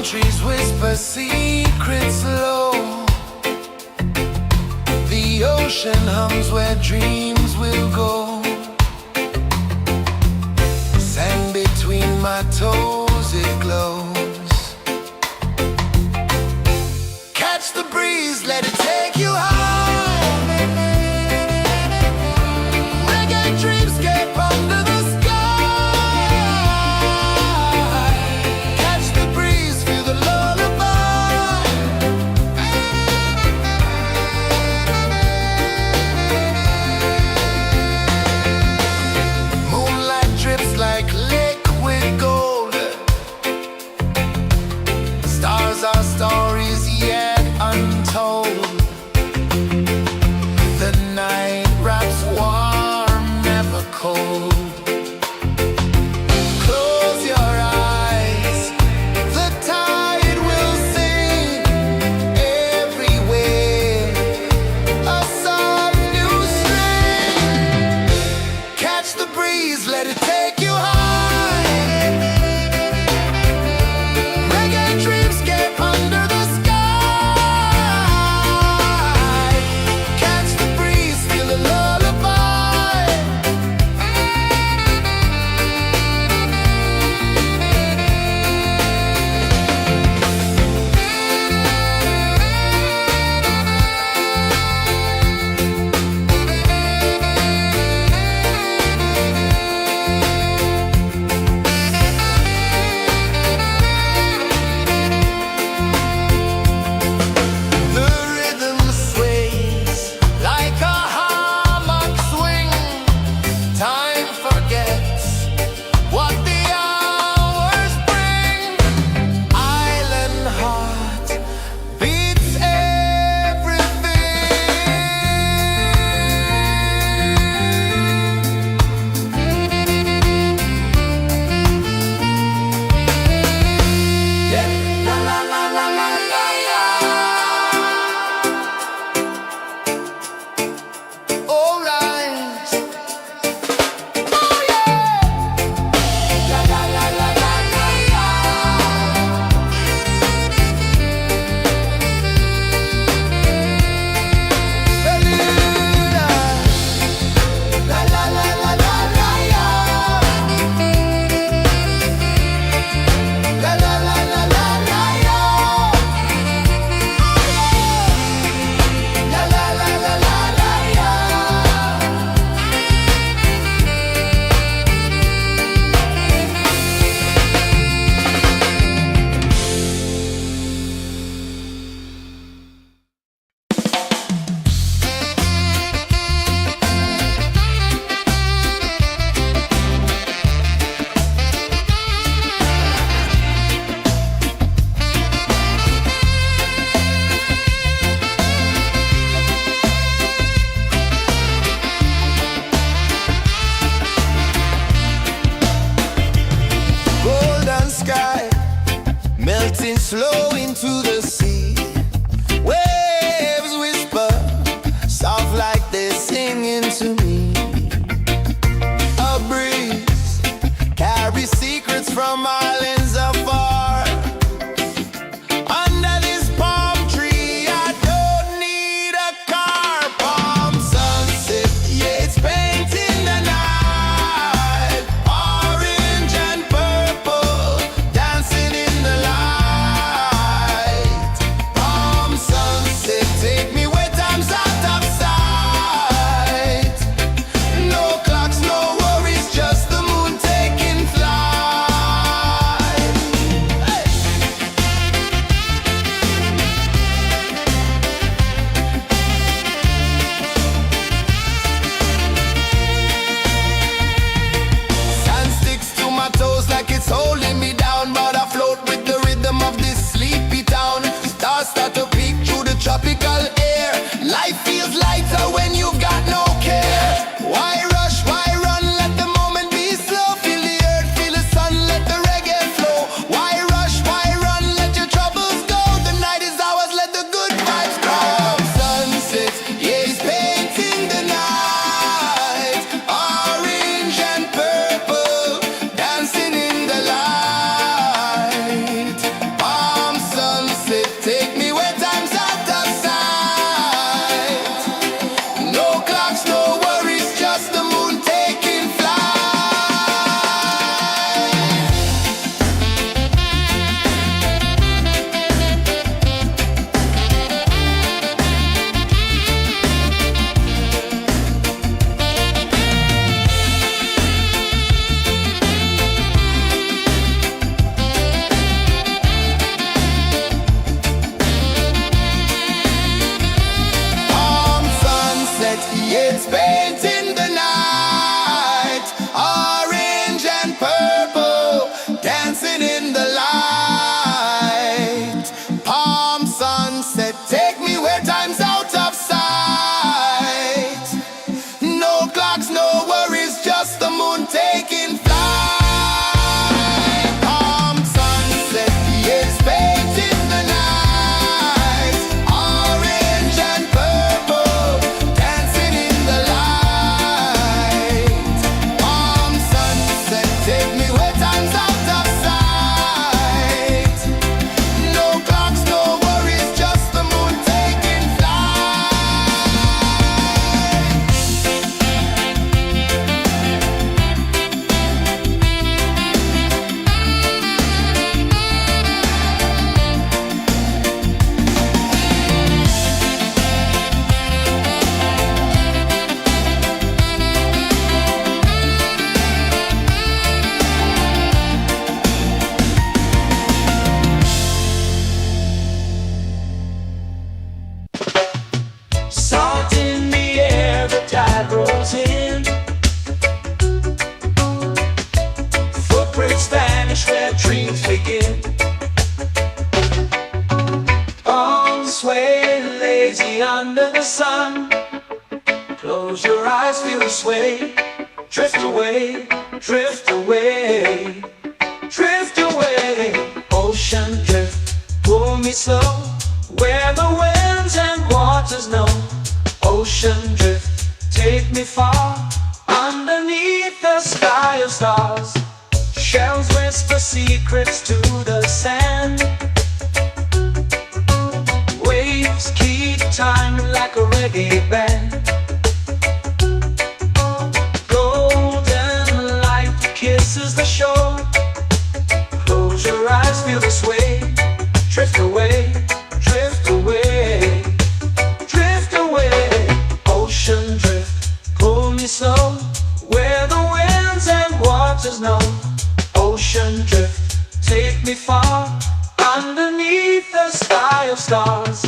trees whisper secrets low. The ocean hums where dreams will go. Sand between my toes, it glows. Catch the breeze, let it take you high. Reggae dreamscape under the sky. Catch the breeze, feel the lullaby. Moonlight drips like liquid gold. Stars are stories yet untold. The night wraps warm, never cold. Close your eyes, the tide will sing everywhere. A soft new string. Catch the breeze, let it take you high. Reggae dreamscape under the sky. Catch the breeze, feel the lullaby. The rhythm sways like a hammock swing. Time forgets what the hours bring. Island heart beats everything. Yeah. La la la la la la la. All right. Oh yeah. La la la la la la la. La la la la la la la. La la la la la la la. La la la la la la la. Golden sky melting slow into the sea. Waves whisper soft like they're singing to me. A breeze carries secrets from islands afar. Under this palm tree, I don't need a car. Palm sunset, yeah, it's painting the night. Orange and purple, dancing in the light. Palm sunset, take me where time's out of sight. No clocks, no worries, just the moon taking flight. waves begin. Arms sway lazy under the sun. Close your eyes, feel the sway. Drift away, drift away, drift away. Ocean drift, pull me slow, where the winds and waters know. Ocean drift, take me far, underneath the sky of stars. Shells whisper secrets to the sand. Waves keep time like a reggae band. Golden light kisses the shore. Close your eyes, feel the sway. Drift away, drift away, drift away. Ocean drift, pull me slow, where the winds and waters know. Ocean drift, take me far, underneath the sky of stars.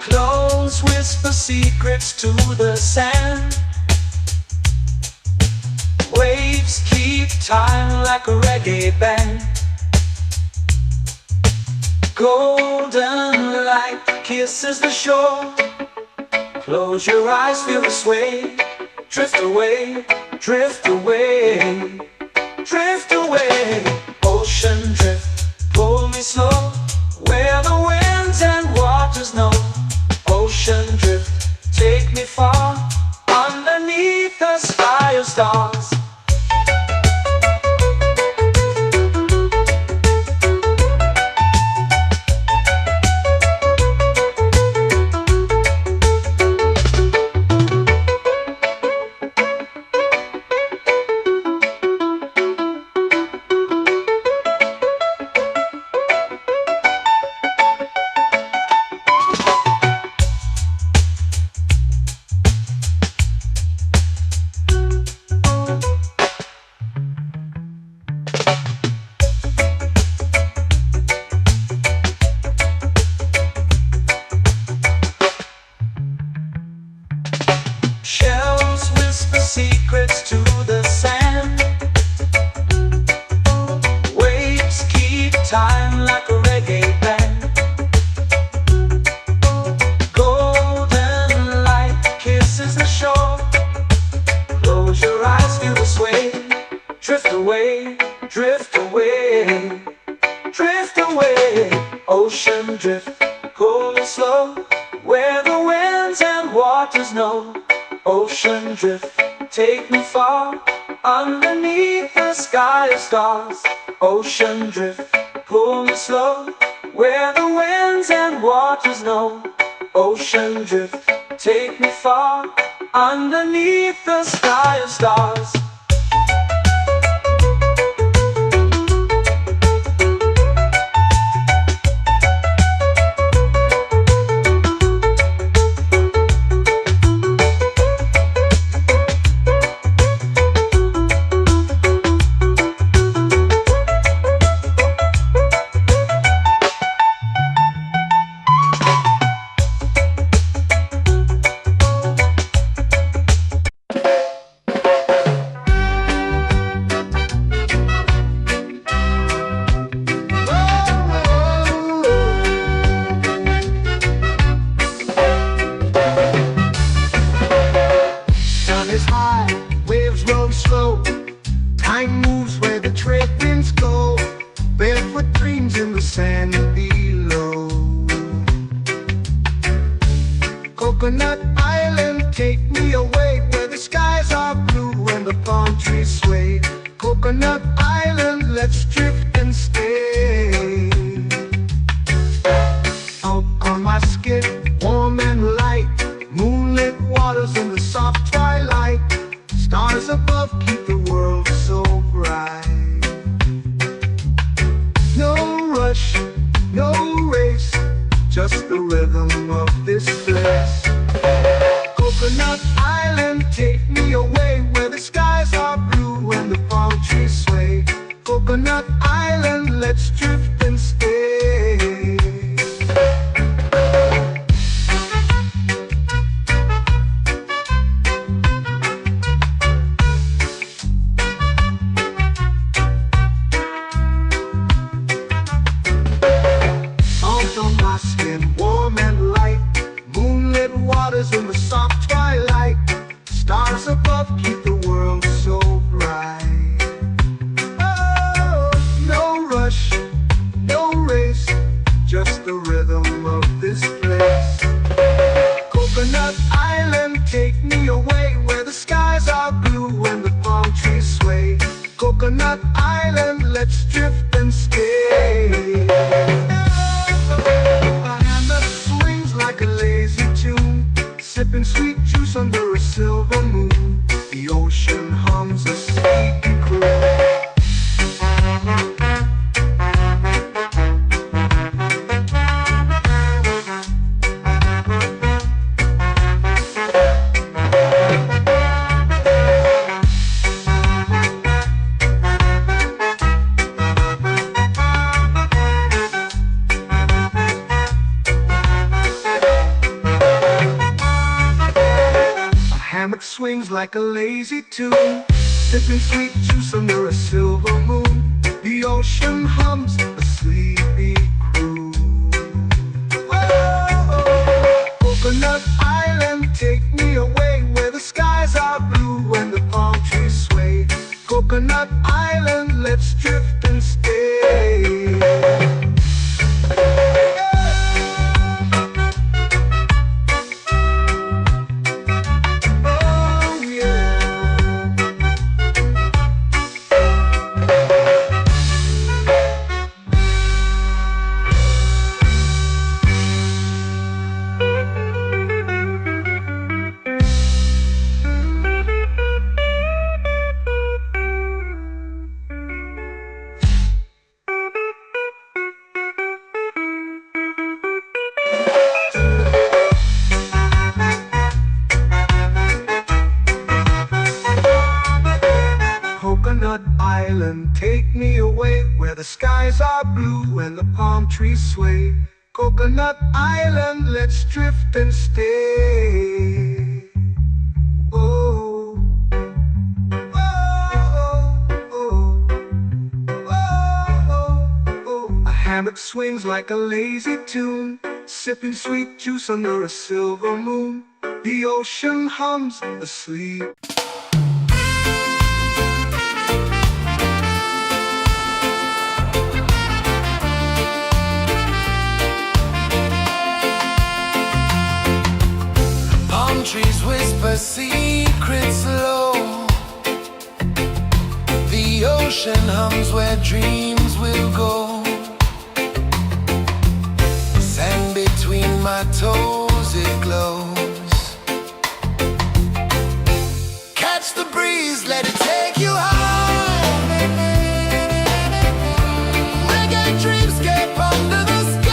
Close whisper secrets to the sand. Waves keep time like a reggae band. Golden light kisses the shore. Close your eyes, feel the sway. Drift away, drift away, drift away. Ocean drift, pull me slow, where the winds and waters know. Ocean drift, take me far, underneath the sky of stars. Shells whisper secrets to the sand. Waves keep time like a reggae band. Golden light kisses the shore. Close your eyes, feel the sway. Drift away, drift away, drift away. Ocean drift, pull me slow, where the winds and waters know. Ocean drift, take me far, underneath the sky of stars. Ocean drift, pull me slow, where the winds and waters know. Ocean drift, take me far, underneath the sky of stars. Is high, waves roll slow. Time moves where the trade winds go. Barefoot dreams in the sand below. Coconut Island, take me away, where the skies are blue and the palm trees sway. Coconut Island, let's drift and stay. Out on my skin, warm and light, moonlit waters in the soft twilight. Stars above keep the world so bright. No rush, no race, just the rhythm of this place. Coconut Island, take me away, where the skies are blue and the palm trees sway. Coconut Island, let's drift and stay. swings like a lazy tune, sipping sweet juice under a silver moon. The ocean hums a sleepy crew. Whoa, Coconut Island, take me away where the skies are blue and the palm trees sway. Coconut Island, let's drift and stay. Coconut Island, take me away where the skies are blue and the palm trees sway. Coconut Island, let's drift and stay. Oh, oh, oh, oh, oh. A hammock swings like a lazy tune, sipping sweet juice under a silver moon. The ocean hums asleep. Trees whisper secrets low. The ocean hums where dreams will go. Sand between my toes, it glows. Catch the breeze, let it take you high. Reggae dreamscape under the sky.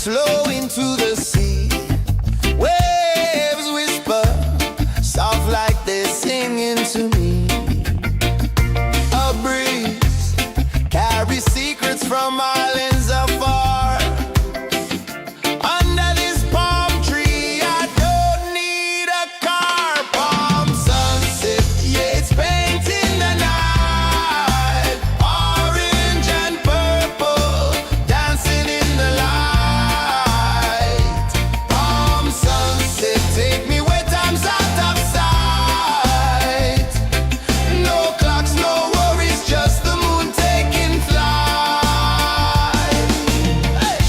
flow into the sea. Waves whisper, soft like they're singing to me. A breeze carries secrets from islands afar. Under this palm tree, I don't need a car. Palm sunset, yeah, it's painting the night. Orange and purple, dancing in the light. Palm sunset, take me where time's out of sight. No clocks, no worries, just the moon taking flight. Hey!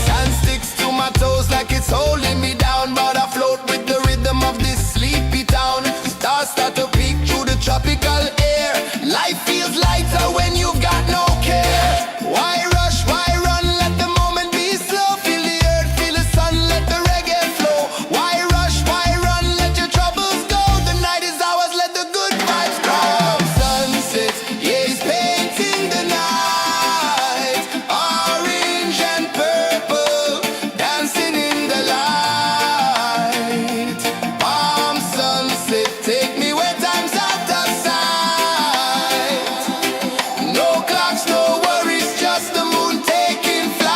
Sand sticks to my toes like it's holding me down, but I float with the rhythm of this sleepy town. Stars start to peek through the tropical air. Life feels lighter when you've got no care. Why rush, why run, let the moment be slow. Feel the earth, feel the sun, let the reggae flow. Why rush, why run, let your troubles go. The night is ours, let the good vibes grow. Sunset, yeah, it's painting the night. Orange and purple, dancing in the light. Palm sunset, take me where time's out of sight. No clocks, no worries, just the moon taking flight.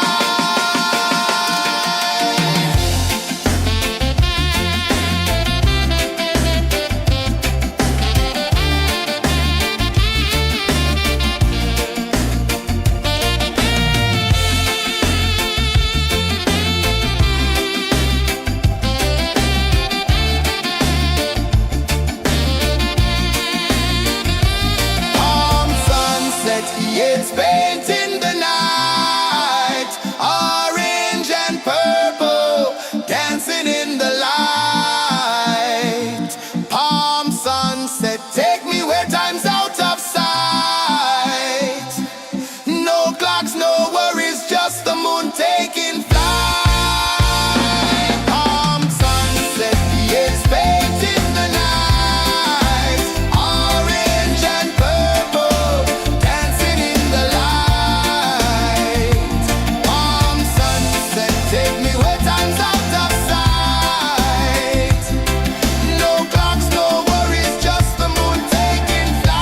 Palm sunset, yeah, it's painting the night. Orange and purple, dancing in the light. Palm sunset, take me where time's out of sight. No clocks, no worries, just the moon taking flight. Palm sunset, yeah, it's painting the night. Orange and purple, dancing in the light. Palm sunset, take me where time's out of sight. No clocks, no worries, just the moon taking flight.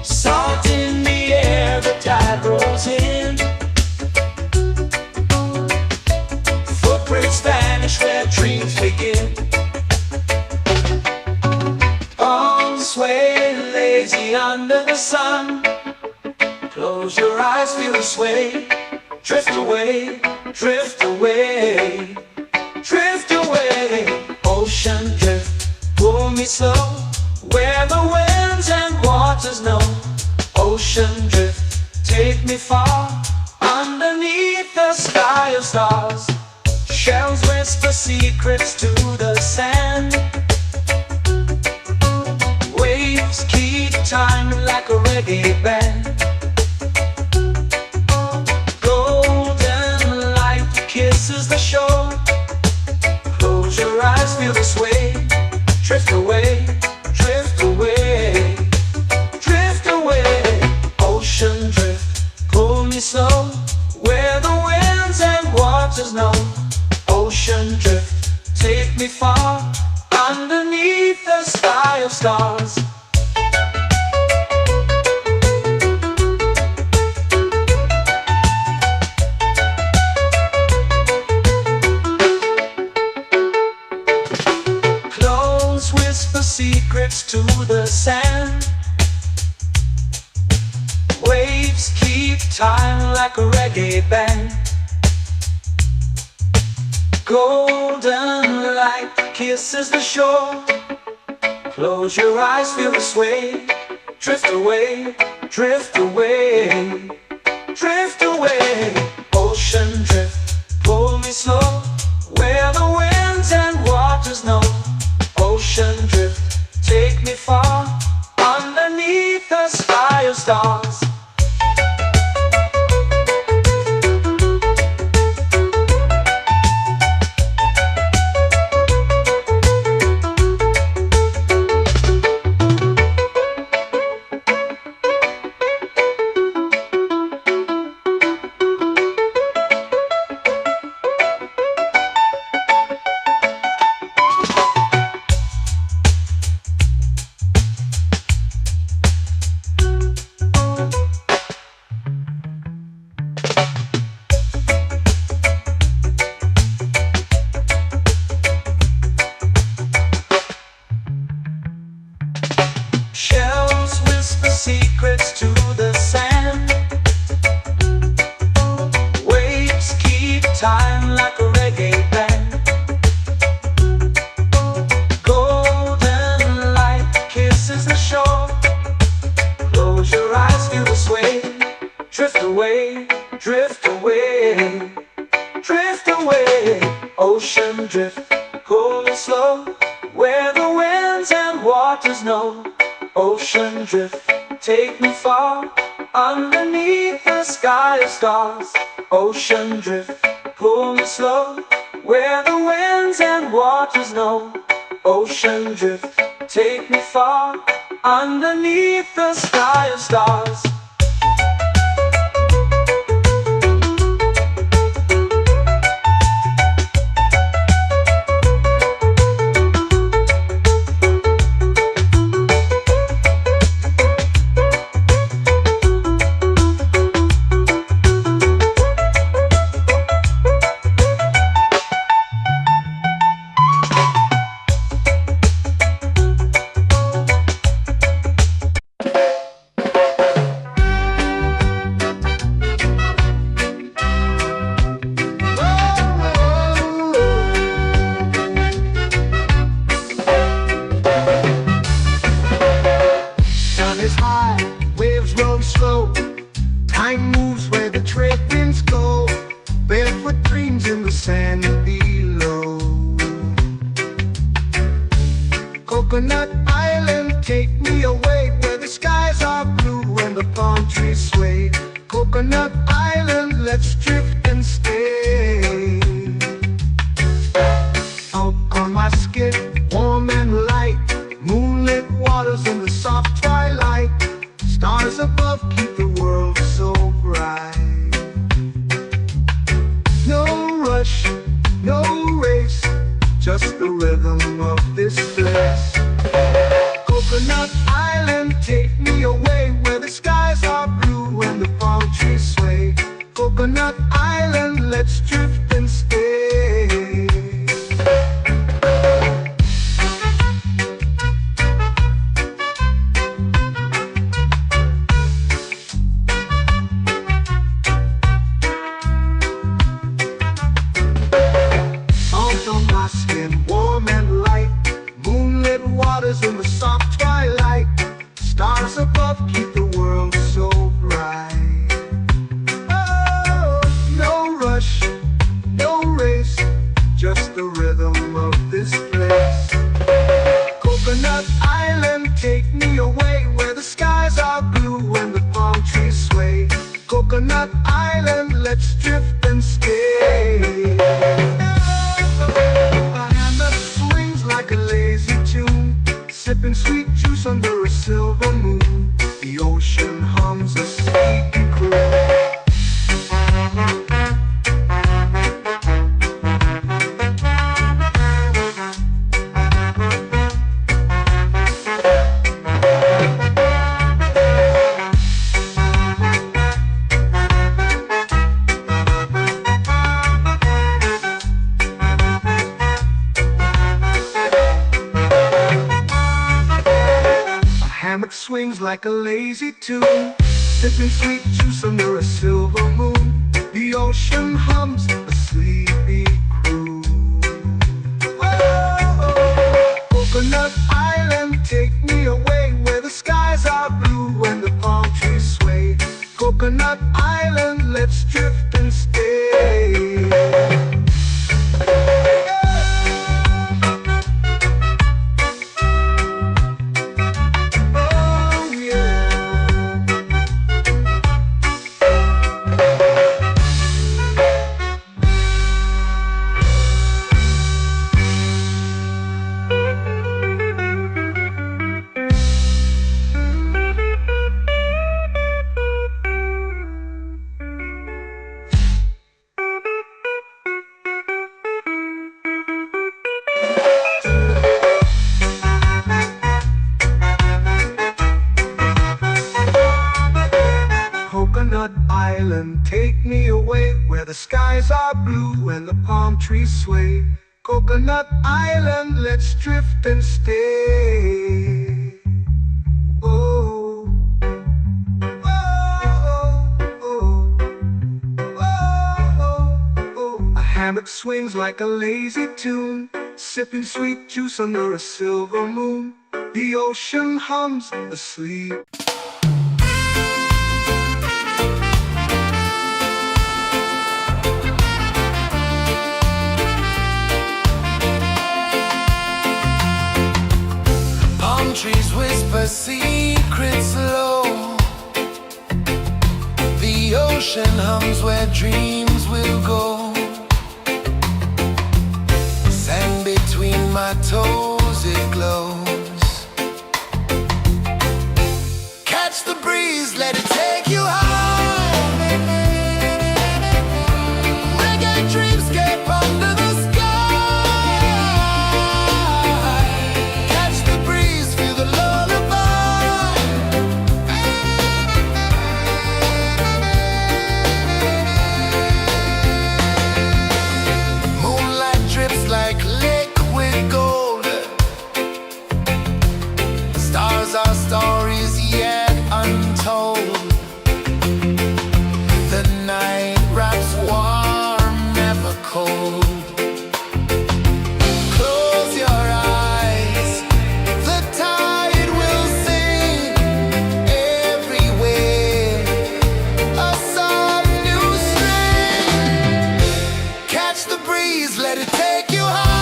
Salt in the air, the tide rolls in. Footprints vanish where dreams begin. Arms sway lazy under the sun. Close your eyes, feel the sway. Drift away, drift away, drift away. Ocean drift, pull me slow, where the winds and waters know. Ocean drift, take me far, underneath the sky of stars. Shells whisper secrets to the sand. Waves keep time like a reggae band. Golden light kisses the shore. Close your eyes, feel the sway. Drift away, drift away, drift away. Ocean drift, pull me slow, where the winds and waters know. Ocean drift, take me far, underneath the sky of stars. Clones whisper secrets to the sand. Waves keep time like a reggae band. Golden light light kisses the shore. Close your eyes, feel the sway. Drift away, drift away, drift away. Ocean drift, pull me slow, where the winds and waters know. Ocean drift, take me far, underneath the sky of stars. Shells whisper secrets to the sand. Waves keep time like a reggae band. Golden light kisses the shore. Close your eyes, feel the sway. Drift away, drift away, drift away. Ocean drift, pull it slow, where the winds and waters know. Ocean drift, take me far, underneath the sky of stars. Ocean drift, pull me slow, where the winds and waters know. Ocean drift, take me far, underneath the sky of stars. Time moves where the trade winds go. Barefoot dreams in the sand below. Coconut Island, take me away, where the skies are blue and the palm trees sway. Coconut Island, let's drift and stay. Out on my skin, warm and light, moonlit waters in the soft twilight. Stars above keep the world so bright. No rush, no race, just the rhythm of this place. Coconut Island, take me away, where the skies are blue and the palm trees sway. Coconut Island, let's drift and stay. Warm and light, moonlit waters in the soft twilight. Stars above keep the world so bright. Oh, no rush, no race, just the rhythm of this place. Coconut Island, take me away, where the skies are blue and the palm trees sway. Coconut Island, let's drift and stay. Like a lazy tune, sipping sweet juice under a silver moon. The ocean hums a sleepy croon. Swings like a lazy tune, sipping sweet juice under a silver moon. The ocean hums a sleepy croon. Whoa! skies are blue and the palm trees sway. Coconut Island, let's drift and stay. Oh, oh, oh, oh, oh. A hammock swings like a lazy tune, sipping sweet juice under a silver moon. The ocean hums asleep. Trees whisper secrets low. The ocean hums where dreams will go. Sand between my toes, it glows. Catch the breeze, let it take you high. Reggae dreamscape under the our stories yet untold. The night wraps warm, never cold. Close your eyes, the tide will sing everywhere. A soft new string. Catch the breeze, let it take you high.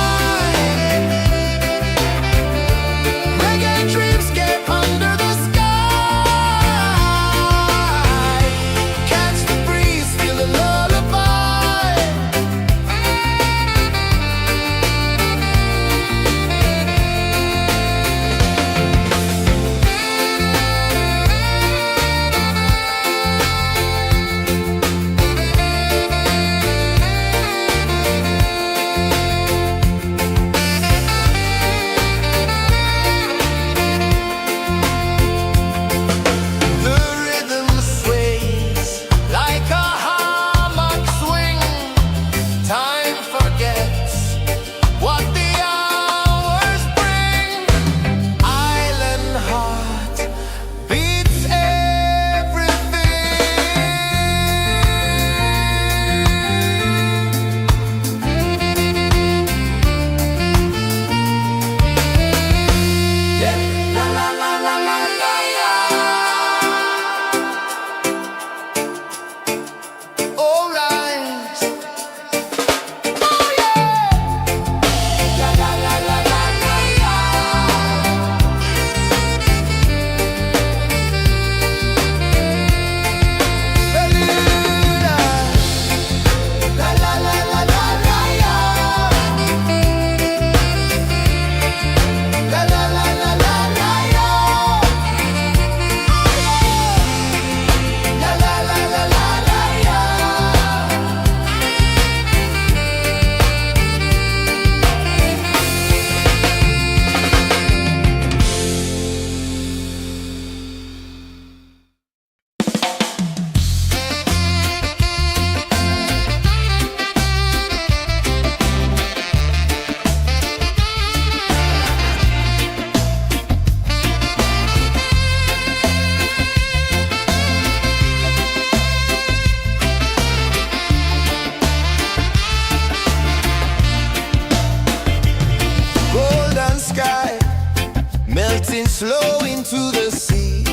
Slow into the sea.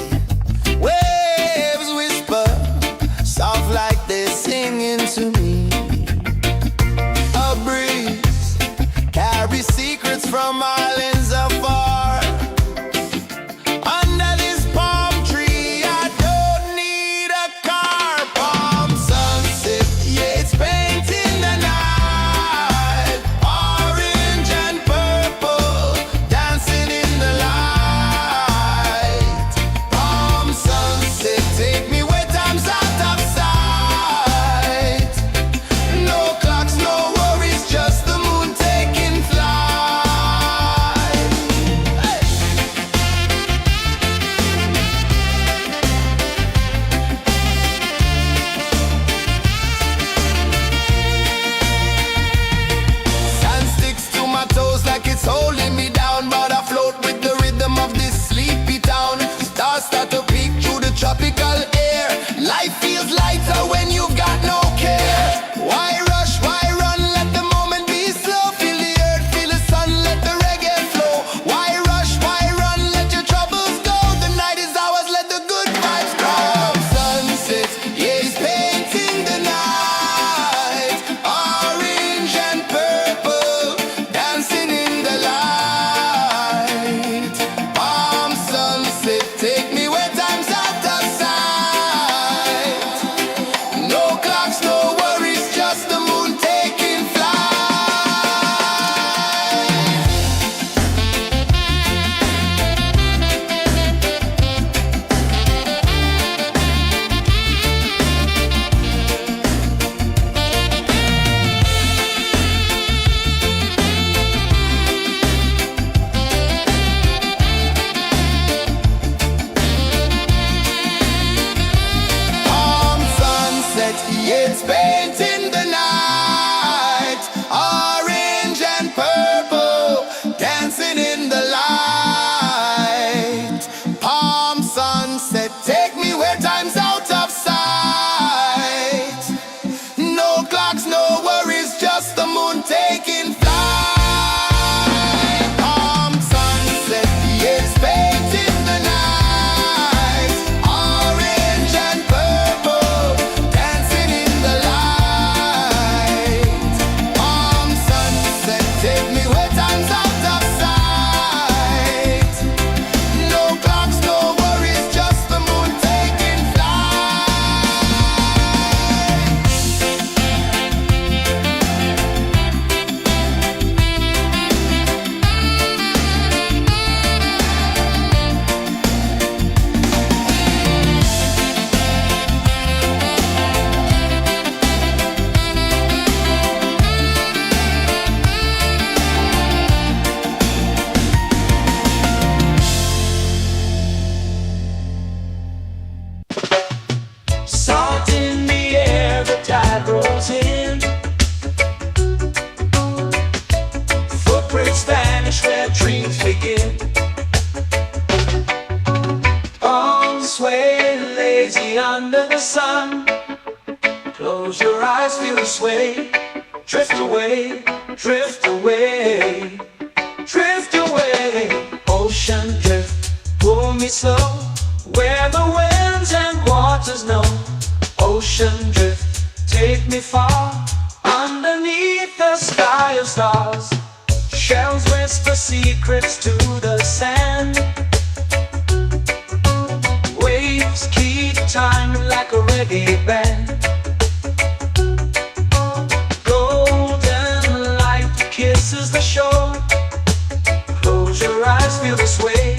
Waves whisper, soft like they're singing to me. A breeze carries secrets from islands afar. Under this palm tree, I don't need a car. Palm sunset, yeah, it's painting the night. Orange and purple, dancing in the light. sway. Drift away, drift away, drift away. Ocean drift, pull me slow, where the winds and waters know. Ocean drift, take me far, underneath the sky of stars. Shells whisper secrets to the sand. Waves keep time like a reggae band. Golden light kisses the shore. Close your eyes, feel the sway.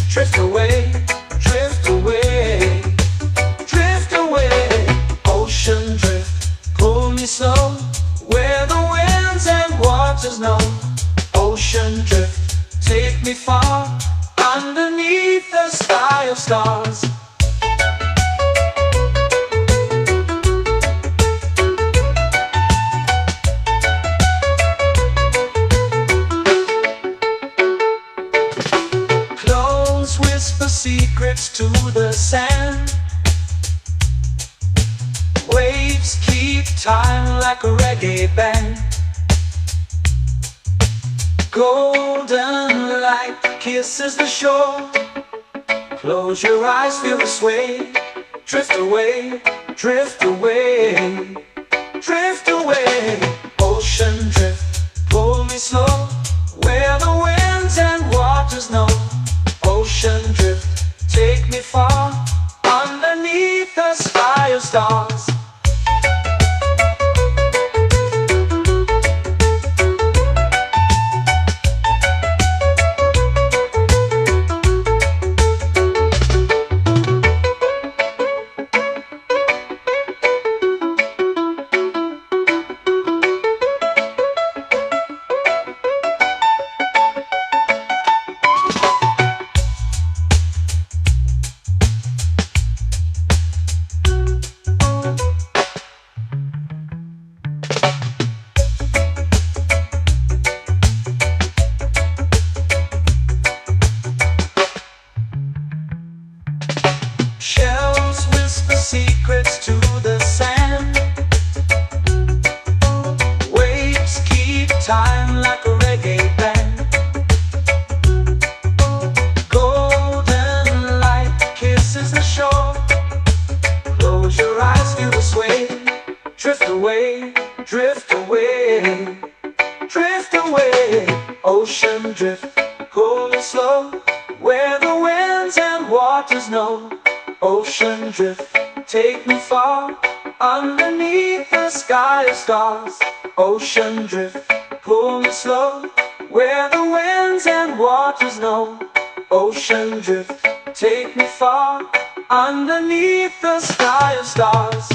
Drift away, drift away, drift away. Ocean drift, pull me slow, where the winds and waters know. Ocean drift, take me far, underneath the sky of stars. Close whisper secrets to the sand. Waves keep time like a reggae band. Golden light kisses the shore. Close your eyes, feel the sway. Drift away, drift away, drift away. Ocean drift, pull me slow, where the winds and waters know. Ocean drift, take me far, underneath the sky of stars. Shells whisper secrets to the sand. Waves keep time like a reggae band. Golden light kisses the shore. Close your eyes, feel the sway. Drift away, drift away, drift away. Ocean drift, pull me slow, where the winds and waters know. Ocean drift, take me far, underneath the sky of stars. Ocean drift, pull me slow, where the winds and waters know. Ocean drift, take me far, underneath the sky of stars.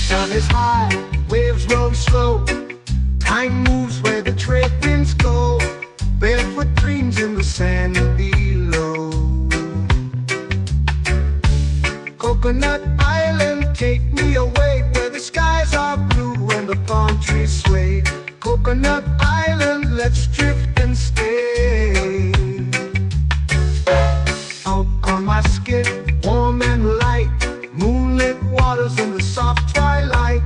Sun is high, waves roll slow. Time moves where the trade winds go. Barefoot dreams in the sand below. Coconut Island, take me away, where the skies are blue and the palm trees sway. Coconut Island, let's drift and stay. Out on my skin, warm and light, moonlit waters in the soft twilight.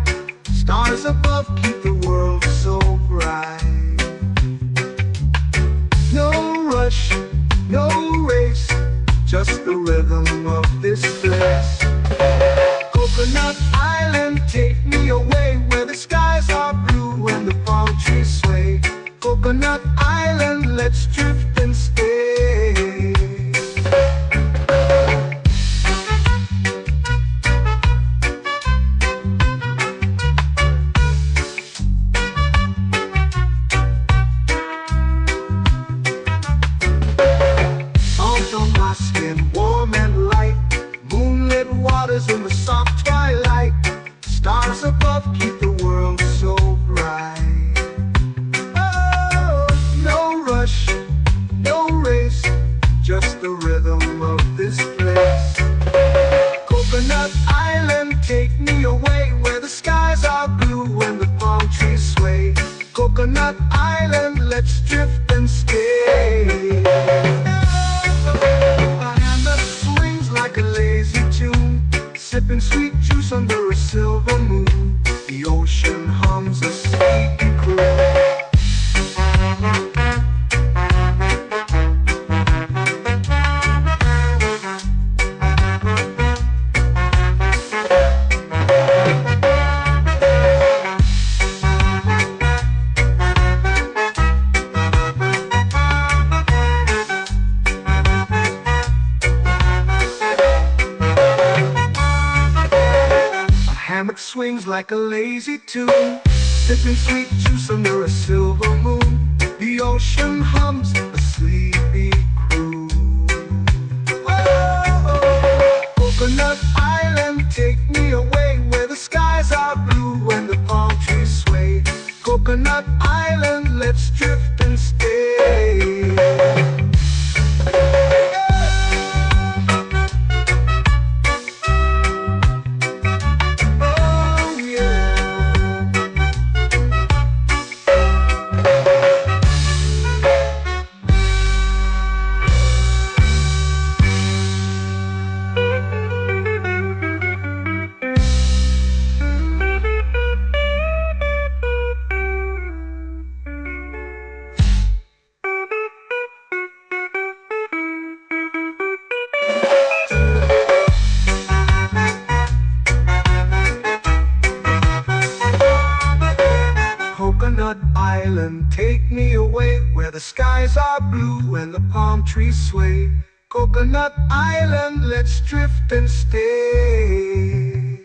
Stars above keep the world so bright. No rush, no race, just the rhythm of this place. Coconut Island, take me away, where the skies are blue and the palm trees sway. Coconut Island, let's drift and stay. swings like a lazy tune, sipping sweet juice under a silver moon. The ocean hums a sleepy croon. Whoa, Coconut Island, take me away where the skies are blue and the palm trees sway. Coconut Island, let's drift and stay. Oh yeah. Coconut Island, take me away where the skies are blue and the palm trees sway. Coconut Island, let's drift and stay.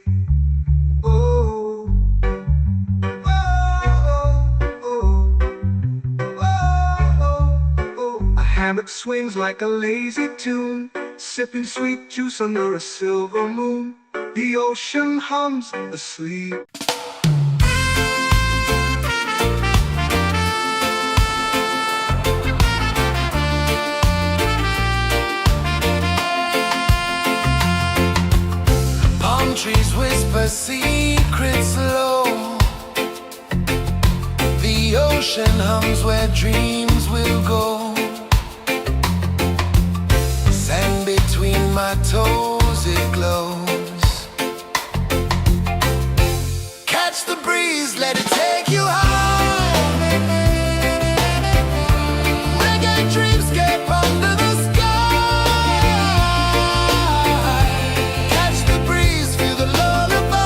Oh, oh, oh, oh, oh. A hammock swings like a lazy tune, sipping sweet juice under a silver moon. The ocean hums asleep. Palm trees whisper secrets low. The ocean hums where dreams will go. Sand between my toes, it glows. Catch the breeze, let it take you high. Reggae dreamscape under the sky. Catch the breeze, feel the lullaby.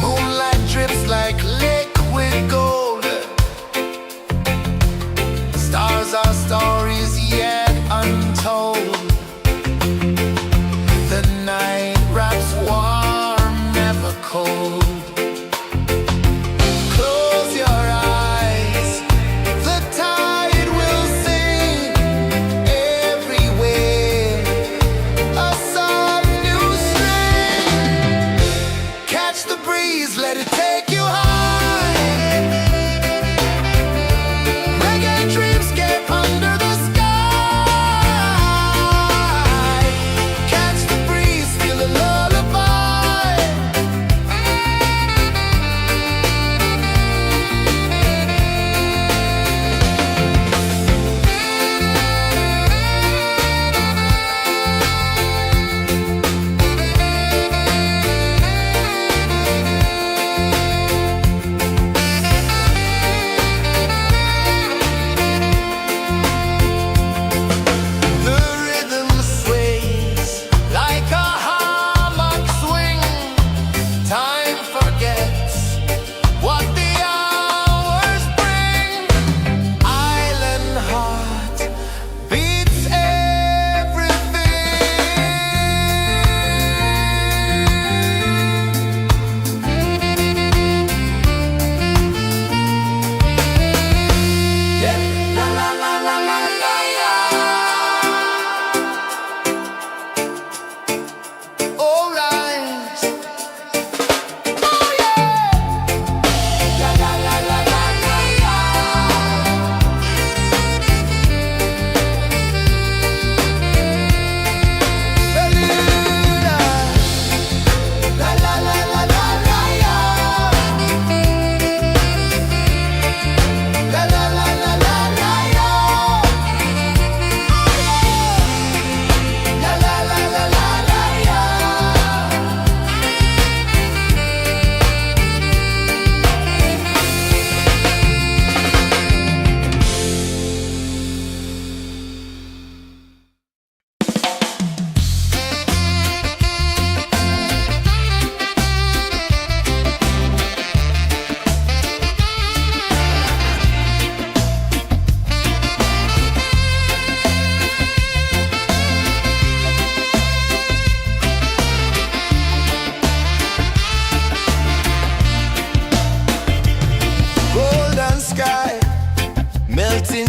Moonlight drips like liquid gold. Stars are stories yet untold. The night wraps warm, never cold. Close your eyes, the tide will sing everywhere. A soft new string. Catch the breeze, let it take you high. Reggae dreamscape under the sky. Catch the breeze, feel the lullaby. The rhythm sways like a hammock swing. Time forgets what the hours bring. Island heart beats everything. Yeah. La la la la la la la. All right. Oh yeah.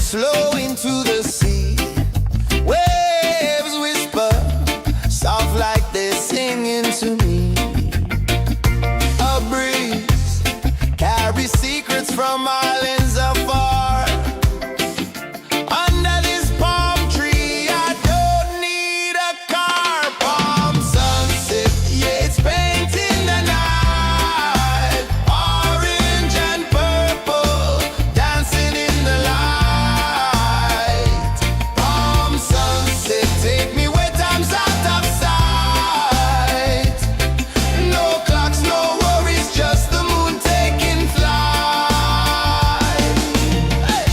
flow into the sea. Waves whisper, soft like they're singing to me. A breeze carries secrets from islands afar. Under this palm tree, I don't need a car. Palm sunset, yeah, it's painting the night. Orange and purple, dancing in the light. Palm sunset, take me where time's out of sight. No clocks, no worries, just the moon taking flight. Hey!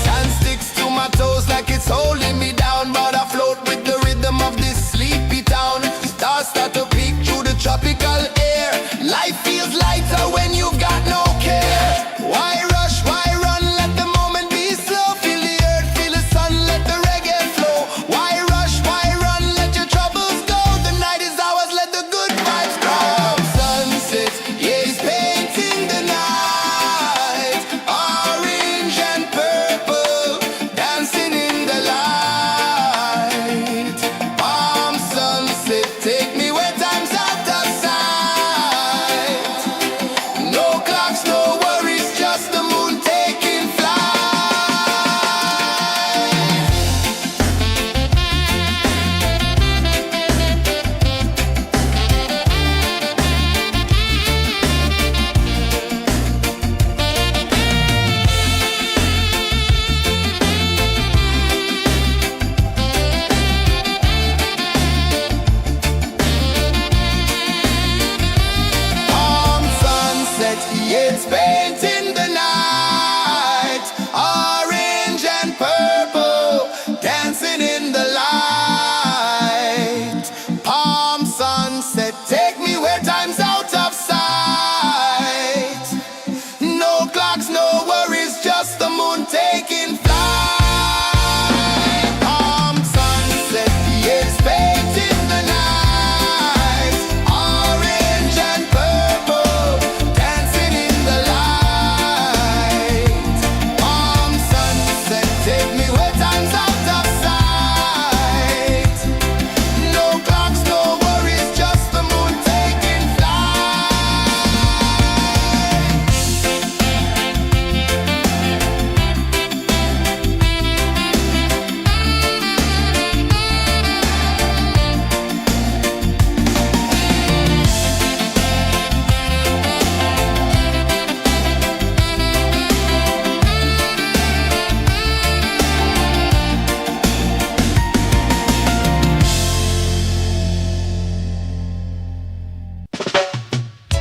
Sand sticks to my toes like it's holding me down, but I float with the rhythm of this sleepy town. Stars start to peek through the tropical air. Life feels lighter when you've got no care. Why rush, why run, let the moment be slow. Feel the earth, feel the sun, let the reggae flow. Why rush, why run, let your troubles go. The night is ours, let the good vibes grow. Sunset, yeah, it's painting the night. Orange and purple, dancing in the light. Palm sunset, take me where time's out of sight. No clocks, no worries, just the moon taking flight. Palm sunset, yeah, it's painting the night. Orange and purple, dancing in the light. Palm sunset, take me where time's out of sight. No clocks, no worries, just the moon taking flight. Palm sunset, yeah, it's painting the night. Orange and purple, dancing in the light. Palm sunset, take me where time's out of sight. No clocks, no worries, just the moon taking flight.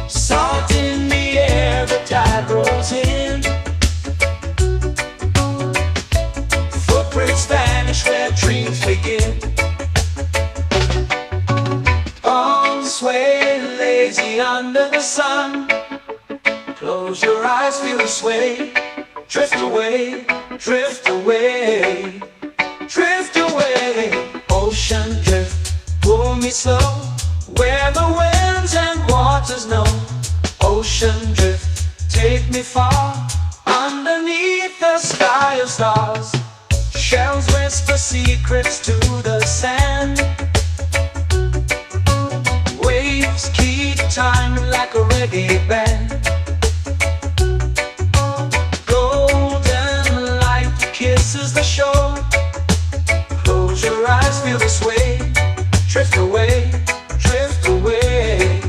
Salt in the air, the tide rolls in. Footprints vanish where dreams begin. Arms sway lazy under the sun. Close your eyes, feel the sway. Drift away, drift away, drift away. Ocean drift, pull me slow, where the winds and waters know. Ocean drift, take me far, underneath the sky of stars. Shells whisper secrets to the sand. Waves keep time like a reggae band. Golden light kisses the shore. Close your eyes, feel the sway. Drift away, drift away,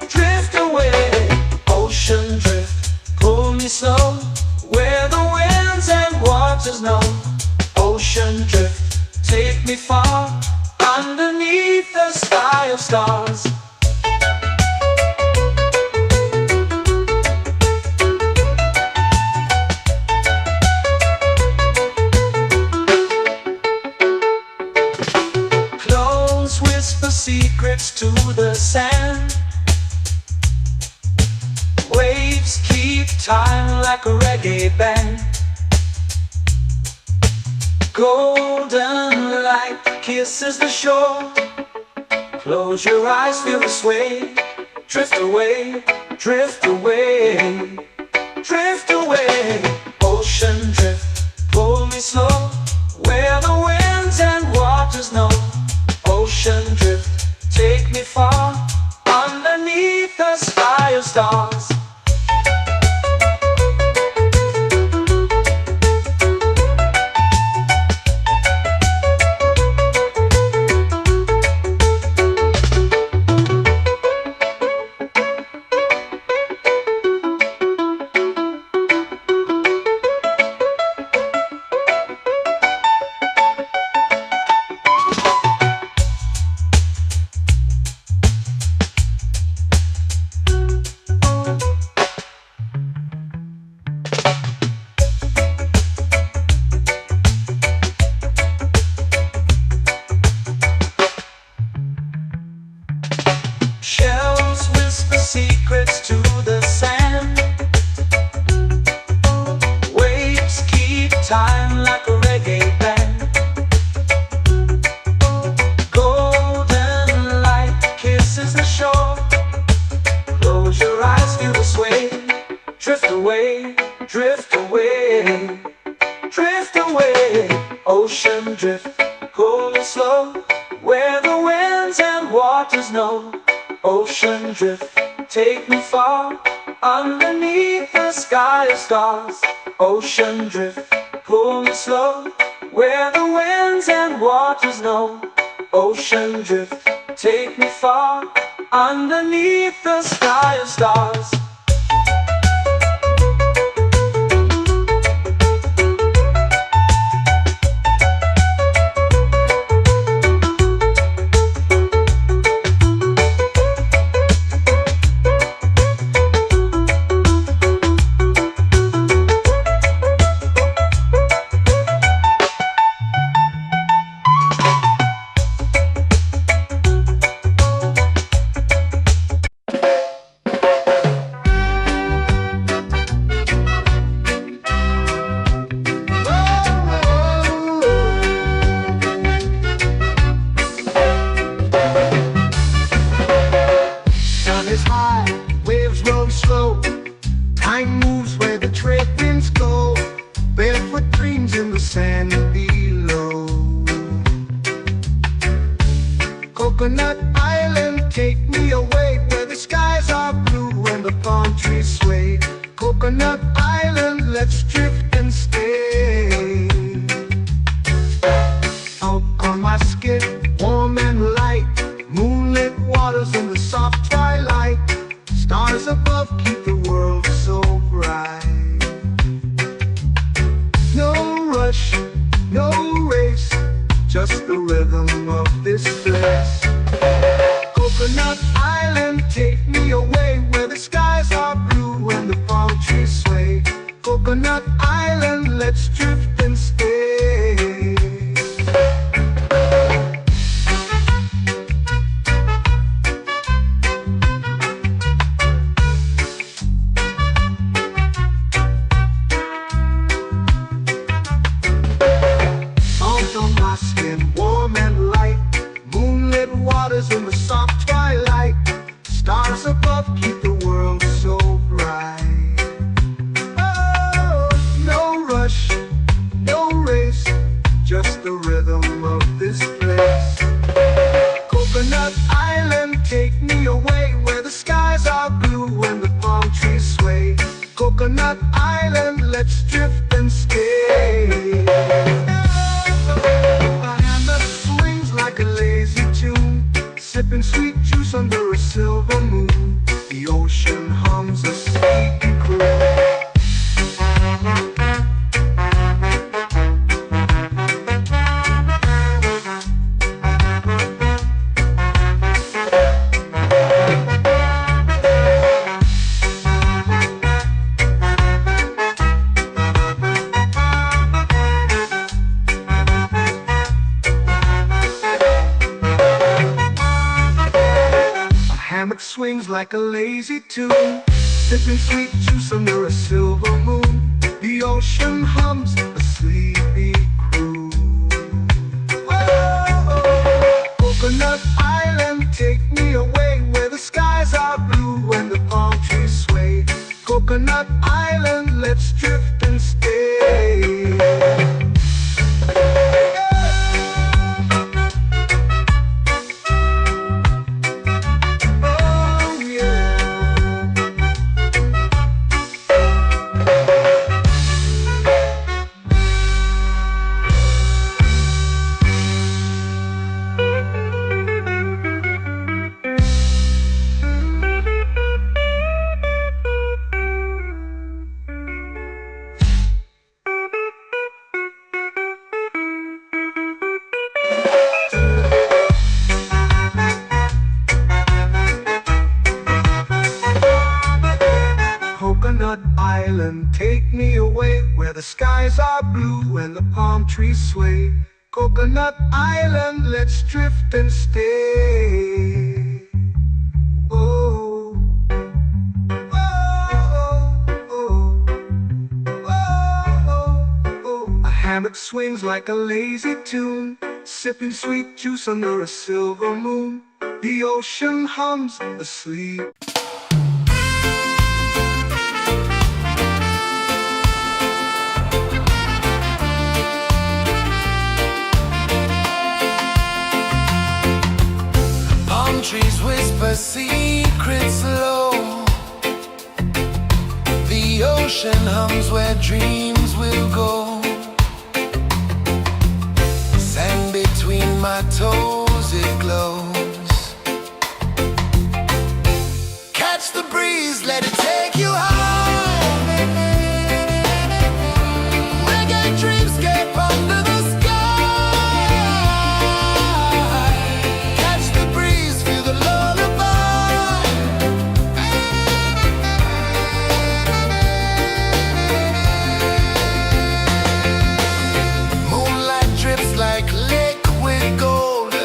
drift away. Ocean drift, pull me slow, where the winds and waters know. Ocean drift, take me far, underneath the sky of stars. Close whisper secrets to the sand. Waves keep time like a reggae band. Golden light kisses the shore. Close your eyes, feel the sway. Drift away, drift away, drift away. Ocean drift, pull me slow, where the winds and waters know. Ocean drift, take me far, underneath the sky of stars. Shells whisper secrets to the sand. Waves keep time like a reggae band. Golden light kisses the shore. Close your eyes, feel the sway. Drift away, drift away, drift away. Ocean drift, pull me slow, where the winds and waters know. Ocean drift, take me far, underneath the sky of stars. Ocean drift, pull me slow, where the winds and waters know. Ocean drift, take me far, underneath the sky of stars. Sun is high, waves roll slow. Time moves where the trade winds go. Barefoot dreams in the sand below. Coconut Island, take me away, where the skies are blue and the palm trees sway. Coconut Island, let's drift and stay. Out on my skin, warm and light, moonlit waters in the soft twilight. Stars above keep the world so bright. No rush, no race, just the rhythm of this place. Coconut Island, take me away, where the skies are blue and the palm trees sway. Coconut Island, let's drift and stay. Warm and light, moonlit waters in the soft twilight. Stars above keep the world so bright. Oh, no rush, no race, just the rhythm of this place. Coconut Island, take me away, where the skies are blue and the palm trees sway. Coconut Island, let's drift and stay. Like a lazy tune, sipping sweet juice under a silver moon. The ocean hums a sleepy croon. Hammock swings like a lazy tune, sipping sweet juice under a silver moon. The ocean hums a sleepy croon. Whoa. skies are blue and the palm trees sway. Coconut Island, let's drift and stay. Oh, oh, oh, oh, oh. A hammock swings like a lazy tune, sipping sweet juice under a silver moon. The ocean hums asleep. Palm trees whisper secrets low. The ocean hums where dreams will go. Sand between my toes, it glows. Catch the breeze, let it take you high. Reggae dreamscape under the sky. Catch the breeze, feel the lullaby. Moonlight drips like liquid gold.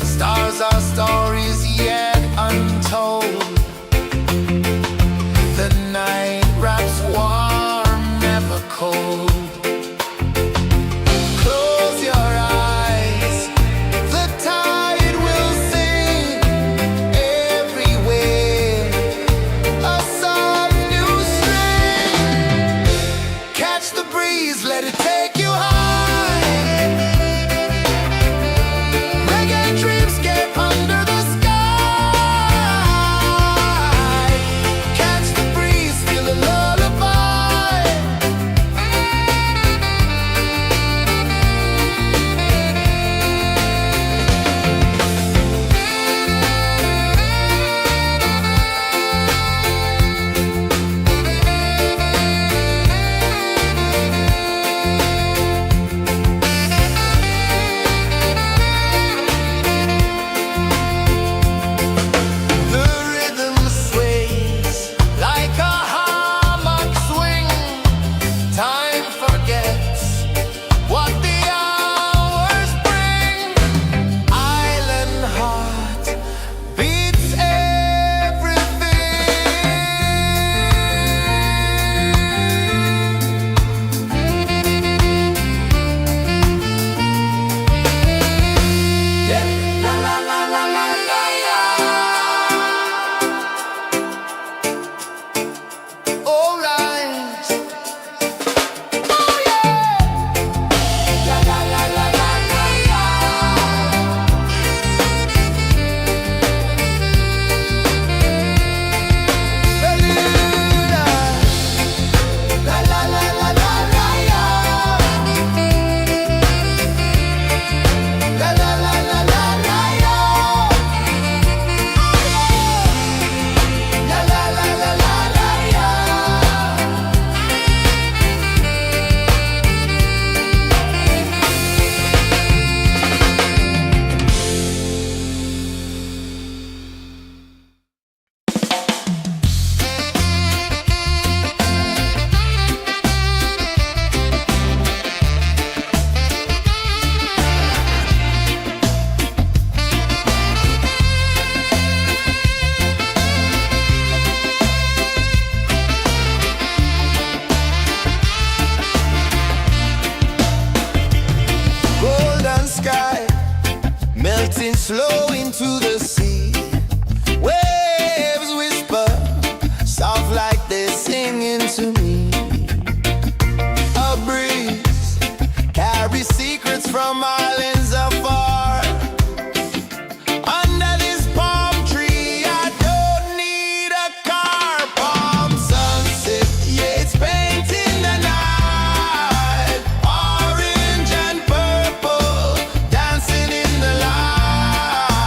Stars are stories yet untold. The night wraps warm, never cold. Close your eyes, the tide will sing everywhere. A soft new string. Catch the breeze, let it take you high. Reggae dreamscape under the sky. Catch the breeze, feel the lullaby. The rhythm sways like a hammock swing. Time forgets what the hours bring. Island heart beats everything. Yeah. La la la la la la la. All right. Oh yeah. La la la la la la la. Bermuda. La la la la la la la. La la la la la la la. La la la la la la la. Golden sky melting slow into the sea. Waves whisper soft like they're singing to me. A breeze carries secrets from islands afar. Under this palm tree, I don't need a car. Palm sunset, yeah, it's painting the night. Orange and purple, dancing in the light.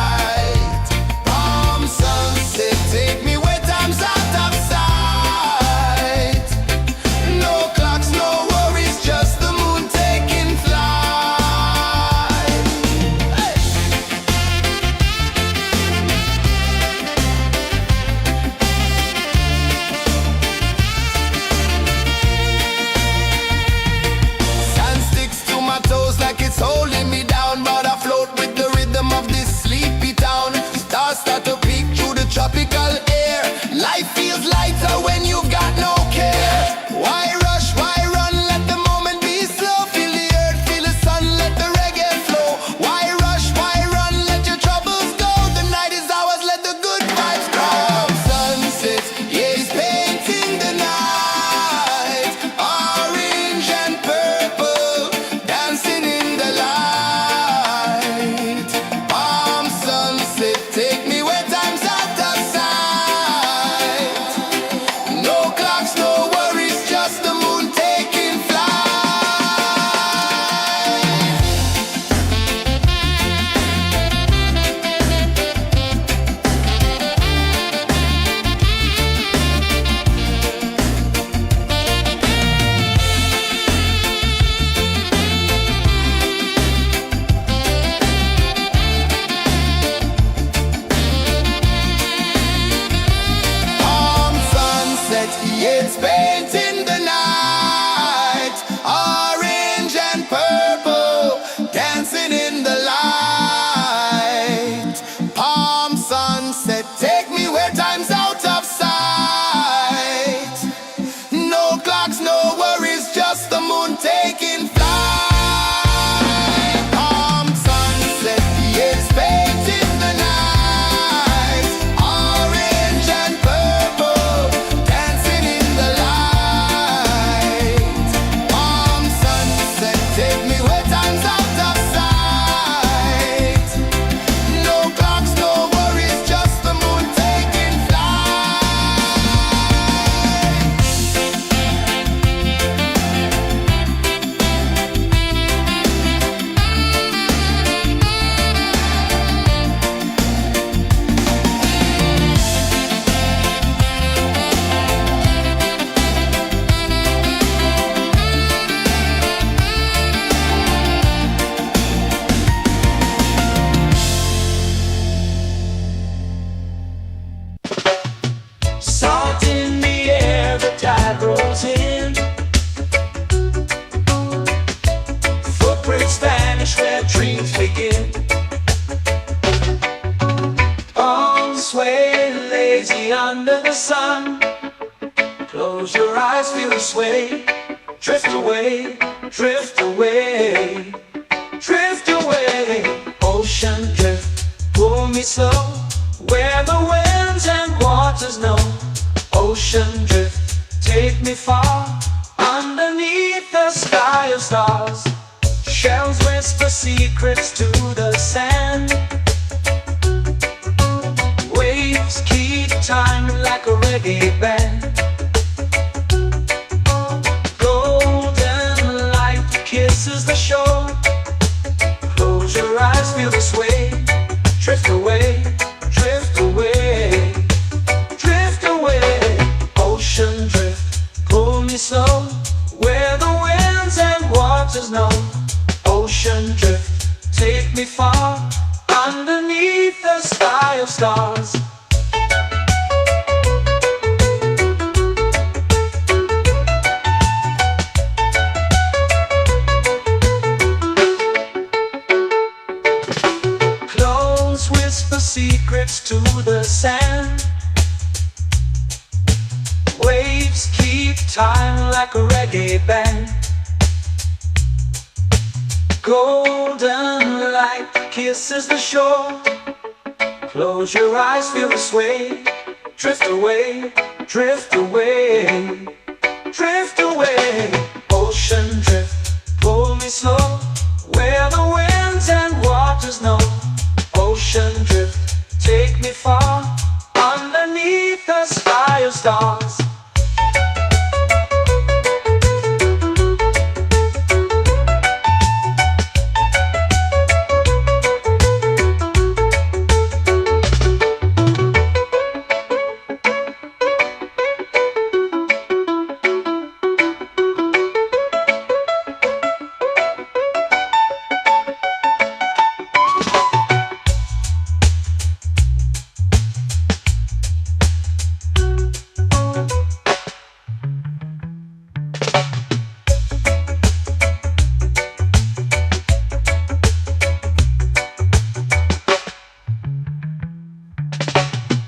lazy under the sun. Close your eyes, feel the sway. Drift away, drift away, drift away. Ocean drift, pull me slow, where the winds and waters know. Ocean drift, take me far, underneath the sky of stars. Shells whisper secrets to the sand. Waves keep time like a reggae band. Golden light kisses the shore. Close your eyes, feel the sway. Drift away, drift away, drift away. Ocean drift, pull me slow, where the winds and waters know. Ocean drift, take me far, underneath the sky of stars. Close whisper secrets to the sand. Waves keep time like a reggae band. Golden light kisses the shore. Close your eyes, feel the sway. Drift away, drift away, drift away. Ocean drift, pull me slow, where the winds and waters know. Ocean drift, take me far, underneath the sky of stars.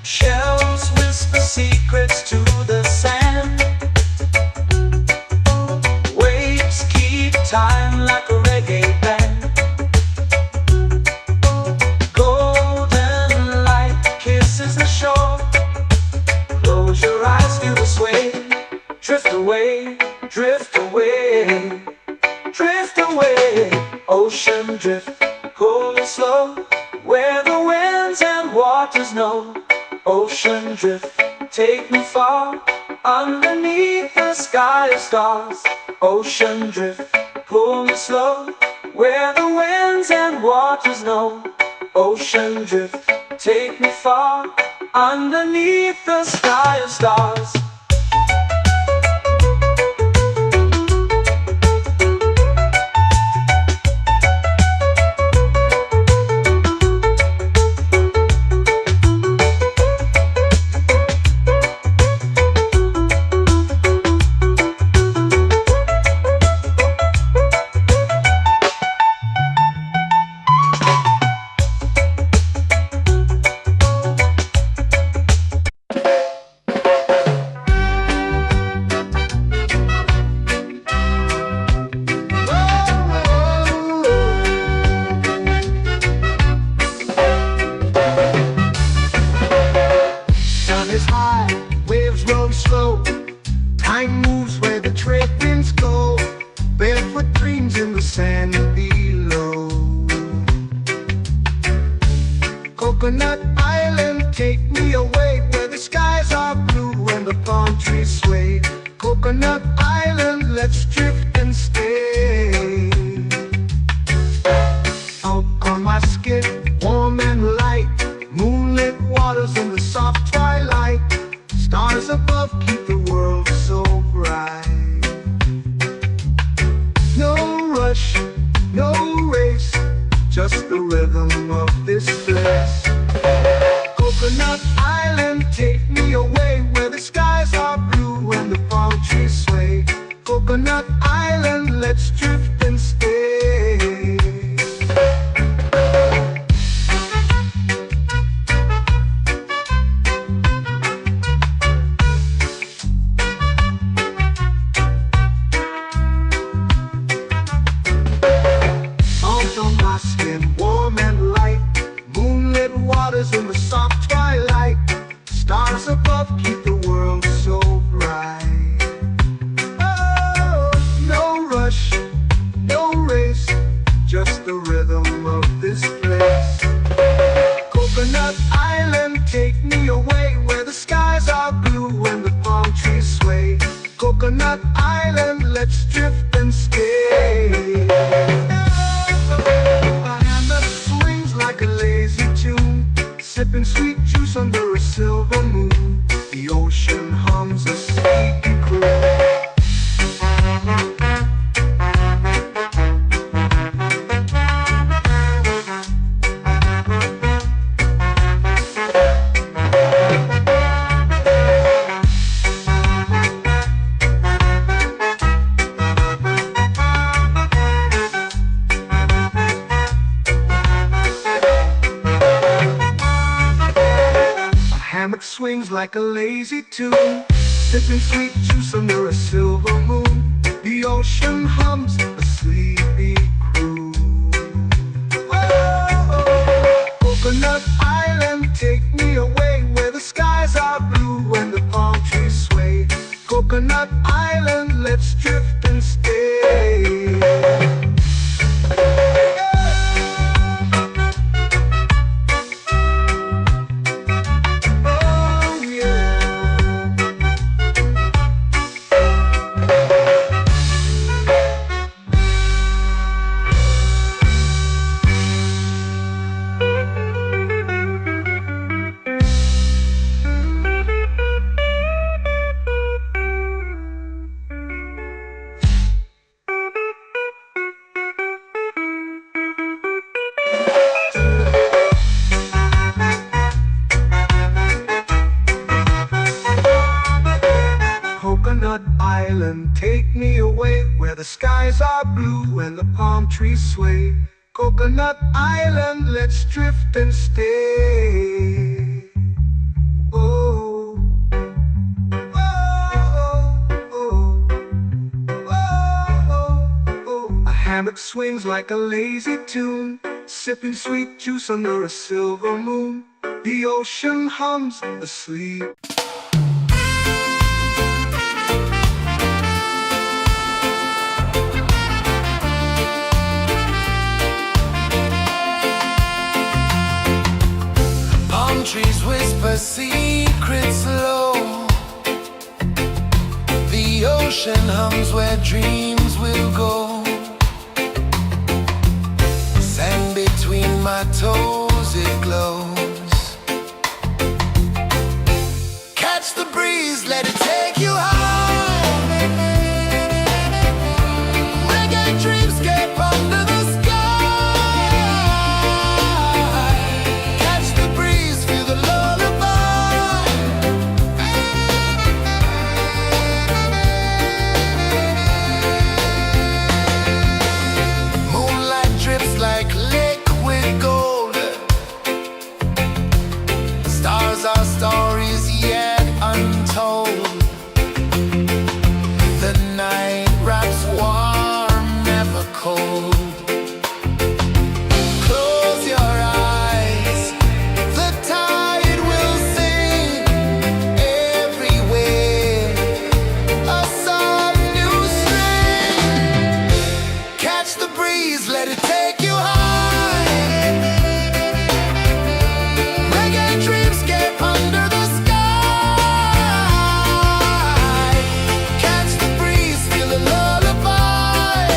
Shells whisper secrets to the sand. Waves keep time like a reggae band. Golden light kisses the shore. Close your eyes, feel the sway. Drift away, drift away, drift away. Ocean drift, pull me slow, where the winds and waters know. Ocean drift, take me far, underneath the sky of stars. Ocean drift, pull me slow, where the winds and waters know. Ocean drift, take me far, underneath the sky of stars. Is high, waves roll slow. Time moves where the trade winds go. Barefoot dreams in the sand below. Coconut Island, take me away, where the skies are blue and the palm trees sway. Coconut Island, let's drift and stay. Out on my skin, warm and light, moonlit waters in the soft twilight. Stars above keep the world so bright. No rush, no race, just the rhythm of this place. Coconut Island, take me away, where the skies are blue and the palm trees sway. Coconut Island, let's drift and stay. drift and stay. A hand that swings like a lazy tune, sipping sweet juice under a silver moon. The ocean hums a sleepy croon. Hammock swings like a lazy tune, sipping sweet juice under a silver moon. The ocean hums a sleepy croon. Oh, Coconut Island, take me away where the skies are blue and the palm trees sway. Coconut Island, let's drift and stay. Coconut Island, take me away where the skies are blue and the palm trees sway. Coconut Island, let's drift and stay. Oh, oh, oh, oh, oh. A hammock swings like a lazy tune, sipping sweet juice under a silver moon. The ocean hums asleep. Trees whisper secrets low. The ocean hums where dreams will go. Sand between my toes, it glows. Catch the breeze, let it take you high. Reggae dreamscape under the sky. Our stories yet untold. The night wraps warm, never cold. Close your eyes, the tide will sing everywhere. A soft new string. Catch the breeze, let it take you high. Under the sky, catch the breeze, feel the lullaby.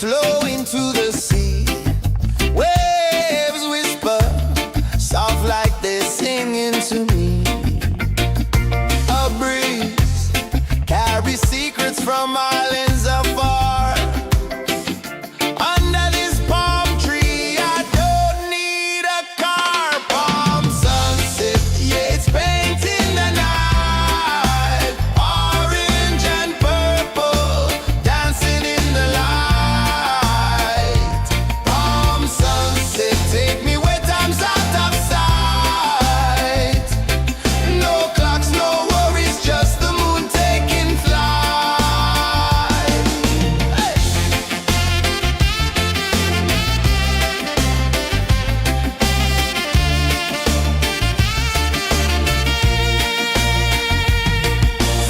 flow into the sea. Waves whisper, soft like they're singing to me. A breeze carries secrets from islands afar. Under this palm tree, I don't need a car. Palm sunset, yeah, it's painting the night. Orange and purple, dancing in the light. Palm sunset, take me where time's out of sight. No clocks, no worries, just the moon taking flight. Hey!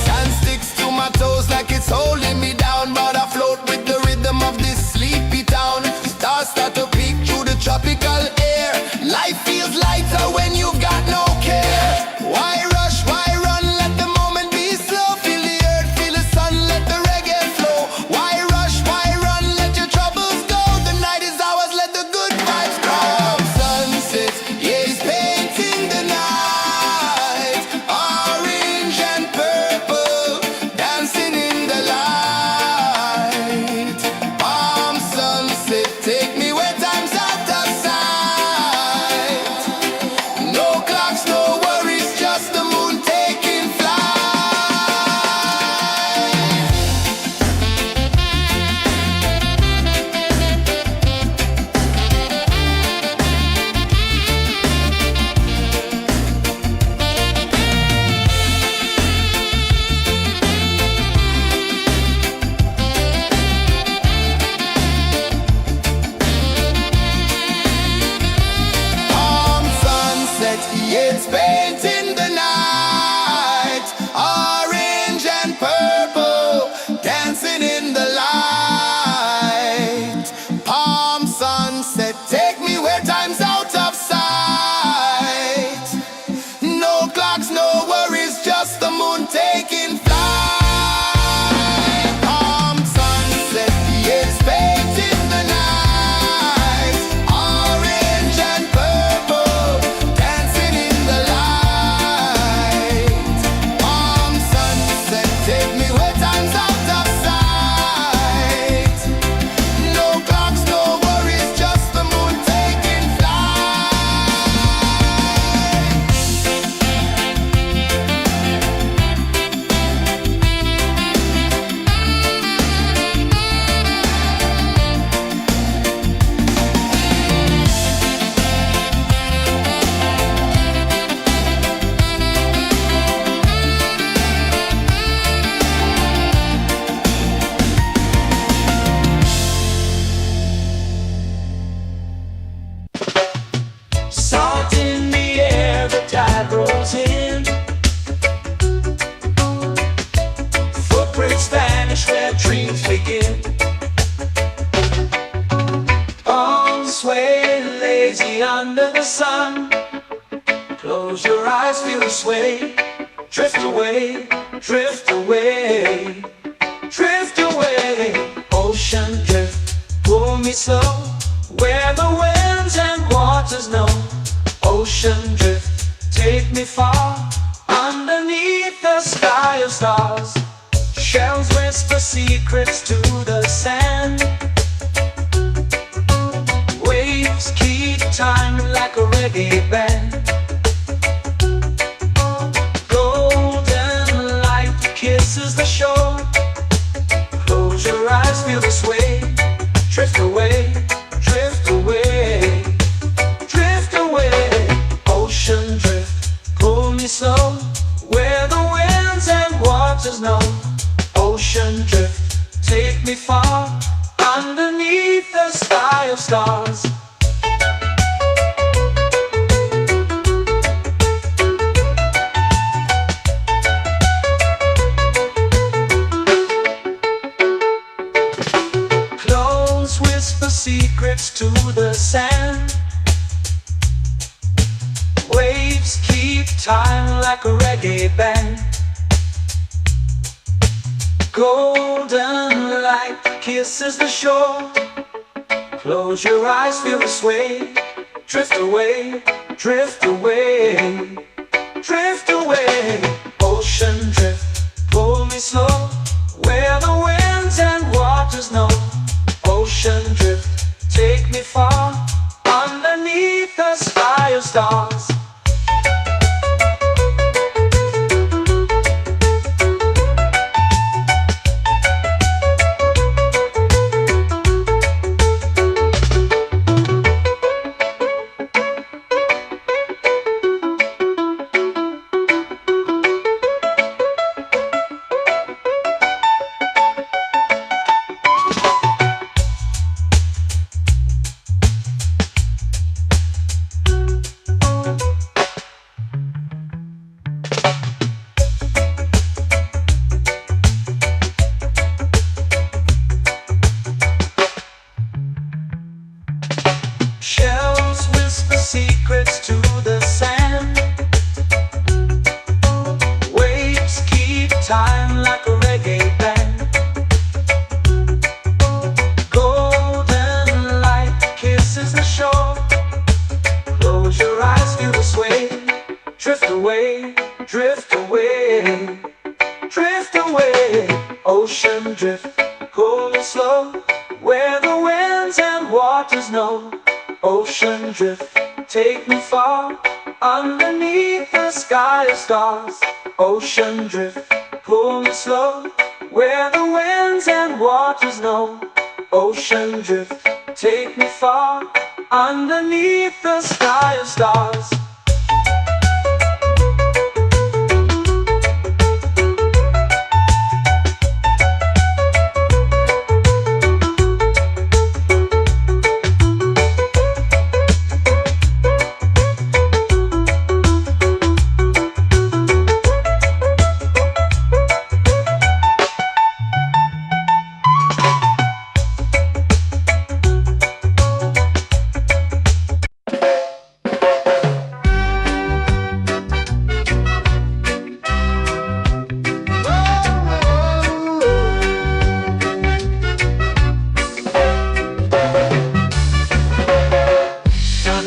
Sand sticks to my toes like it's holding me down, but I float with the rhythm of this sleepy town. Stars start to peek through the tropical air. Life feels lighter when you've got no care. Why rush, why run, let the moment be slow. Feel the earth, feel the sun, let the reggae flow. Why rush, why run, let your troubles go. The night is ours, let the good vibes grow. Sunset, yeah, it's painting the night. Orange and purple, dancing in the light. Palm sunset, take me where time's out of sight. No clocks, no worries, just the moon taking flight. Palm sunset, yeah, it's painting the night. Orange and purple, dancing in the light. Palm sunset, take me where time's out of sight. No clocks, no worries, just the moon taking flight. Palm sunset, yeah, it's painting the night. Orange and purple, dancing in the light. Palm sunset, take me where time's out of sight. No clocks, no worries, just the moon taking flight. Salt in the air, the tide rolls in. Footprints vanish where dreams begin. Arms sway lazy under the sun. Close your eyes, feel the sway. Drift away, drift away, drift away. Ocean drift, pull me slow. Where the winds and waters know. Ocean drift, take me far. Underneath the sky of stars. Shells whisper secrets to the sand. Waves keep time like a reggae band. Golden light kisses the shore. Close your eyes, feel the sway. Drift away, drift away, drift away. Ocean drift, pull me slow. Where the winds and waters know. Ocean drift, take me far. Underneath the sky of stars. Close whisper secrets to the sand. Waves keep time like a reggae band. Golden light kisses the shore. Close your eyes, feel the sway. Drift away, drift away, drift away. Ocean drift, pull me slow, where the winds and waters know. Ocean drift, take me far, underneath the sky of stars. Shells whisper secrets to the sand. Waves keep time like a reggae band. Golden light kisses the shore. Close your eyes, feel the sway. Drift away, drift away, drift away. Ocean drift, cool and slow, where the winds and waters know. Ocean drift, take me far, underneath the sky of stars. Ocean drift, pull me slow, where the winds and waters know. Ocean drift, take me far, underneath the sky of stars.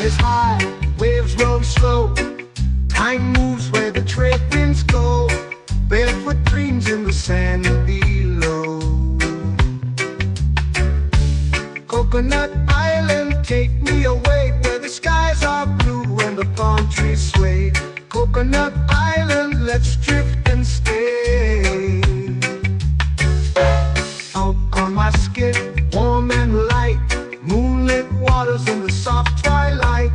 Is high, waves roll slow. Time moves where the trade winds go. Barefoot dreams in the sand below. Coconut Island, take me away, where the skies are blue and the palm trees sway. Coconut Island, let's drift and stay. Out on my skin, warm and light, moonlit waters in the soft twilight.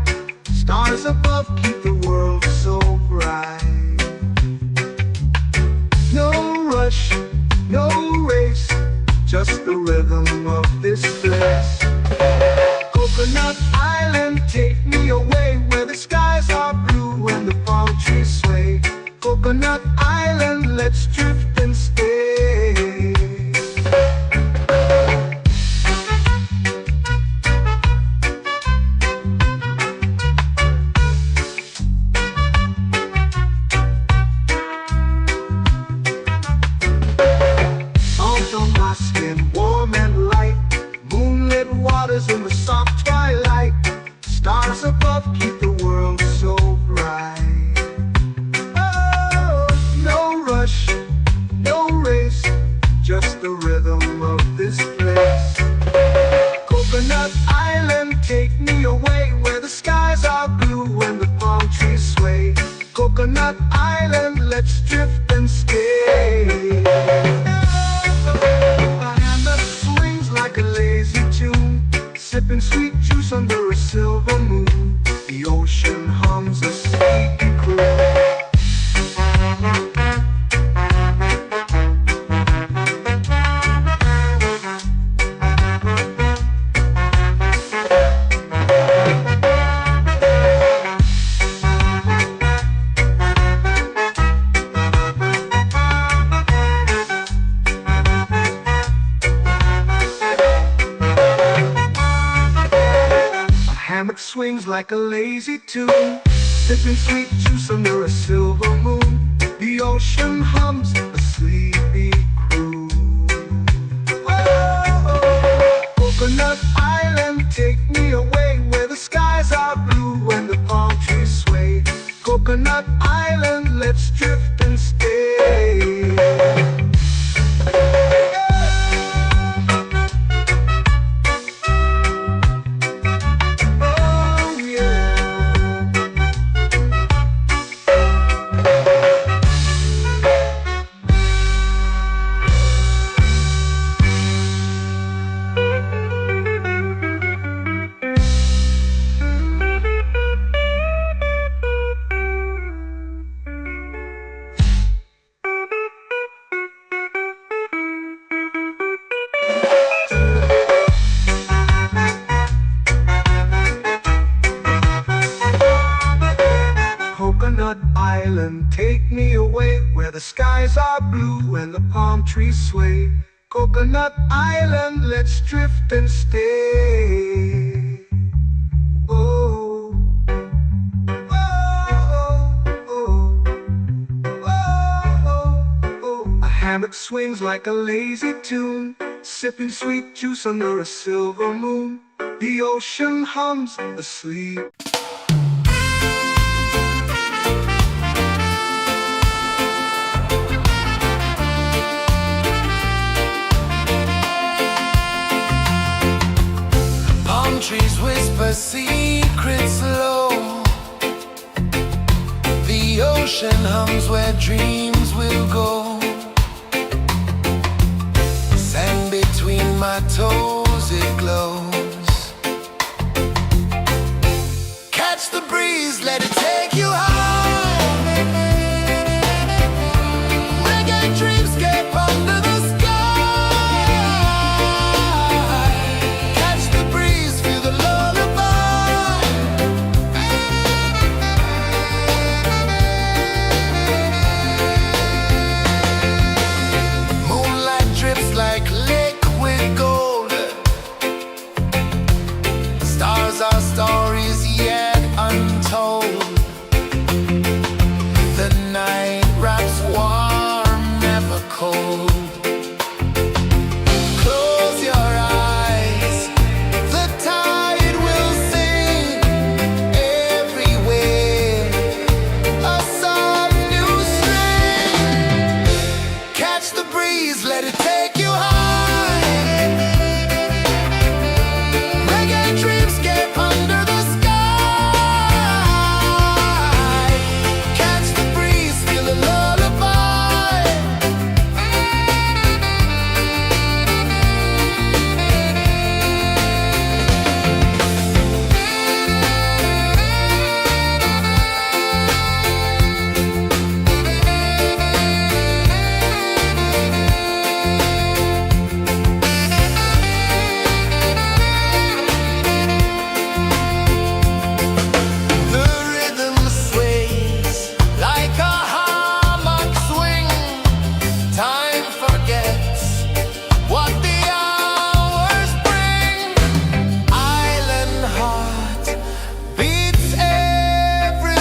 Stars above keep the world so bright. No rush, no race, just the rhythm of this place. Coconut Island, take me away, where the skies are blue and the palm trees sway. Coconut Island, let's drift and stay. In the soft twilight, stars above keep the world so bright. Oh, no rush, no race, just the rhythm of this place. Coconut Island, take me away, where the skies are blue and the palm trees sway. Coconut Island, let's drift and stay. My hand that swings like a lazy tune, sipping sweet juice under a silver moon. The ocean hums a sleepy croon. Swings like a lazy tune, sipping sweet juice under a silver moon. The ocean hums a sleepy croon. take me away where the skies are blue and the palm trees sway. Coconut Island, let's drift and stay. Oh, oh, oh, oh, oh. A hammock swings like a lazy tune, sipping sweet juice under a silver moon. The ocean hums asleep. Palm trees whisper secrets low. The ocean hums where dreams will go. Sand between my toes, it glows. Catch the breeze, let it take you high. Reggae dreamscape under the sky. Catch the breeze, feel the lullaby. Moonlight drips like liquid gold. Stars are stories yet untold. The night wraps warm, never cold. Close your eyes, the tide will sing everywhere. A soft new string. Catch the breeze, let it take you high. Reggae dreamscape under the sky. Catch the breeze, feel the lullaby. The rhythm sways like a hammock swing. Time forgets what the hours bring. Island heart beats everything.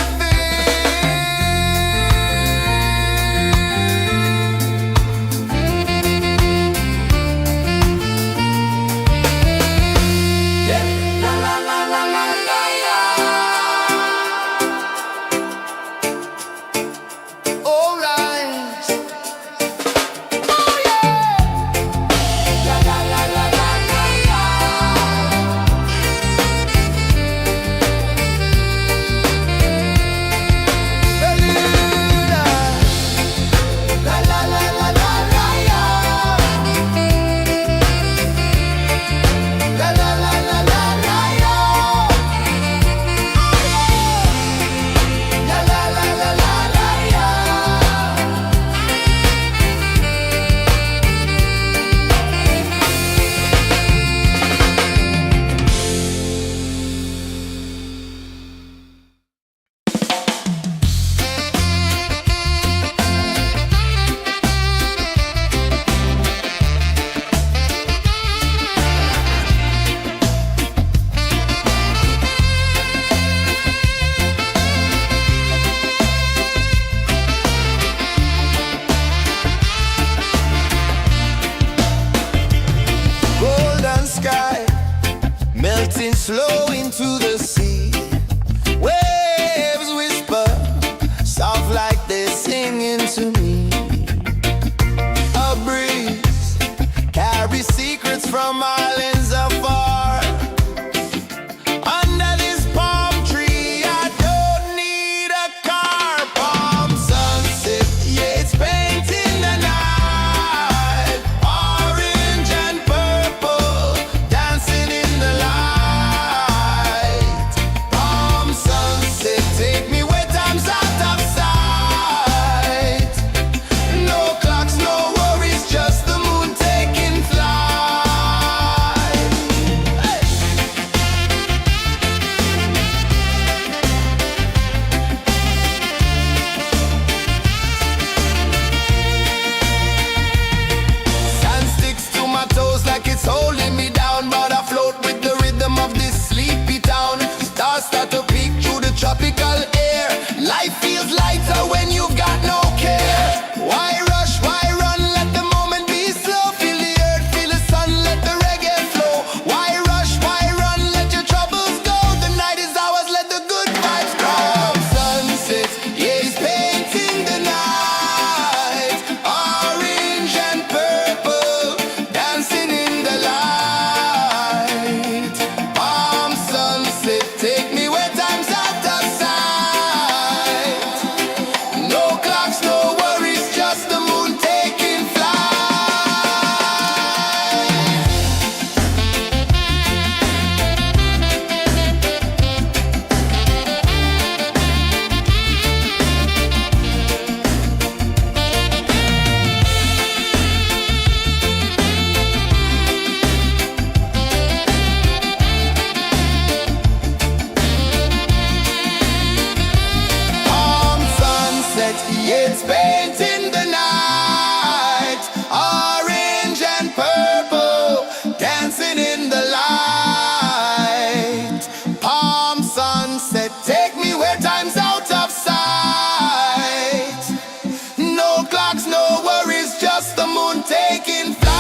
Yeah. La la la la la la la. All rise. Oh yeah. La la la la la la la. Beluga. La la la la la la la. La la la la la la la. La la la la la la la. Golden sky melting slow into the sea. Waves whisper soft like they're singing to me. A breeze carries secrets from islands afar. Under this palm tree, I don't need a car. Palm sunset, yeah, it's painting the night. Orange and purple, dancing in the light. Palm sunset, take me where time's out of sight. painting the night. Orange and purple, dancing in the light. Palm sunset, take me where time's out of sight. No clocks, no worries, just the moon taking flight.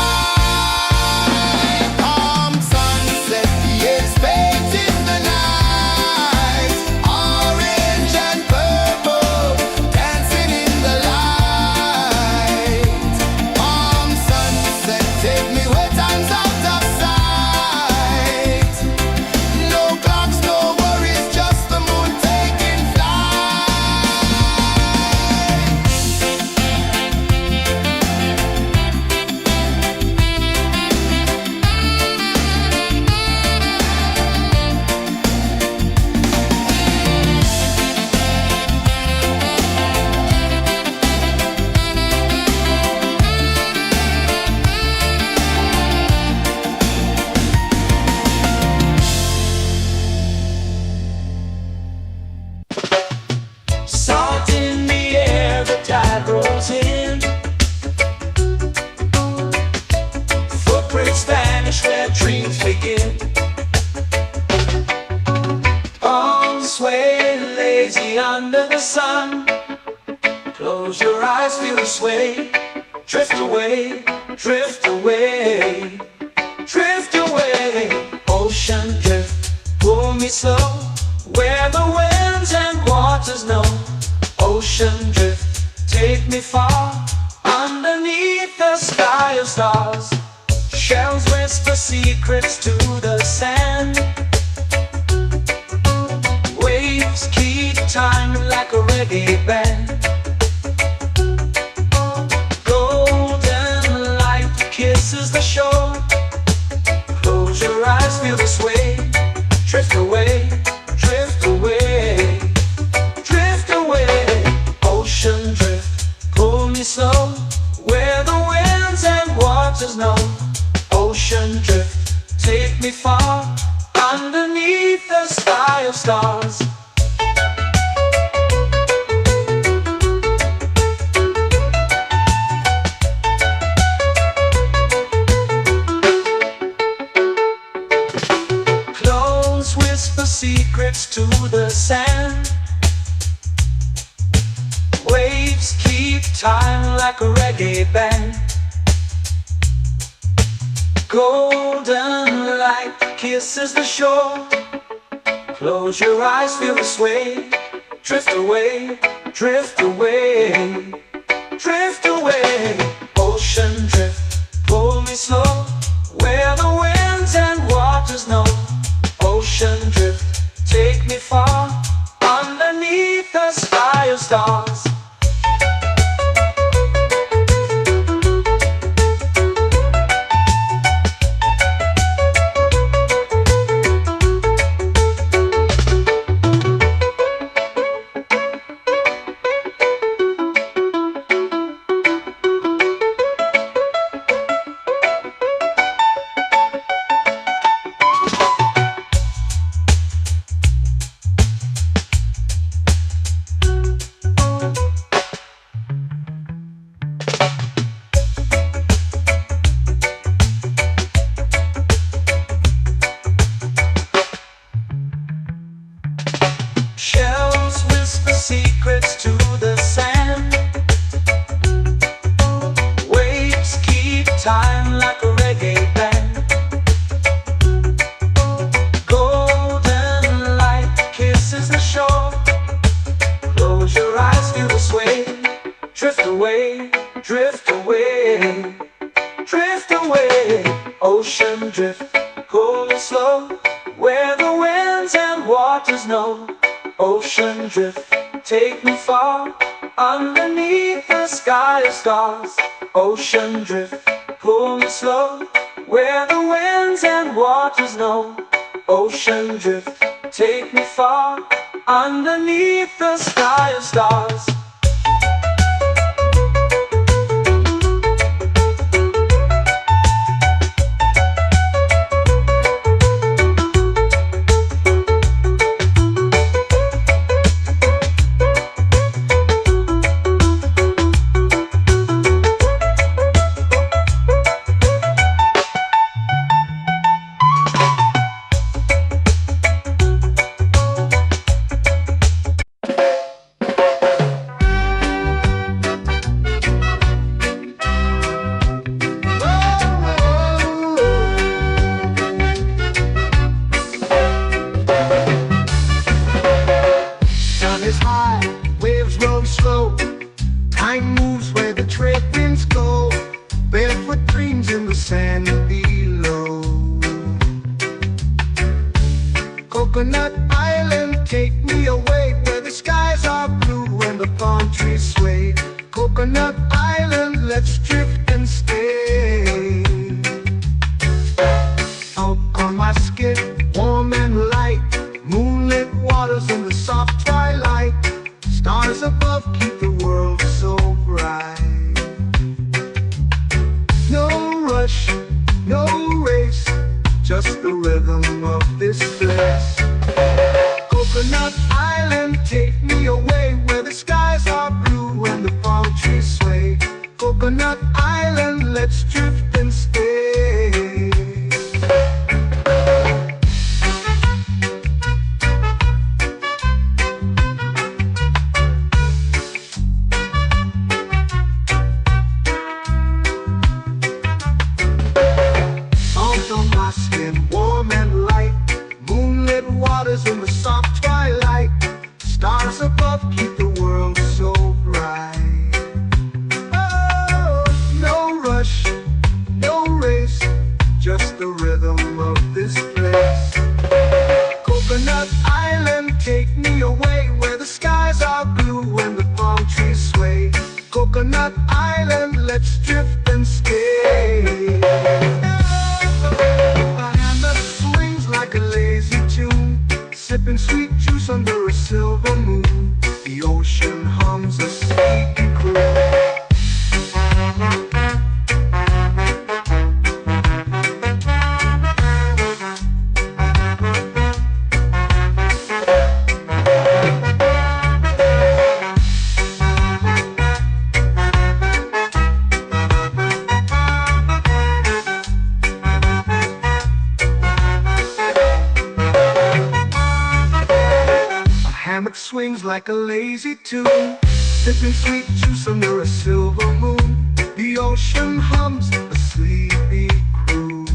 Palm sunset, yeah, it's painting the night. Orange and purple, dancing in the light. Palm sunset, take me where time's out of sight. No clocks, no worries, just the moon taking flight. Salt in the air, the tide rolls in. Footprints vanish where dreams begin. Arms sway lazy under the sun. Close your eyes, feel the sway. Drift away, drift away, drift away. Ocean drift, pull me slow, where the winds and waters know. Ocean drift, take me far, underneath the sky of stars. Shells whisper secrets to the sand. Waves keep time like a reggae band. Golden light kisses the shore. Close your eyes, feel the sway. Drift away, drift away, drift away. Ocean drift, pull me slow, where the winds and waters know. Ocean drift, take me far, underneath the sky of stars. Clones whisper secrets to the sand. Waves keep time like a reggae band. Golden light kisses the shore. Close your eyes, feel the sway. Drift away, drift away, drift away. Ocean drift, pull me slow, where the winds and waters know. Ocean drift, take me far, underneath the sky of stars. Shells whisper secrets to the sand. Waves keep time like a reggae band. Golden light kisses the shore. Close your eyes, feel the sway. Drift away, drift away, drift away. Ocean drift, pull me slow, where the winds and waters know. Ocean drift, take me far, underneath the sky of stars. Ocean drift, pull me slow, where the winds and waters know. Ocean drift, take me far, underneath the sky of stars. streams in the sand below. Coconut Island, take me away where the skies are blue and the palm trees sway. Coconut Island, let's drift and stay. Out on my skin, warm and light, moonlit waters in the soft twilight. Stars above keep the world so bright. No rush, no race, just the rhythm of this place. Coconut Island, take me away where the skies are blue and the palm trees sway. Coconut Island, let's drift and stay. Out on my skin, warm and light, moonlit waters in the soft twilight. Stars above keep the world so bright. Oh, no rush, no race, just the rhythm of this place. Coconut Island, take me away where the skies are blue and the palm trees sway. Coconut Island, let's drift and stay. A hand that swings like a lazy tune, sipping sweet juice under a silver moon. The ocean hums a sleepy croon. Hammock swings like a lazy tune, sipping sweet juice under a silver moon. The ocean hums a sleepy croon.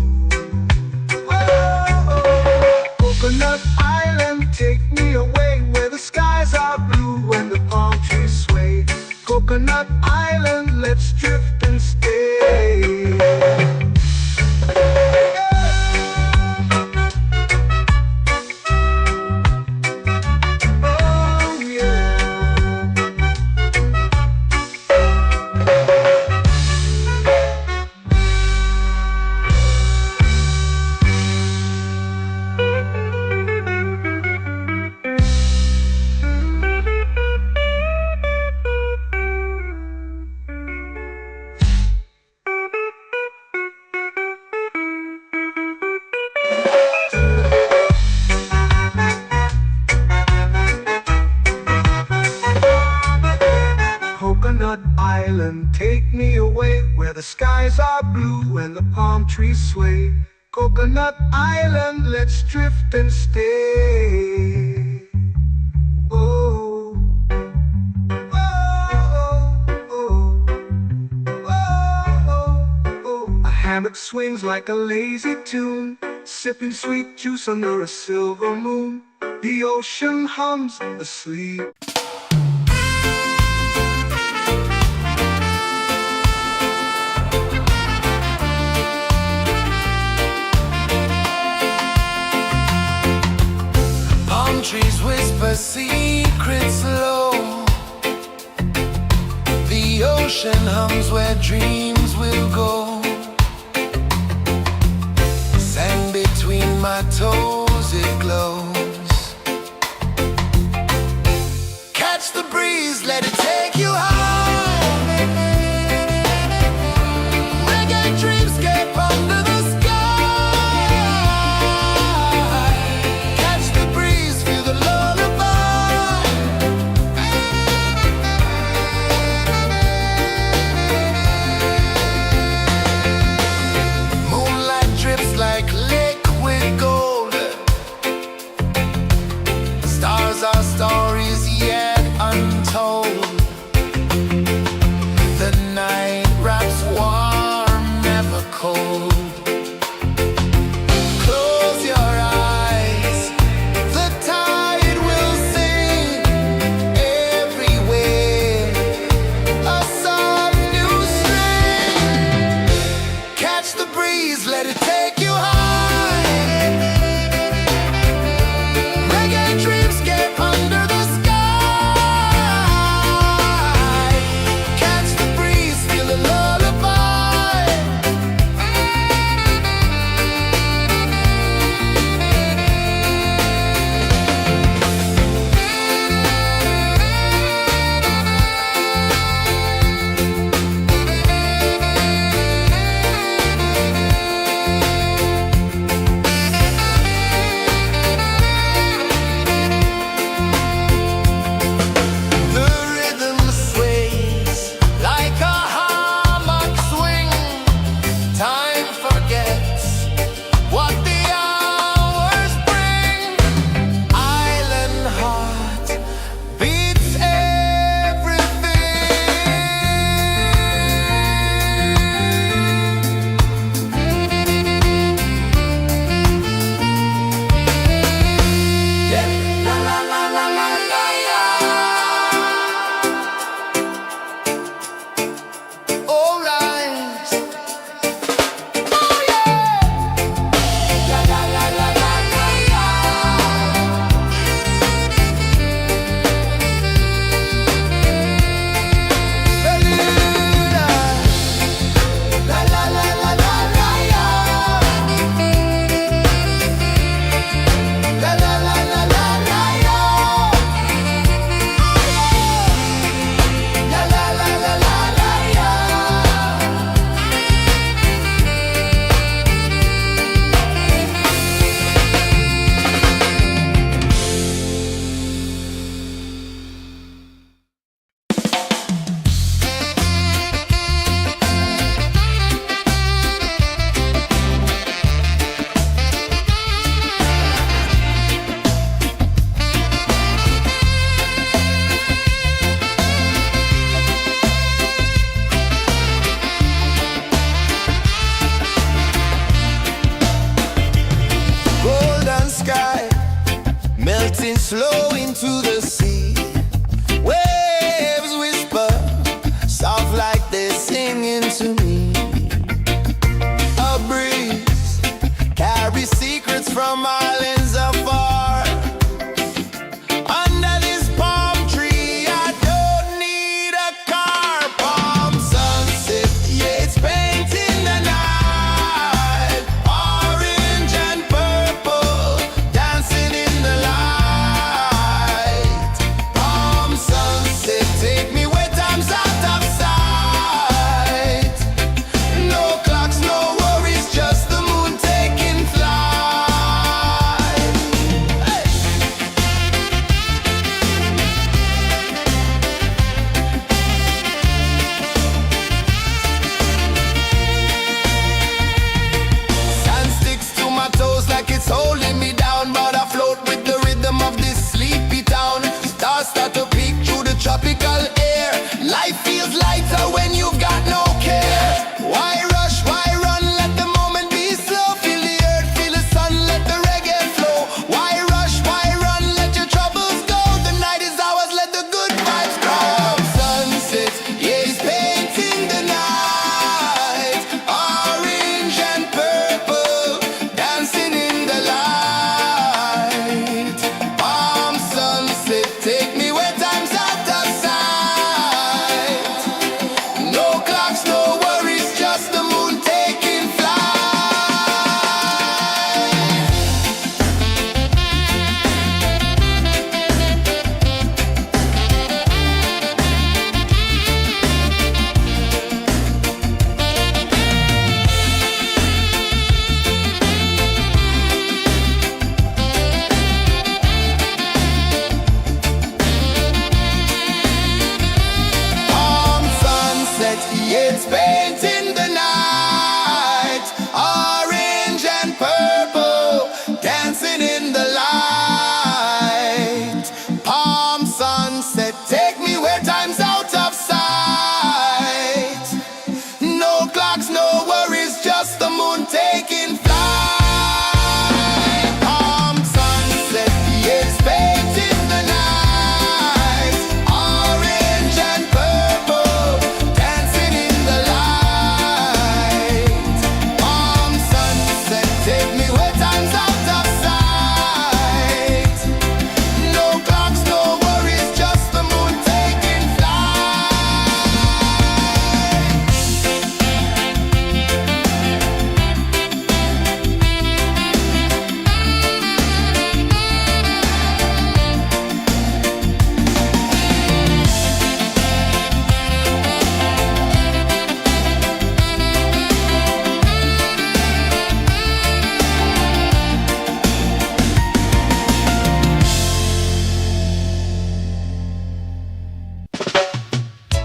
Oh, Coconut Island, take me away where the skies are blue and the palm trees sway. Coconut Island, let's drift and stay. Coconut Island, take me away where the skies are blue and the palm trees sway. Coconut Island, let's drift and stay. Oh, oh, oh, oh, oh. A hammock swings like a lazy tune, sipping sweet juice under a silver moon. The ocean hums asleep. Trees whisper secrets low. The ocean hums where dreams will go. Sand between my toes, it glows. Catch the breeze, let it take you high. Reggae dreamscape under the flow into the sea. Waves whisper, soft like they're singing to me. A breeze carries secrets from islands afar. Under this palm tree, I don't need a car. Palm sunset, yeah, it's painting the night. Orange and purple, dancing in the light. Palm sunset, take me where time's out of sight. No clocks, no worries, just the moon taking flight. Hey! Sand sticks to my toes like it's holding me down, but I float with the rhythm of this sleepy town. Stars start to peek through the tropical air. Life feels lighter when you've got no care. Why rush, why run, let the moment be slow. Feel the earth, feel the sun, let the reggae flow. Why rush, why run, let your troubles go. The night is ours, let the good vibes grow. Sunset, yeah, it's painting the night. Orange and purple, dancing in the light. Palm sunset, take me where time's out of sight. No clocks, no worries, just the moon taking flight. Palm sunset, yeah, it's painting the night. Orange and purple, dancing in the light. Palm sunset, take me where time's out of sight. No clocks, no worries, just the moon taking flight. Palm sunset, yeah, it's painting the night. Orange and purple, dancing in the light. Palm sunset, take me where time's out of sight. No clocks, no worries, just the moon taking flight.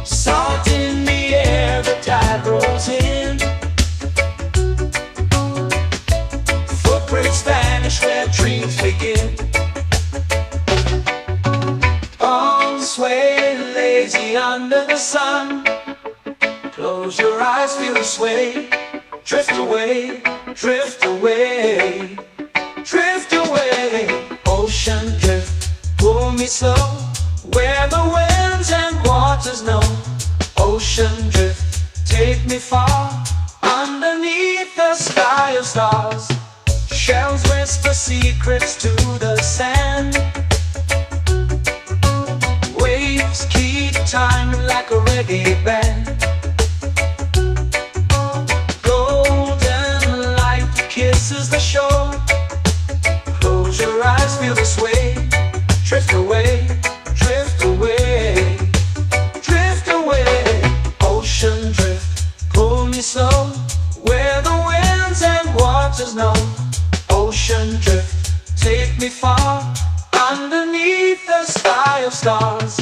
Salt in the air, the tide rolls in. Footprints vanish where dreams begin. Palms sway lazy under the sun. Close your eyes, feel the sway. Drift away, drift away, drift away. Ocean drift, pull me slow, where the winds and waters know. Ocean drift, take me far, underneath the sky of stars. Shells whisper secrets to the sand. Waves keep time like a reggae band. Golden light kisses the shore. Close your eyes, feel the sway. Drift away, drift away, drift away. Ocean drift, pull me slow, where the winds and waters know. Ocean drift, take me far, underneath the sky of stars.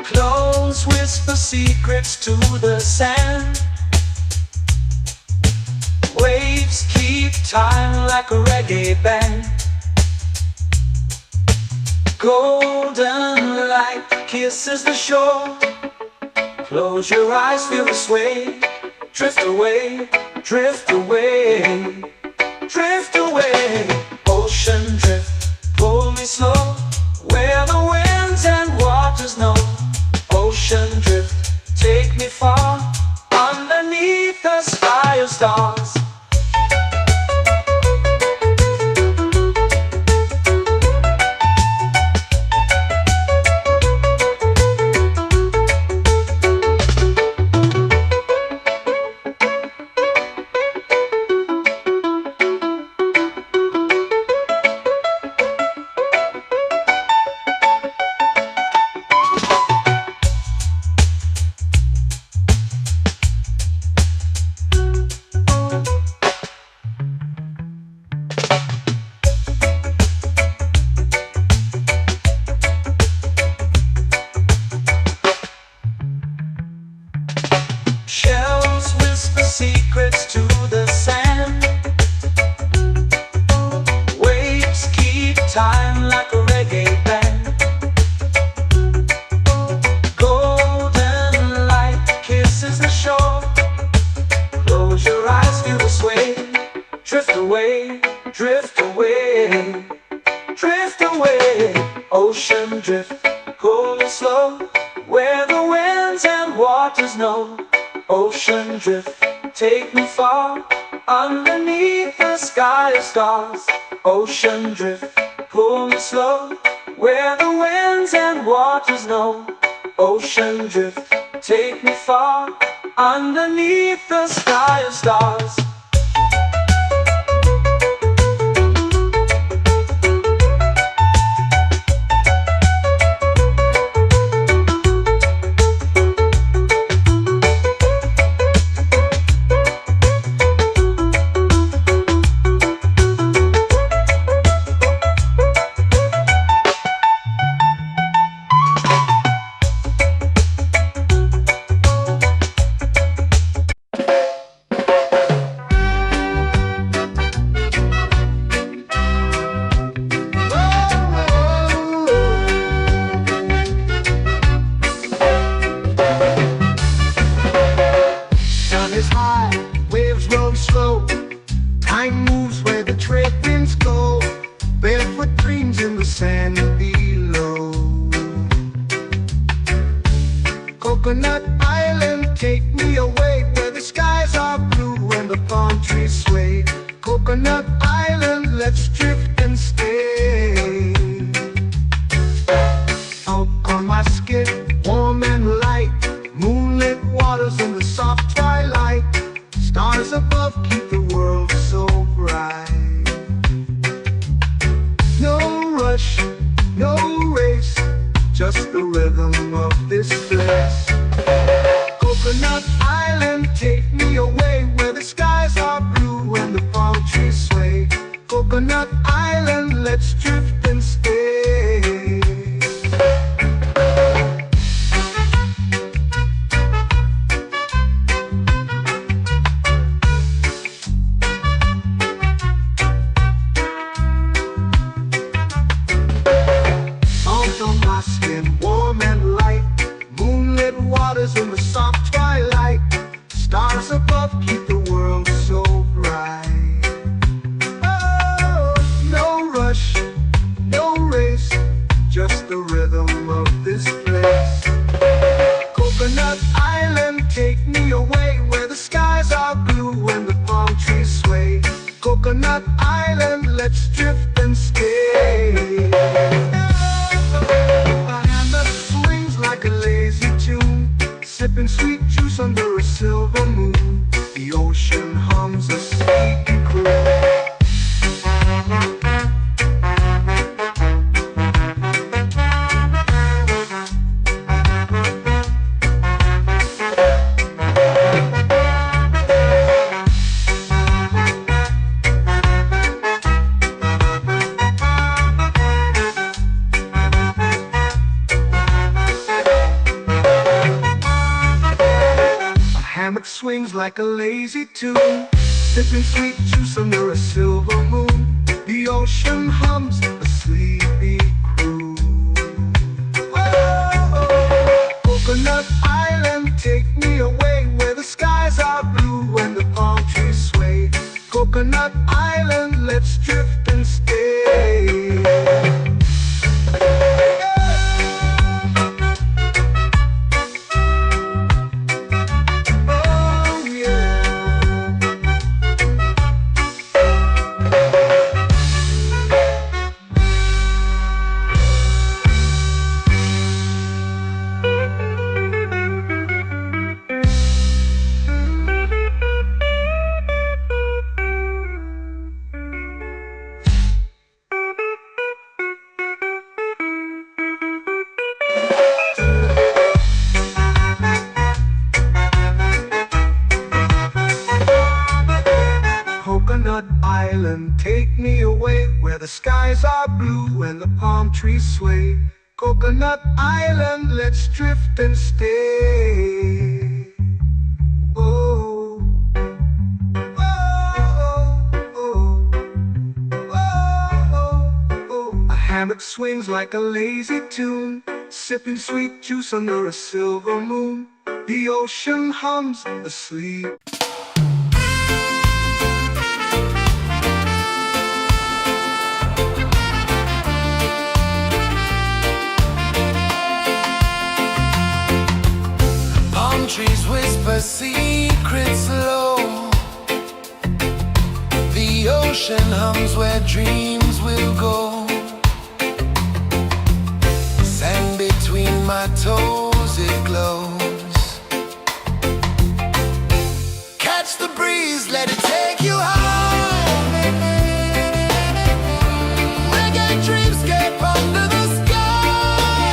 Close whisper secrets to the sand. Waves keep time like a reggae band. Golden light kisses the shore. Close your eyes, feel the sway. Drift away, drift away, drift away. Ocean drift, pull me slow, where the winds and waters know. Ocean drift, take me far, underneath the sky of stars. Shells whisper secrets to the sand. Waves keep time like a reggae band. Golden light kisses the shore. Close your eyes, feel the sway. Drift away, drift away, drift away. Ocean drift, cool and slow, where the winds and waters know. Ocean drift, take me far, underneath the sky of stars. Ocean drift, pull me slow, where the winds and waters know. Ocean drift, take me far, underneath the sky of stars. Sun is high, waves roll slow. Time moves where the trade winds go. Barefoot dreams in the sand below. Coconut Island, take me away, where the skies are blue and the palm trees sway. Coconut Island, let's drift and stay. Out on my skin, warm and light, moonlit waters in the soft twilight. Stars above keep the world so bright. No rush, no race, just the rhythm of this place. Coconut Island, take me away, where the skies are blue and the palm trees sway. Coconut Island, let's drift and stay. Salt on my skin, warm and light, moonlit waters in the soft twilight. Stars above keep the world so bright. Oh, no rush, no race, just the rhythm of this place. Coconut Island, take me away, where the skies are blue and the palm trees sway. Coconut Island, let's drift and stay. A hand that swings like a lazy tune, sipping sweet juice under a silver moon. The ocean hums a sleepy croon. Hammock swings like a lazy tune, sipping sweet juice under a silver moon. The ocean hums a sleepy croon. Coconut Island, let's drift and stay. Oh yeah. Coconut Island, take me away where the skies are blue and the palm trees sway. Coconut Island, let's drift and stay. Oh, oh, oh, oh, oh. A hammock swings like a lazy tune, sipping sweet juice under a silver moon. The ocean hums asleep. Palm trees whisper secrets low. The ocean hums where dreams will go. Sand between my toes, it glows. Catch the breeze, let it take you high. Reggae dreamscape under the sky.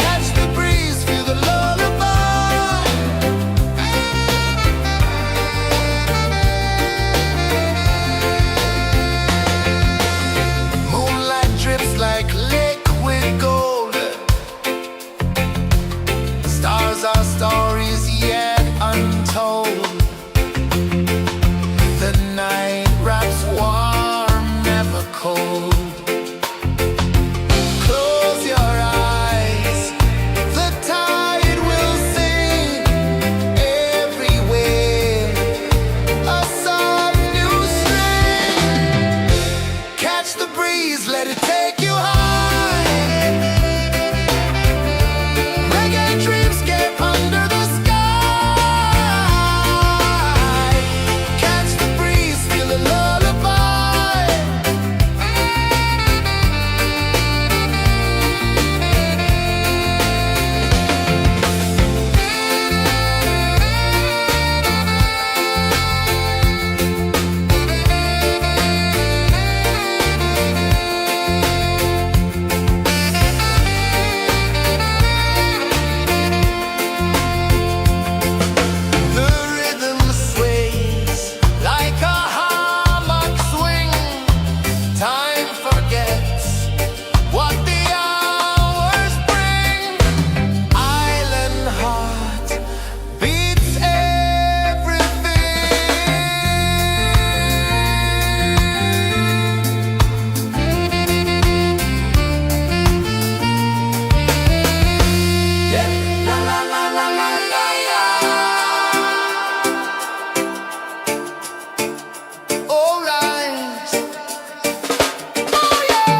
Catch the breeze, feel the lullaby. Moonlight drips like liquid gold. Stars are stories yet untold. The night wraps warm, never cold. Close your eyes, the tide will sing everywhere. A soft new string. Catch the breeze, let it take you high. Reggae dreamscape under the sky. Catch the breeze, feel the lullaby. The rhythm sways like a hammock swing. Time forgets what the hours bring. Island heart beats everything. Yeah, la la la la la la la. All right. Oh yeah.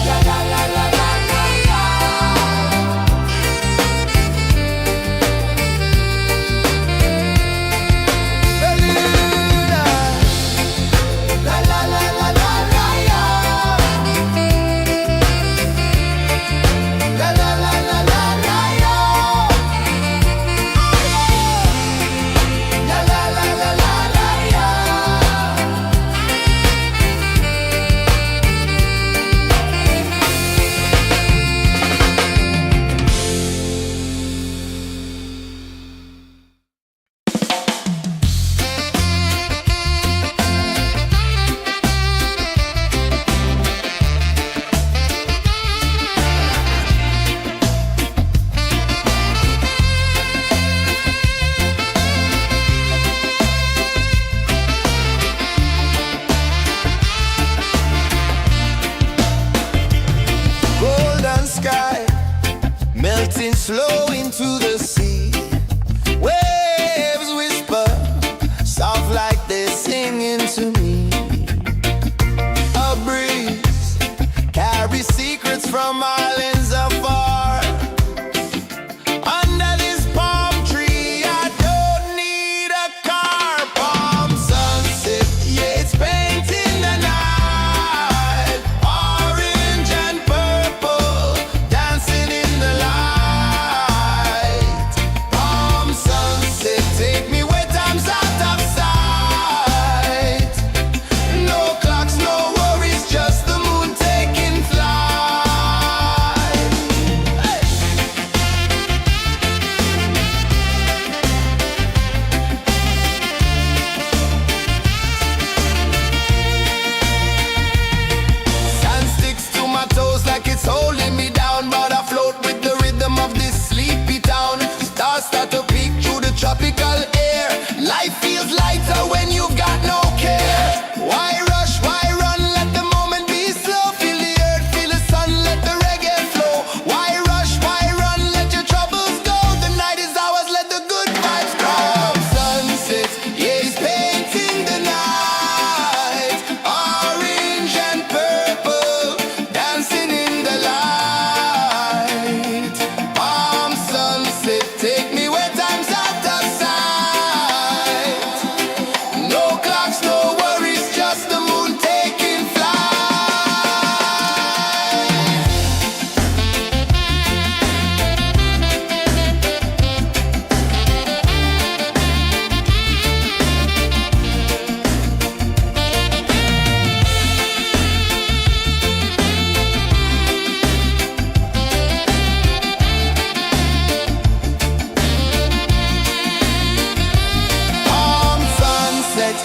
La la la la la la la. Beluga. La la la la la la la. La la la la la la la. La la la la la la la. Golden sky melting slow into the sea. Waves whisper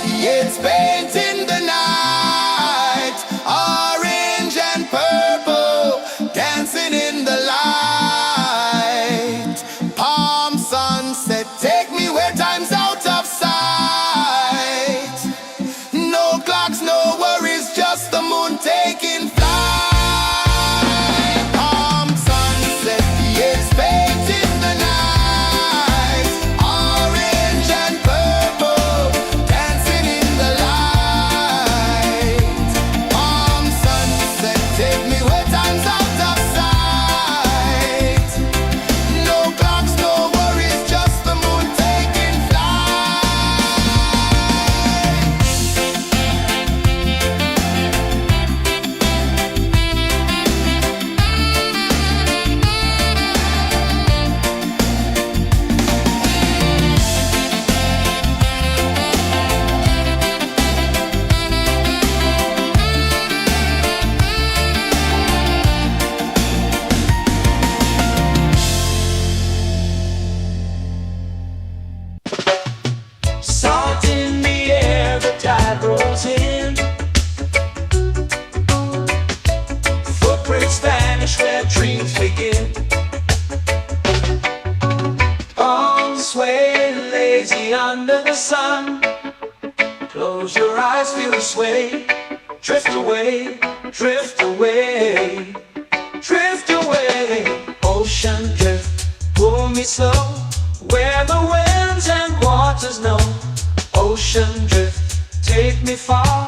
it's painting the night. Orange and purple, dancing in the light. Palm sunset, take me where time's out of sight. No clocks, no worries, just the moon taking flight. Palm sunset, it's painting the night. Orange and purple, dancing in the light. Palm sunset, take me where time's out of sight. No clocks, no worries, just the moon taking flight. Salt in the air, the tide rolls in. Footprints vanish where dreams begin. Palms sway lazy under the sun. Close your eyes, feel the sway. Drift away, drift away, drift away. Ocean drift, pull me slow, where the winds and waters know. Ocean drift, take me far,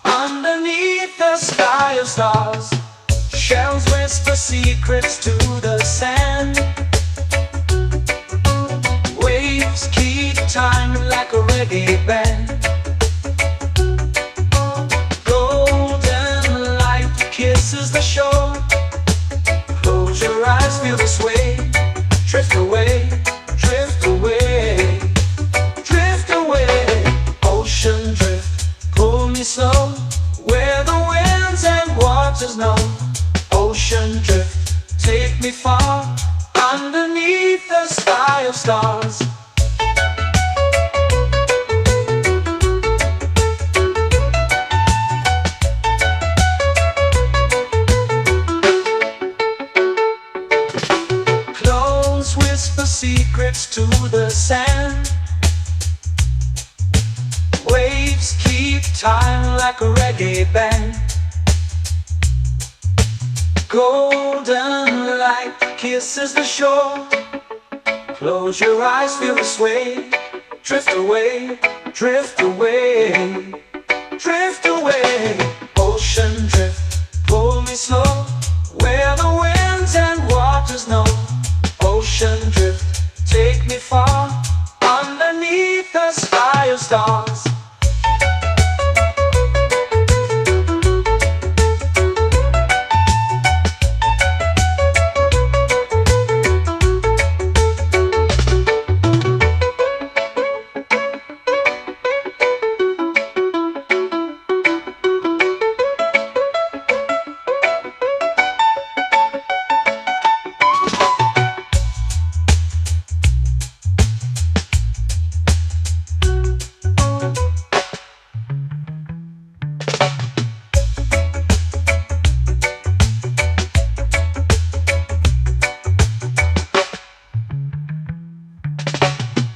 underneath the sky of stars. Shells whisper secrets to the sand. Waves keep time like a reggae band. Golden light kisses the shore. Close your eyes, feel the sway. Drift away, drift away, drift away. Ocean drift, pull me slow, where the winds and waters know. Ocean drift, take me far, underneath the sky of stars. Close whisper secrets to the sand. Waves keep time like a reggae band. Golden light kisses the shore. Close your eyes, feel the sway. Drift away, drift away, drift away. Ocean drift, pull me slow, where the winds and waters know. Ocean drift, take me far, underneath the sky of stars.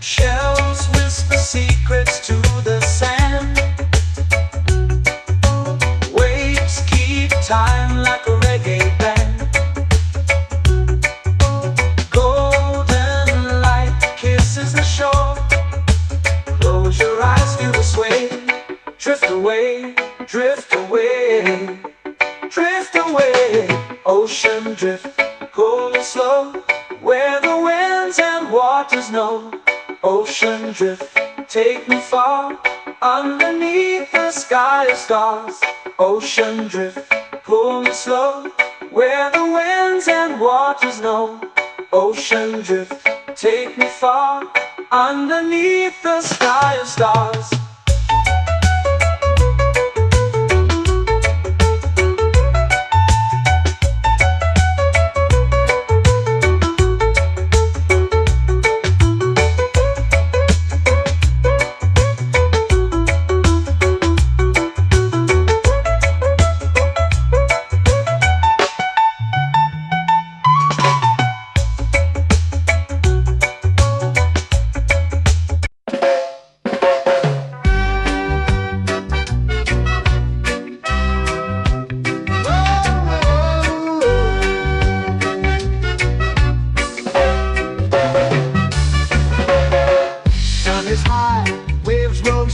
Shells whisper secrets to the sand. Waves keep time like a reggae band. Golden light kisses the shore. Close your eyes, feel the sway. Drift away, drift away, drift away. Ocean drift, pull me slow, where the winds and waters know. Ocean drift, take me far, underneath the sky of stars. Ocean drift, pull me slow, where the winds and waters know. Ocean drift, take me far, underneath the sky of stars.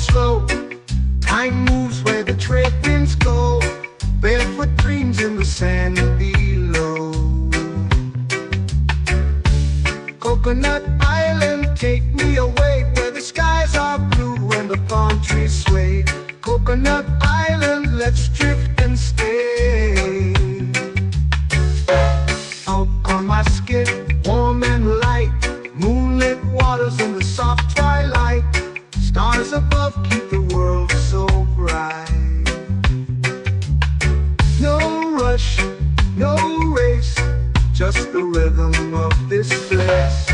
slow. Time moves where the trade winds go. Barefoot dreams in the sand below. Coconut Island, take me away where the skies are blue and the palm trees sway. Coconut Island, let's drift and stay. Out on my skin, warm and light, moonlit waters in the soft twilight. Stars above keep the world so bright. No rush, no race, just the rhythm of this place.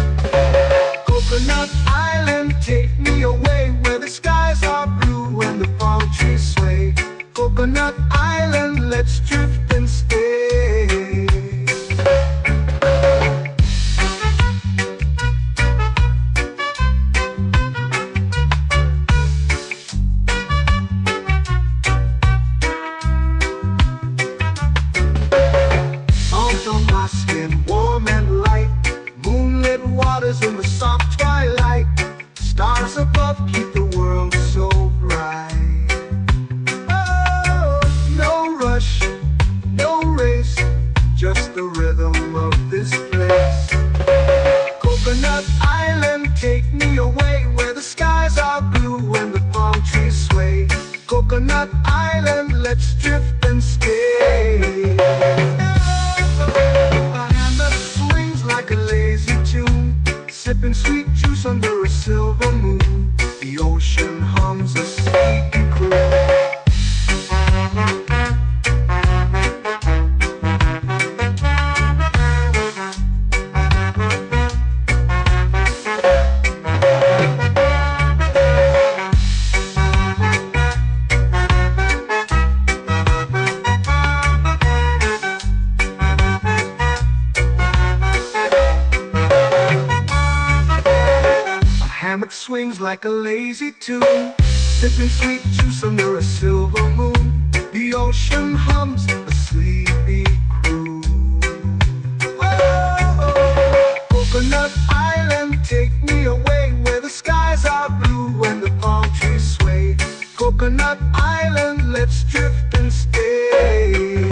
Coconut Island, take me away where the skies are blue and the palm trees sway. Coconut Island, let's drift and stay. On my skin, warm and light, moonlit waters in the soft twilight. Stars above keep the world so bright. Oh, no rush, no race, just the rhythm of this place. Coconut Island, take me away where the skies are blue and the palm trees sway. Coconut Island, let's drift and stay. Like a lazy tune, sipping sweet juice under a silver moon. The ocean hums a sleepy croon. Hammock swings like a lazy tune, sipping sweet juice under a silver moon. The ocean hums a sleepy croon. Oh, Coconut Island, take me away where the skies are blue and the palm trees sway. Coconut Island, let's drift and stay.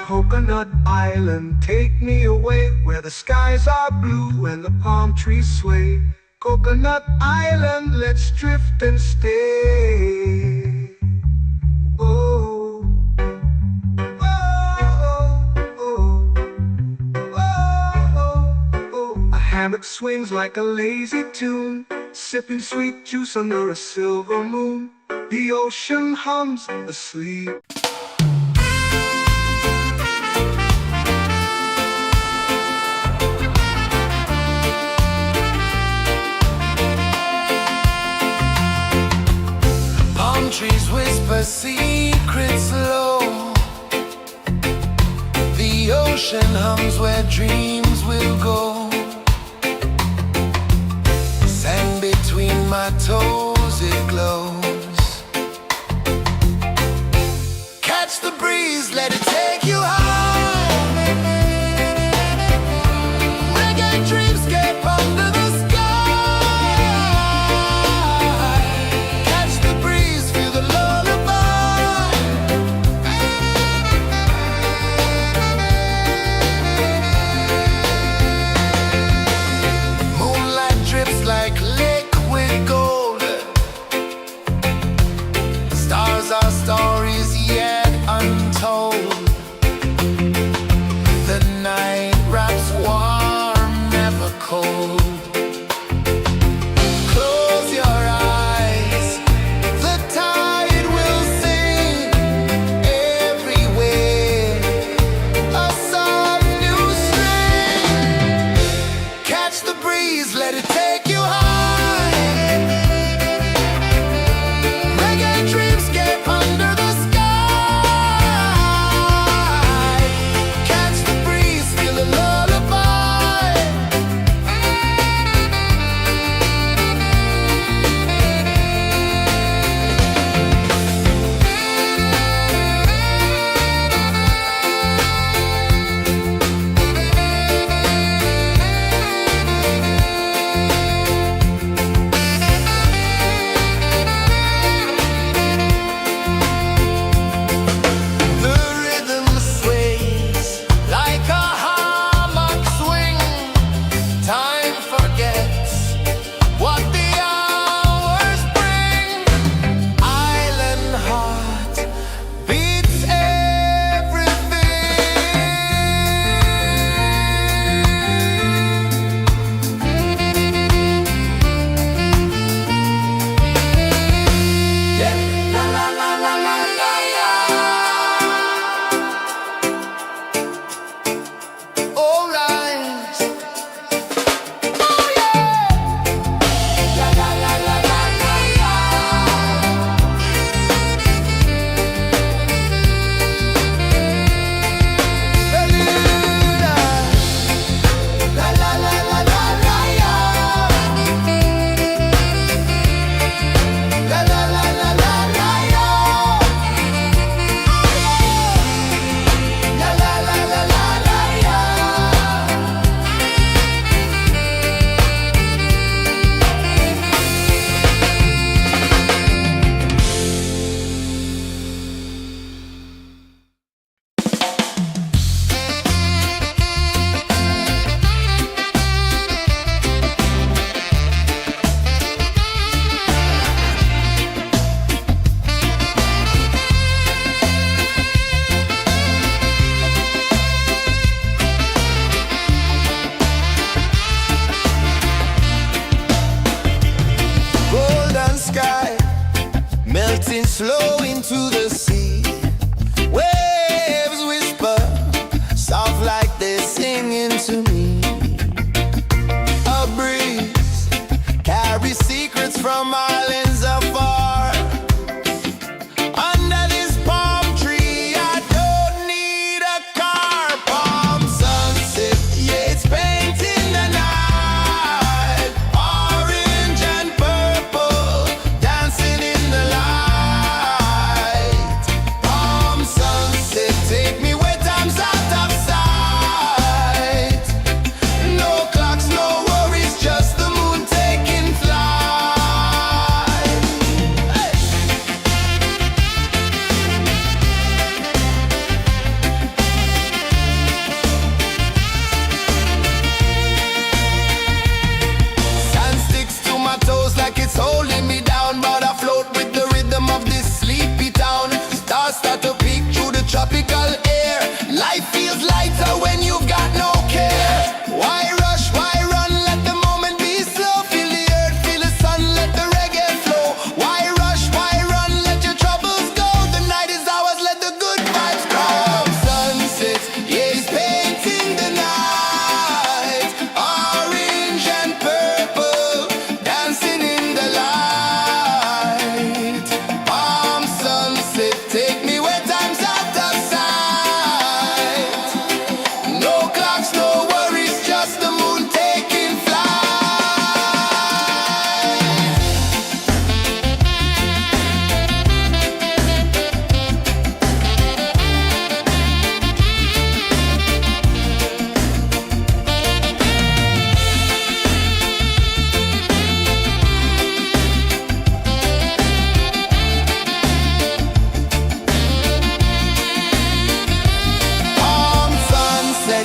Coconut Island, take me away where the skies are blue and the palm trees sway. Coconut Island, let's drift and stay. Oh, oh, oh, oh, oh. A hammock swings like a lazy tune, sipping sweet juice under a silver moon. The ocean hums asleep. Trees whisper secrets low. The ocean hums where dreams will go. Sand between my toes, it glows. Catch the breeze, let it take you high. Reggae dreamscape under the sky.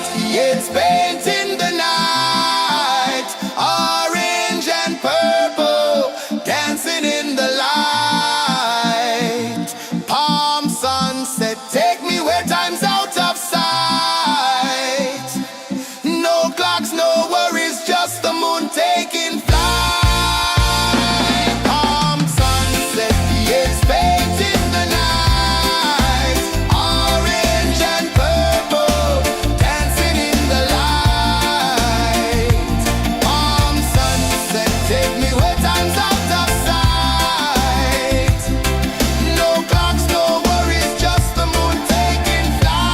sunset, it's painting the night. Orange and purple, dancing in the light. Palm sunset, take me where time's out of sight. No clocks, no worries, just the moon taking flight. Palm sunset, it's painting the night. Orange and purple, dancing in the light. Palm sunset, take me where time's out of sight. No clocks, no worries, just the moon taking flight.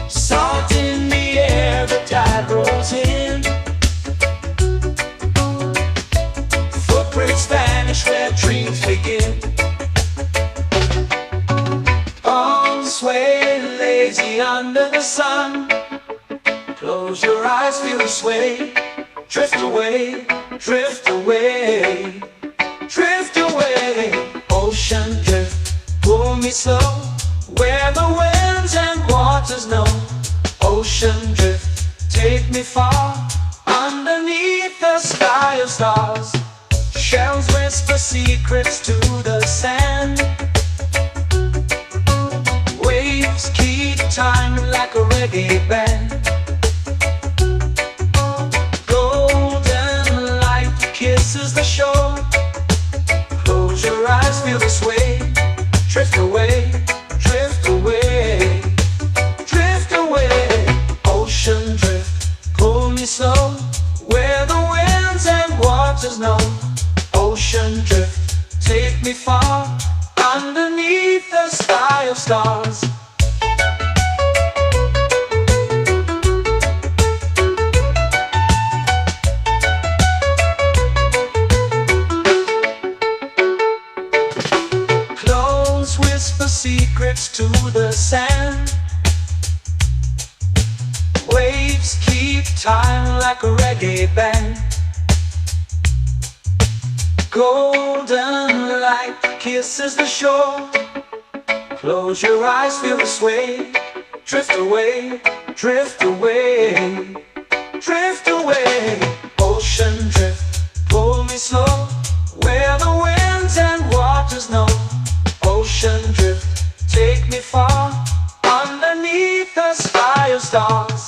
Salt in the air, the tide rolls in. Footprints vanish where dreams begin. Arms sway lazy under the sun. Close your eyes, feel the sway. Drift away, drift away, drift away. Ocean drift, pull me slow, where the winds and waters know. Ocean drift, take me far, underneath the sky of stars. Shells whisper secrets to the sand. Waves keep time like a reggae band. Golden light kisses the shore. Close your eyes, feel the sway. Drift away, drift away, drift away. Ocean drift, pull me slow, where the winds and waters know. Ocean drift, take me far, underneath the sky of stars. Close whisper secrets to the sand. Waves keep time like a reggae band. Golden light kisses the shore. Close your eyes, feel the sway. Drift away, drift away, drift away. Ocean drift, pull me slow, where the winds and waters know. Ocean drift, take me far, underneath the sky of stars.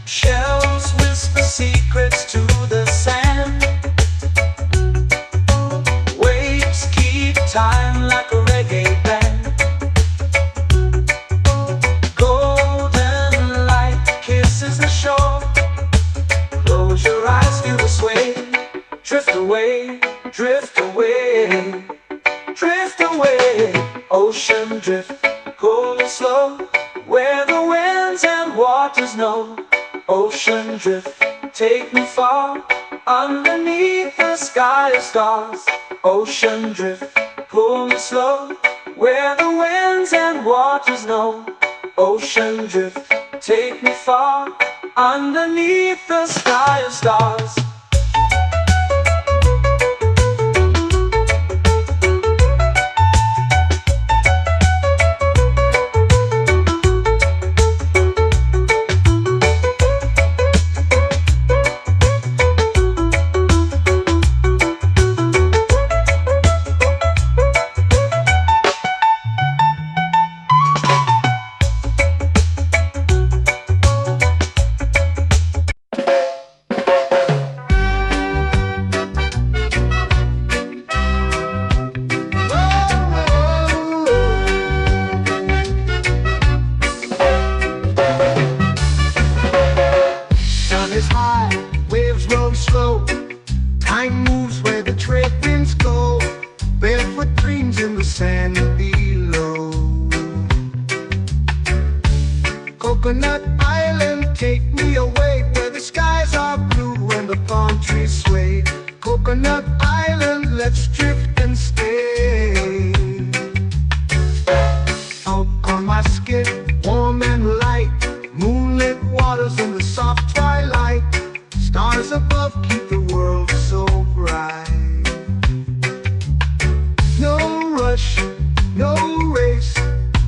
Shells whisper secrets to the sand. Waves keep time like a reggae band. Golden light kisses the shore. Close your eyes, feel the sway. Drift away, drift away, drift away. Ocean drift, pull me slow, where the winds and waters know. Ocean drift, take me far, underneath the sky of stars. Ocean drift, pull me slow, where the winds and waters know. Ocean drift, take me far, underneath the sky of stars. is high, waves roll slow. Time moves where the trade winds go. Barefoot dreams in the sand below. Coconut Island, take me away where the skies are blue and the palm trees sway. Coconut Island, let's drift and stay. Out on my skin, warm and light, moonlit waters in the soft twilight. Stars above keep the world so bright. No rush, no race,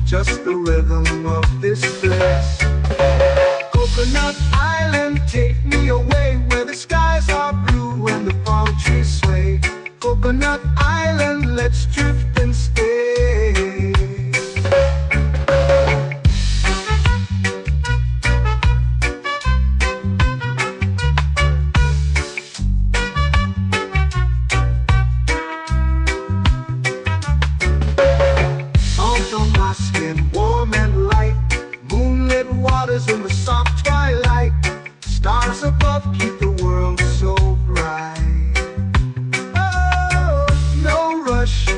just the rhythm of this place. Coconut Island, take me away where the skies are blue and the palm trees sway. Coconut Island, let's drift and stay. Salt on my skin, warm and light, moonlit waters in the soft twilight. Stars above keep the world so bright. Oh, no rush,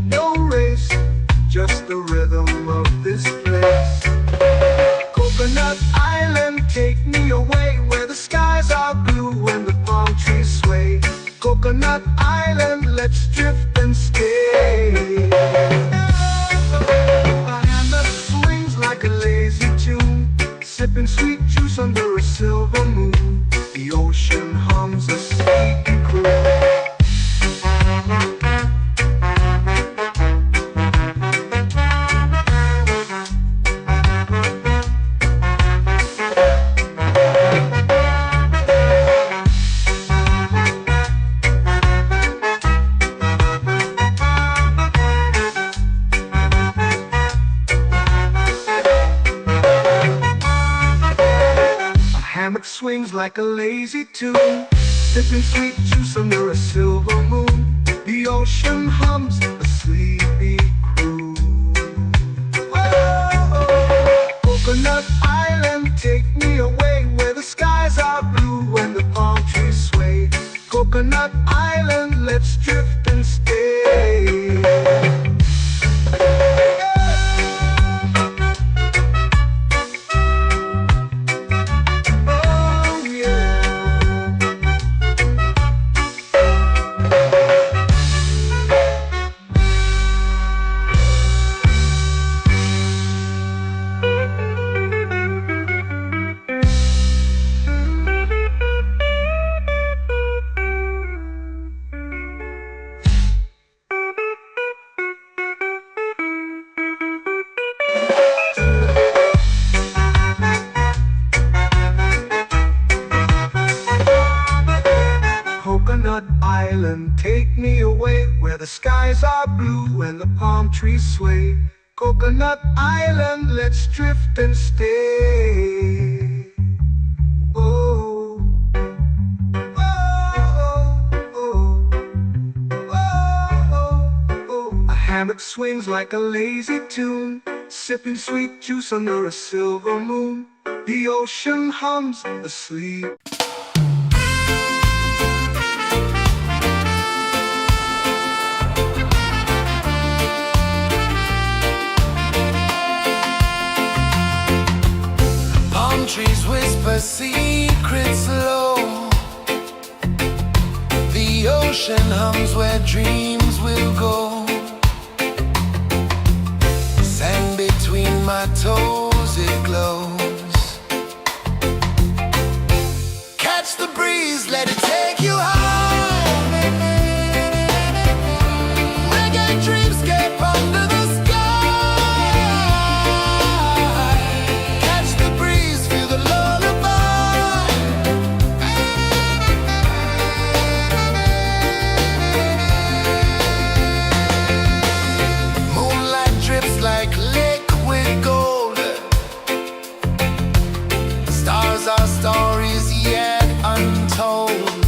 no race, just the rhythm of this place. Coconut Island, take me away where the skies are blue and the palm trees sway. Coconut Island, let's drift and stay. A hand that swings like a lazy tune, sipping sweet juice under a silver moon. The ocean hums a sleepy croon. Hammock swings like a lazy tune, sipping sweet juice under a silver moon. The ocean hums a sleepy croon. Whoa, Coconut Island, take me away where the skies are blue and the palm trees sway. Coconut Island, let's drift and stay. Coconut Island, take me away where the skies are blue and the palm trees sway. Coconut Island, let's drift and stay. Oh, oh, oh, oh, oh. A hammock swings like a lazy tune, sipping sweet juice under a silver moon. The ocean hums asleep. Trees whisper secrets low. The ocean hums where dreams will go. Sand between my toes, it glows. Catch the breeze, let it take you high. Reggae dreamscape under the our stories yet untold.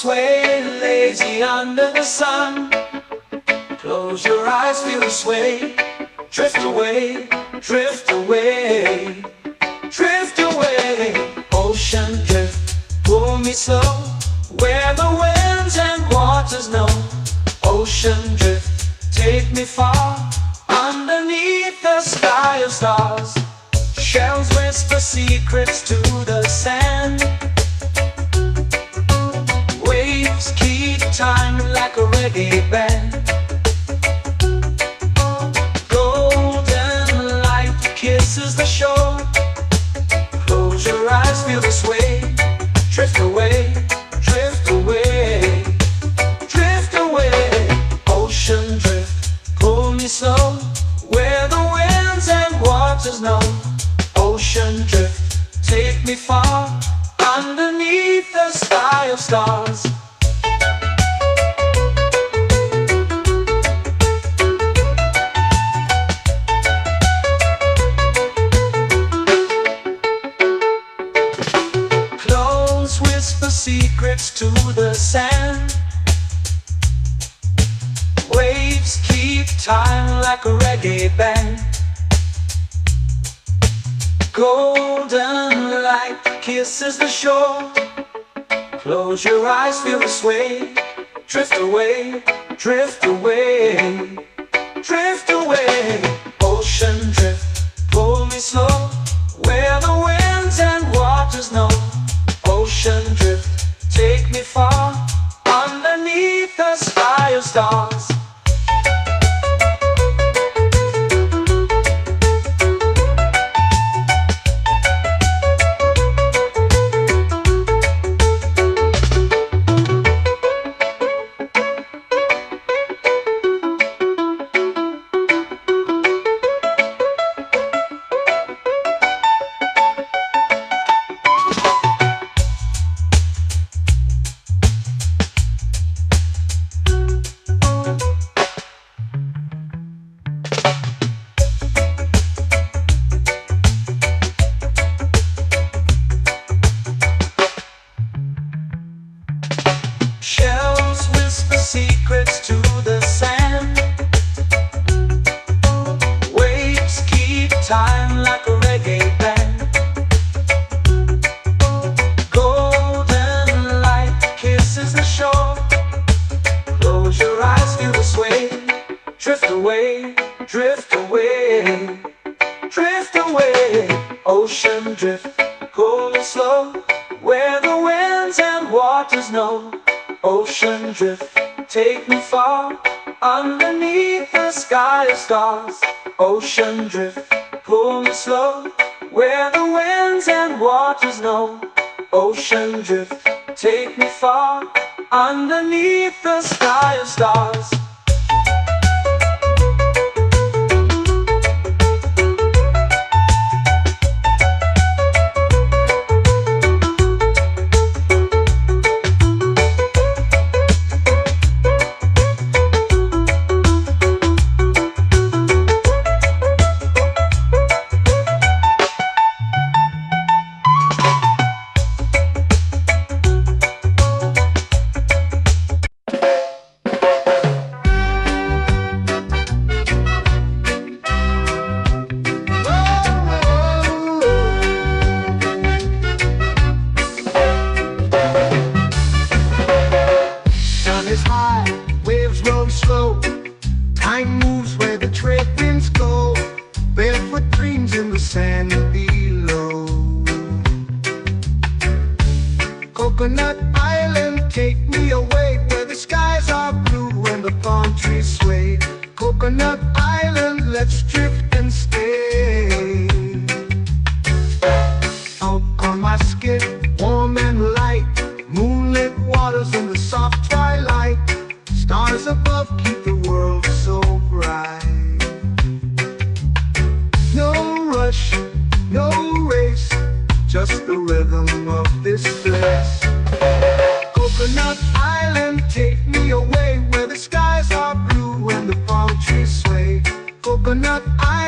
sway, lazy under the sun. Close your eyes, feel the sway. Drift away, drift away, drift away. Ocean drift, pull me slow, where the winds and waters know. Ocean drift, take me far, underneath the sky of stars. Shells whisper secrets to the sand. Waves keep time like a reggae band. Golden light kisses the shore. Close your eyes, feel the sway. Drift away, drift away, drift away. Ocean drift, pull me slow, where the winds and waters know. Ocean drift, take me far, underneath the sky of stars. Close whisper secrets to the sand. Waves keep time like a reggae band. Golden light kisses the shore. Close your eyes, feel the sway. Drift away, drift away, drift away. Ocean drift, pull me slow, where the winds and waters know. Ocean drift, take me far, underneath the sky of stars. Shells whisper secrets to the sand. Waves keep time like a reggae band. Golden light kisses the shore. Close your eyes, feel the sway. Drift away, drift away, drift away. Ocean drift, pull me slow, where the winds and waters know. Ocean drift, take me far, underneath the sky of stars. Ocean drift, pull me slow, where the winds and waters know. Ocean drift, take me far, underneath the sky of stars. Is high, waves roll slow. Time moves where the trade winds go. Barefoot dreams in the sand below. Coconut Island, take me away, where the skies are blue and the palm trees sway. Coconut Island, let's drift and stay. Out on my skin, warm and light, moonlit waters in the soft twilight. Stars above keep the world so bright. No rush, no race, just the rhythm of this place. Coconut Island, take me away, where the skies are blue and the palm trees sway. Coconut Island.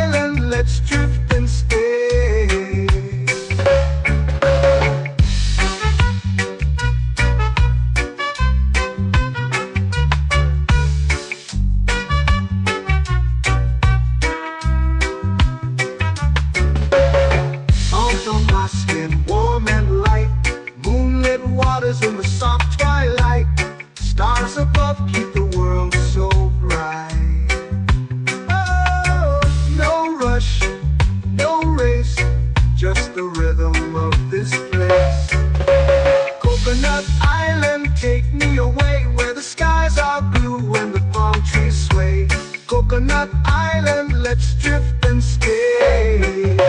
Coconut Island, let's drift and stay. A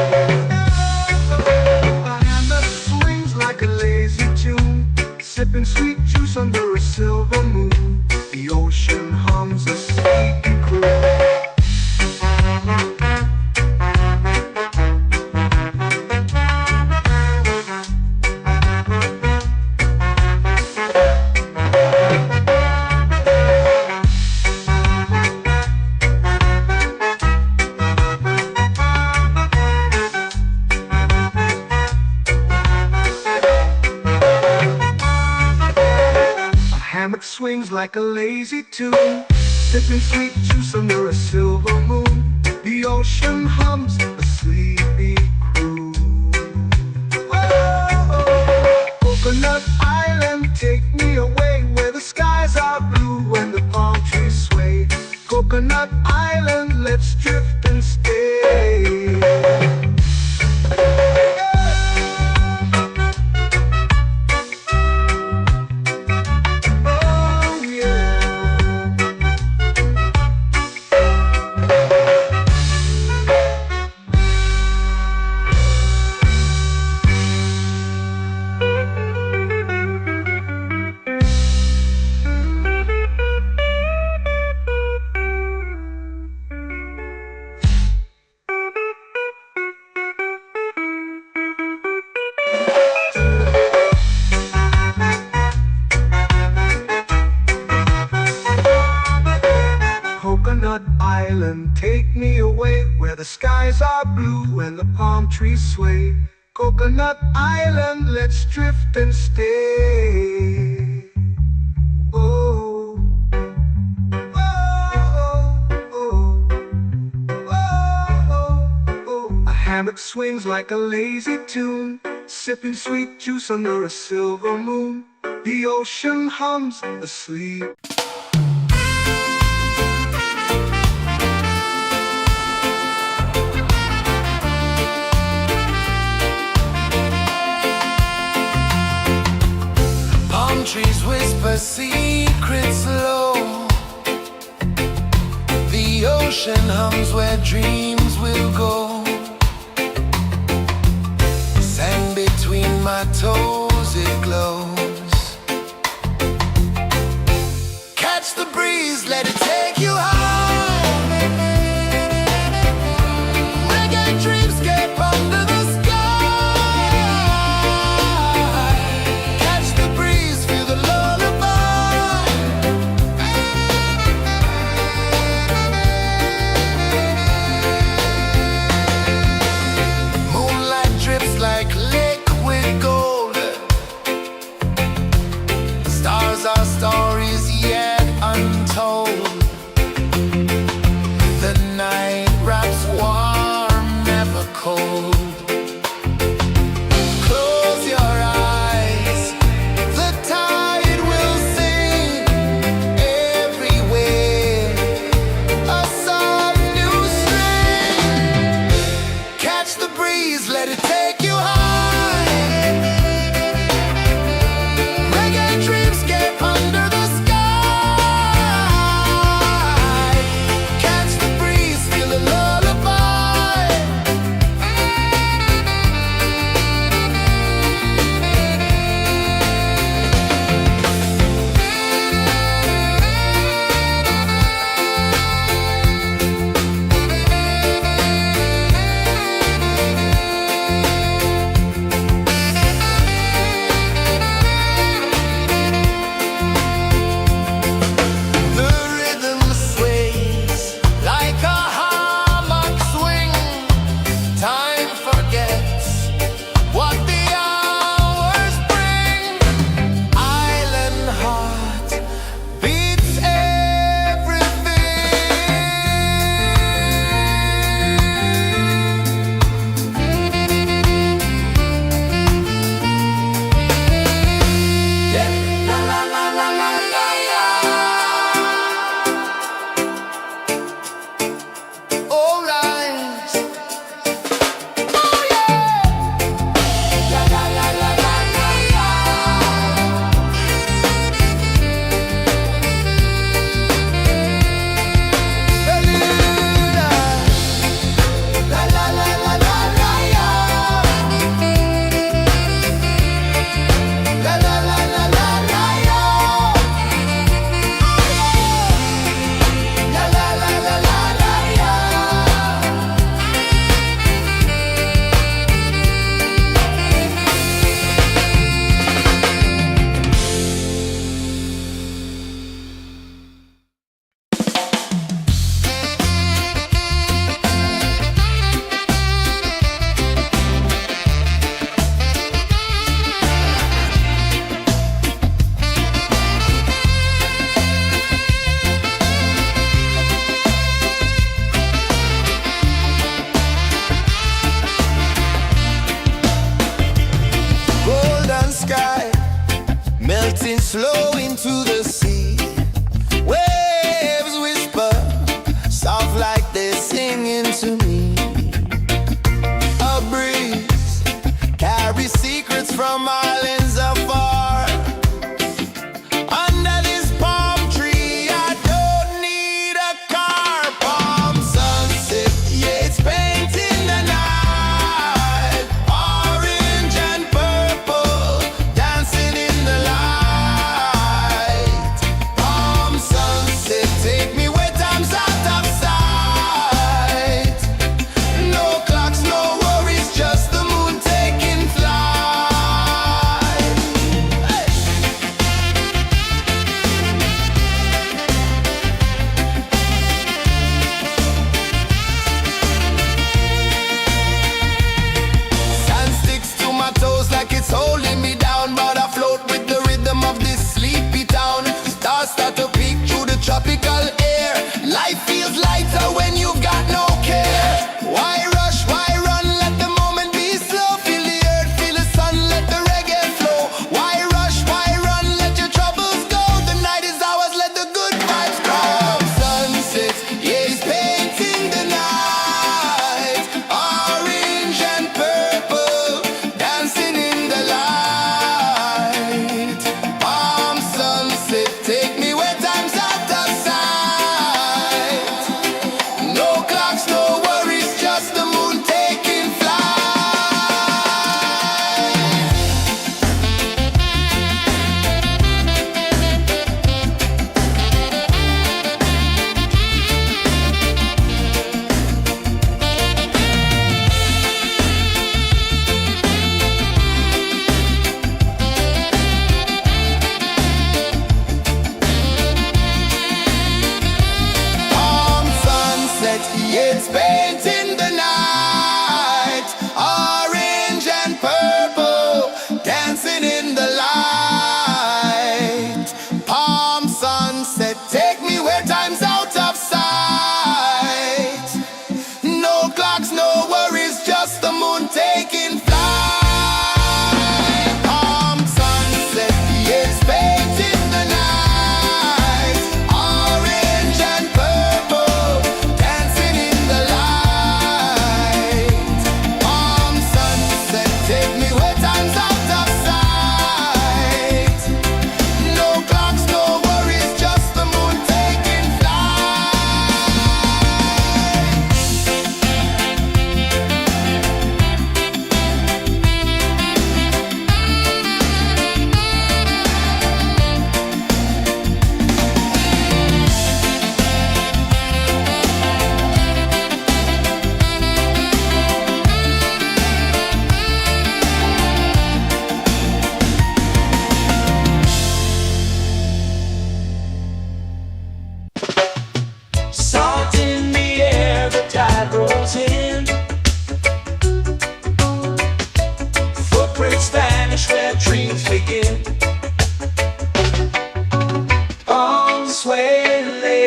hand that swings like a lazy tune, sipping sweet juice under a silver moon. The ocean hums a sleepy croon. Hammock swings like a lazy tune, sipping sweet juice under a silver moon. The ocean hums a sleepy croon. Oh, Coconut Island, take me away where the skies are blue and the palm trees sway. Coconut Island, let's drift and stay. Coconut Island, take me away where the skies are blue and the palm trees sway. Coconut Island, let's drift and stay. Oh, oh, oh, oh, oh. A hammock swings like a lazy tune, sipping sweet juice under a silver moon. The ocean hums asleep. Trees whisper secrets low. The ocean hums where dreams will go. Sand between my toes, it glows. Catch the breeze, let it take you high. Reggae dreamscape under the sky. Like liquid gold, stars are stories yet untold.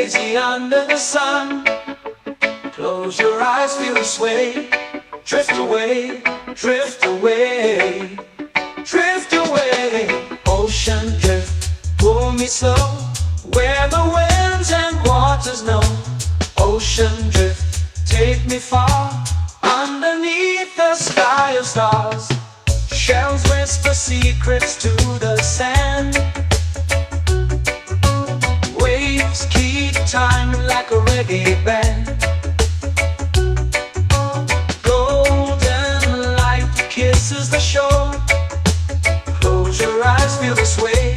lazy under the sun. Close your eyes, feel the sway. Drift away, drift away, drift away. Ocean drift, pull me slow, where the winds and waters know. Ocean drift, take me far, underneath the sky of stars. Shells whisper secrets to the sand. Waves keep time like a reggae band. Golden light kisses the shore. Close your eyes, feel the sway.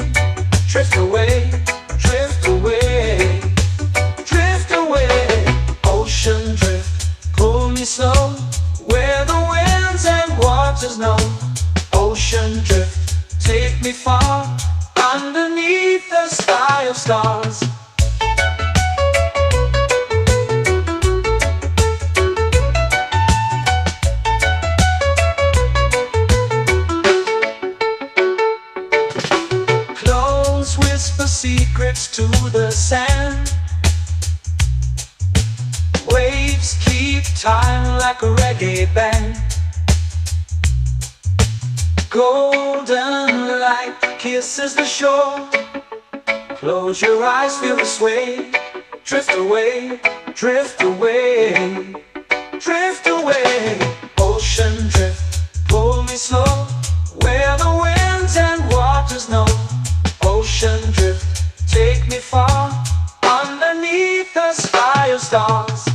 Drift away, drift away, drift away. Ocean drift, pull me slow, where the winds and waters know. Ocean drift, take me far, underneath the sky of stars. Close whisper secrets to the sand. Waves keep time like a reggae band. Golden light kisses the shore. Close your eyes, feel the sway. Drift away, drift away, drift away. Ocean drift, pull me slow, where the winds and waters know. Ocean drift, take me far, underneath the sky of stars.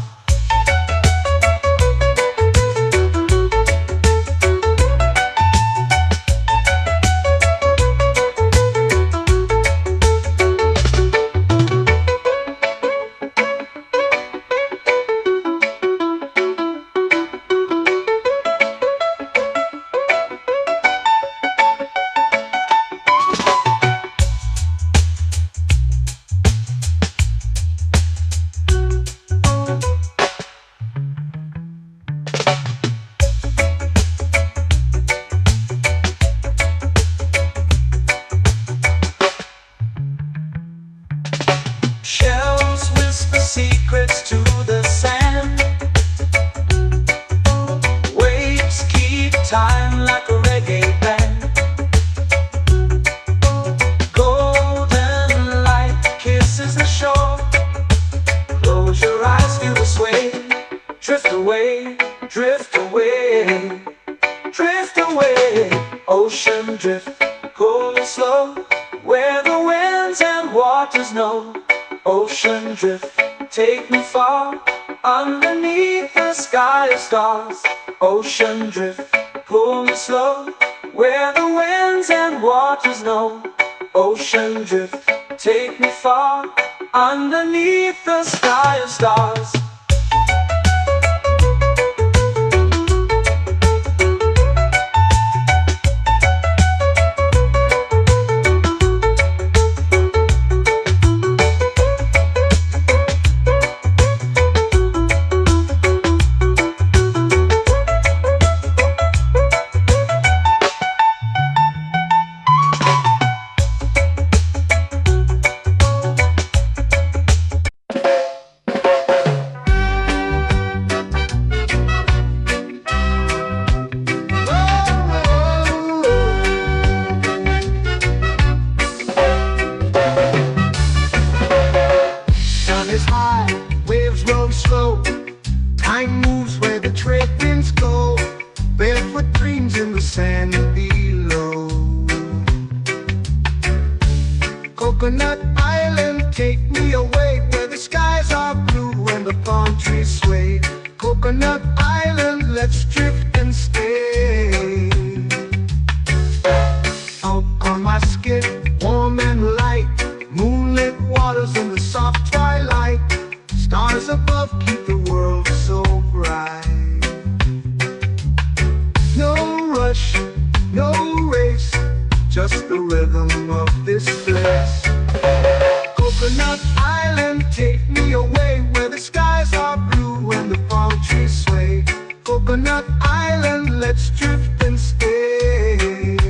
Shells whisper secrets to the sand. Waves keep time like a reggae band. Golden light kisses the shore. Close your eyes, feel the sway. Drift away, drift away, drift away. Ocean drift, pull me slow, where the winds and waters know. Ocean drift, take me far, underneath the sky of stars. Ocean drift, pull me slow, where the winds and waters know. Ocean drift, take me far, underneath the sky of stars. Time moves where the trade winds go. Barefoot dreams in the sand below. Coconut Island, take me away, where the skies are blue and the palm trees sway. Coconut Island, let's drift and stay. Out on my skin, warm and light, moonlit waters in the soft twilight. Stars above keep the world so bright. No rush, no race, just the rhythm of this place. Coconut Island, take me away, where the skies are blue and the palm trees sway. Coconut Island, let's drift and stay.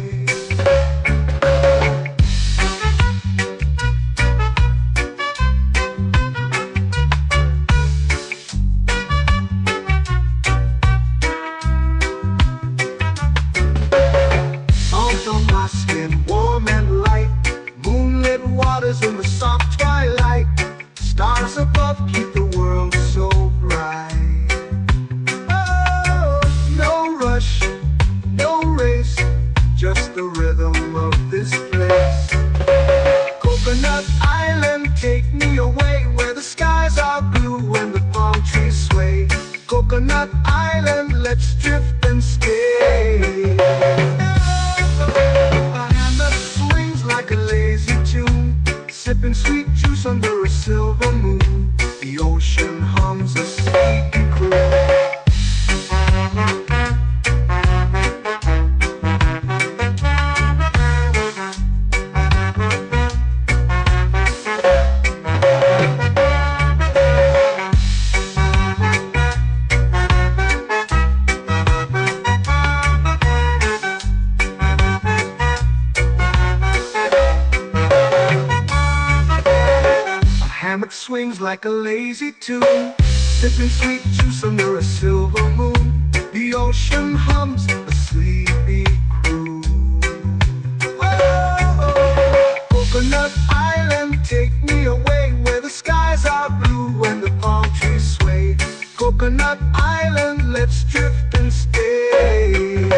under a silver moon. The ocean hums a sleepy croon. Hammock swings like a lazy tune, sipping sweet juice under a silver moon. The ocean hums a sleepy croon. Oh, Coconut Island, take me away where the skies are blue and the palm trees sway. Coconut Island, let's drift and stay.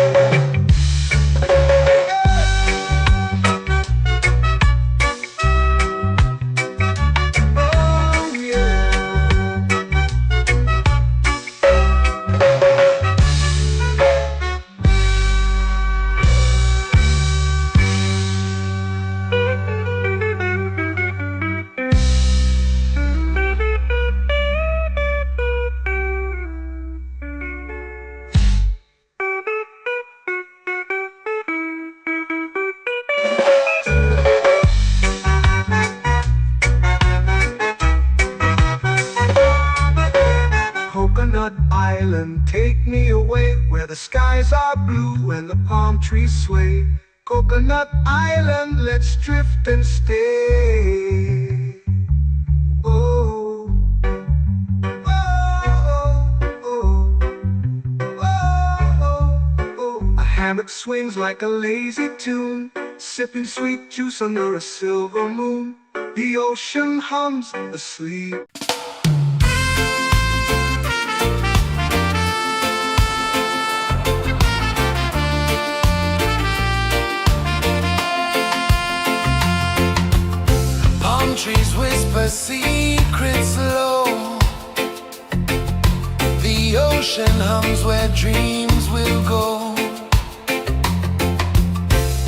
Coconut Island, take me away where the skies are blue and the palm trees sway. Coconut Island, let's drift and stay. Oh, oh, oh, oh, oh. A hammock swings like a lazy tune, sipping sweet juice under a silver moon. The ocean hums asleep. Trees whisper secrets low. The ocean hums where dreams will go.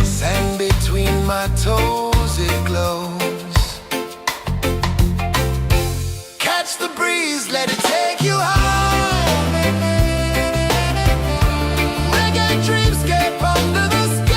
Sand between my toes, it glows. Catch the breeze, let it take you high. Reggae dreamscape under the sky.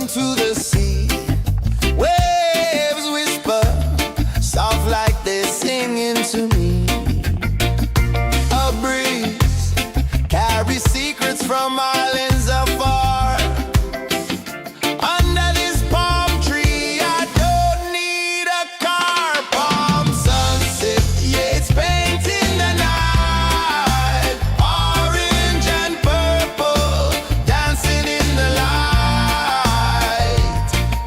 to the sea. Waves whisper, soft like they're singing to me. A breeze carries secrets from islands afar. Under this palm tree, I don't need a car. Palm sunset, yeah, it's painting the night. Orange and purple, dancing in the light.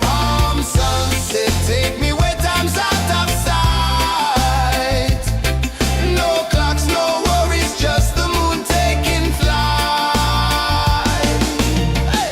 Palm sunset, take me where time's out of sight. No clocks, no worries, just the moon taking flight. Hey.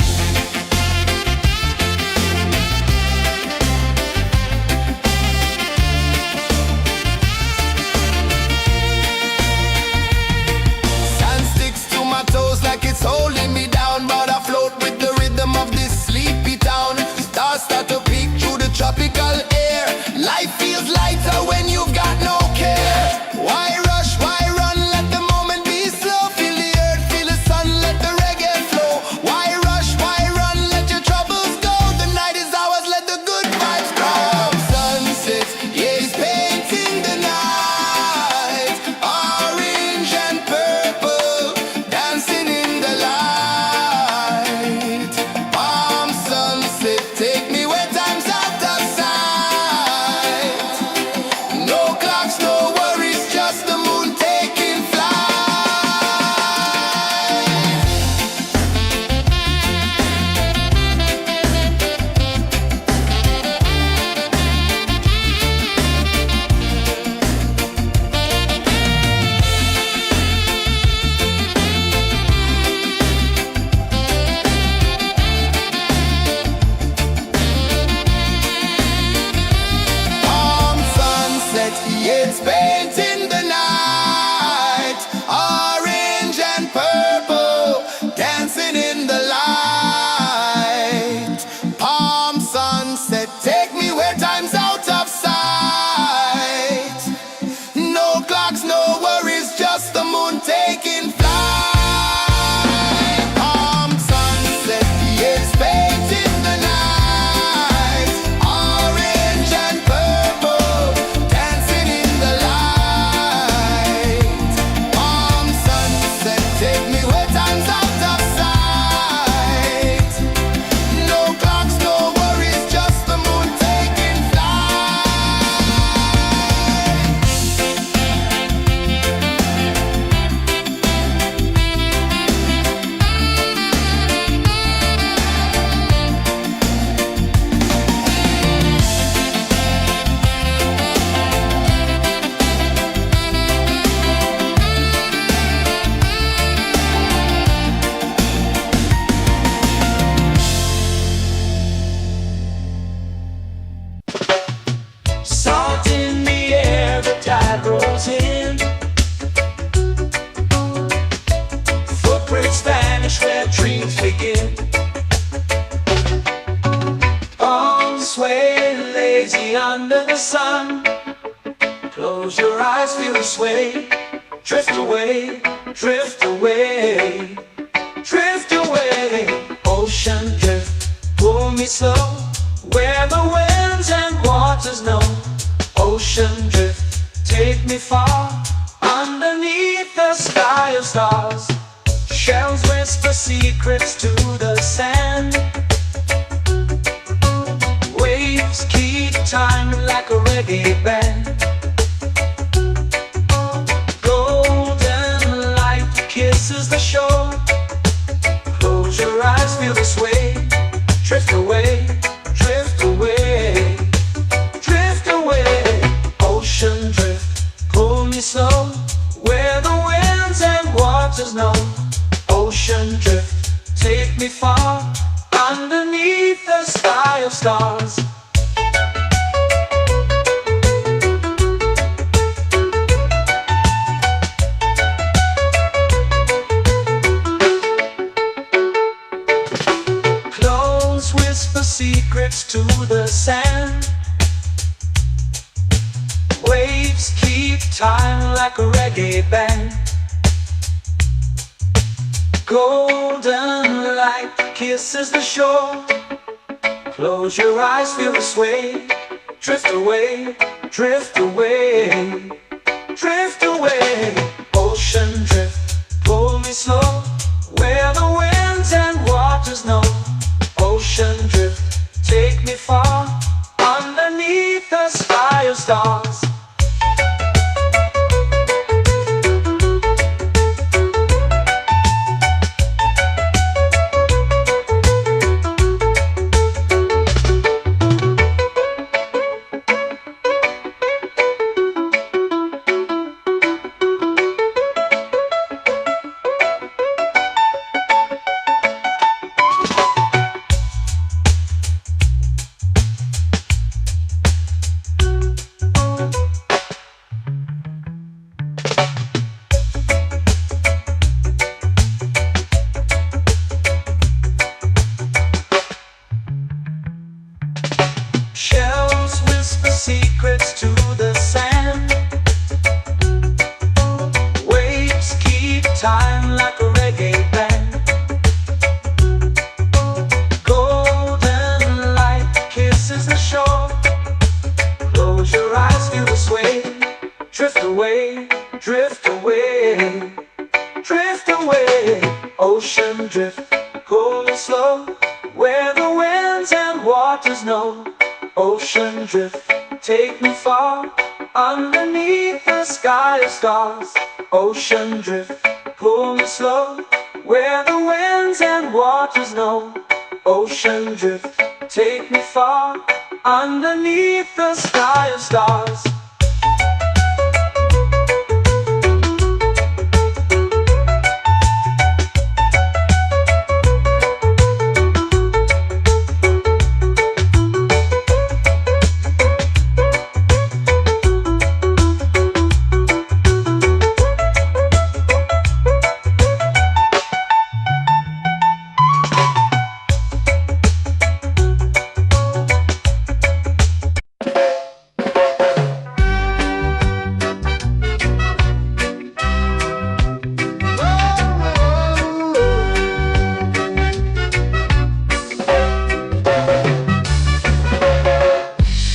Sand sticks to my toes like it's holding me down, but I float with the rhythm of this sleepy town. Stars start to peek through the tropical air. Life feels lighter when you've got no care. Why rush, why run, let the moment be slow. Feel the earth, feel the sun, let the reggae flow. Why rush, why run, let your troubles go. The night is ours, let the good vibes grow. Sunset, yeah, it's painting the night. Orange and purple, dancing in the light. Palm sunset, take me where time's out of sight. No clocks, no worries, just the moon taking flight. Palm sunset, yeah, it's painting the night. Orange and purple, dancing in the light. Palm sunset, take me where time's out of sight. No clocks, no worries, just the moon taking flight. Palm sunset, yeah, it's painting the night. Orange and purple, dancing in the light. Palm sunset, take me where time's out of sight. No clocks, no worries, just the moon taking flight. Salt in the air, the tide rolls in. Footprints vanish where dreams begin. Arms sway lazy under the sun. Close your eyes, feel the sway. Drift away, drift away, drift away. Ocean drift, pull me slow. Where the winds and waters know. Ocean drift, take me far. Underneath the sky of stars. Shells whisper secrets to the sand. Waves keep time like a reggae band. Golden light kisses the shore. Close your eyes, feel the sway. Drift away, drift away, drift away. Ocean drift, pull me slow. Where the winds and waters know. Ocean drift, take me far. Underneath the sky of stars. Close whisper secrets to the sand. Waves keep time like a reggae band. Golden light kisses the shore. Close your eyes, feel the sway. Drift away, drift away, drift away. Ocean drift, pull me slow, where the winds and waters know. Ocean drift, take me far, underneath the sky of stars. Shells whisper secrets to the sand. Waves keep time like a reggae band. Golden light kisses the shore. Close your eyes, feel the sway. Drift away, drift away, drift away. Ocean drift, cool and slow, where the winds and waters know. Ocean drift, take me far, underneath the sky of stars. Ocean drift, pull me slow, where the winds and waters know. Ocean drift, take me far, underneath the sky of stars.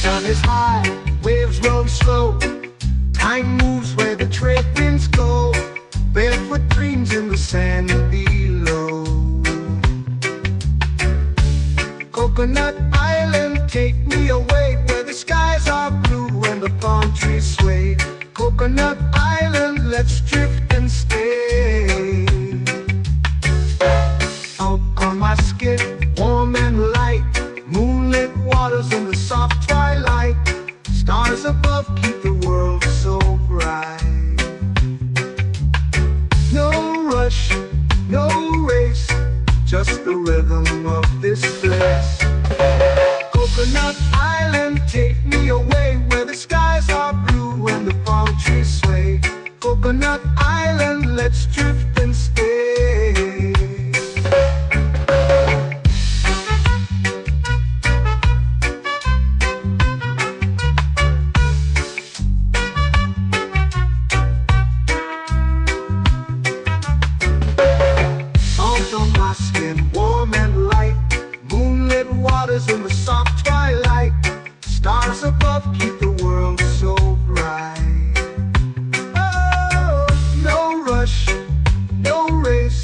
Sun is high, waves roll slow. Time moves where the trade winds go. Barefoot dreams in the sand below. Coconut Island, take me away, where the skies are blue and the palm trees sway. Coconut Island, let's drift and stay. Out on my skin, warm and light, moonlit waters in the soft twilight. Stars above keep the world so bright. No rush, no race, just the rhythm of this place. Coconut Island, take me away, where the skies are blue and the palm trees sway. Coconut Island, let's drift and stay. Salt on my skin, warm and light, moonlit waters in the soft twilight. Stars above keep the world so bright. Oh, no rush, no race,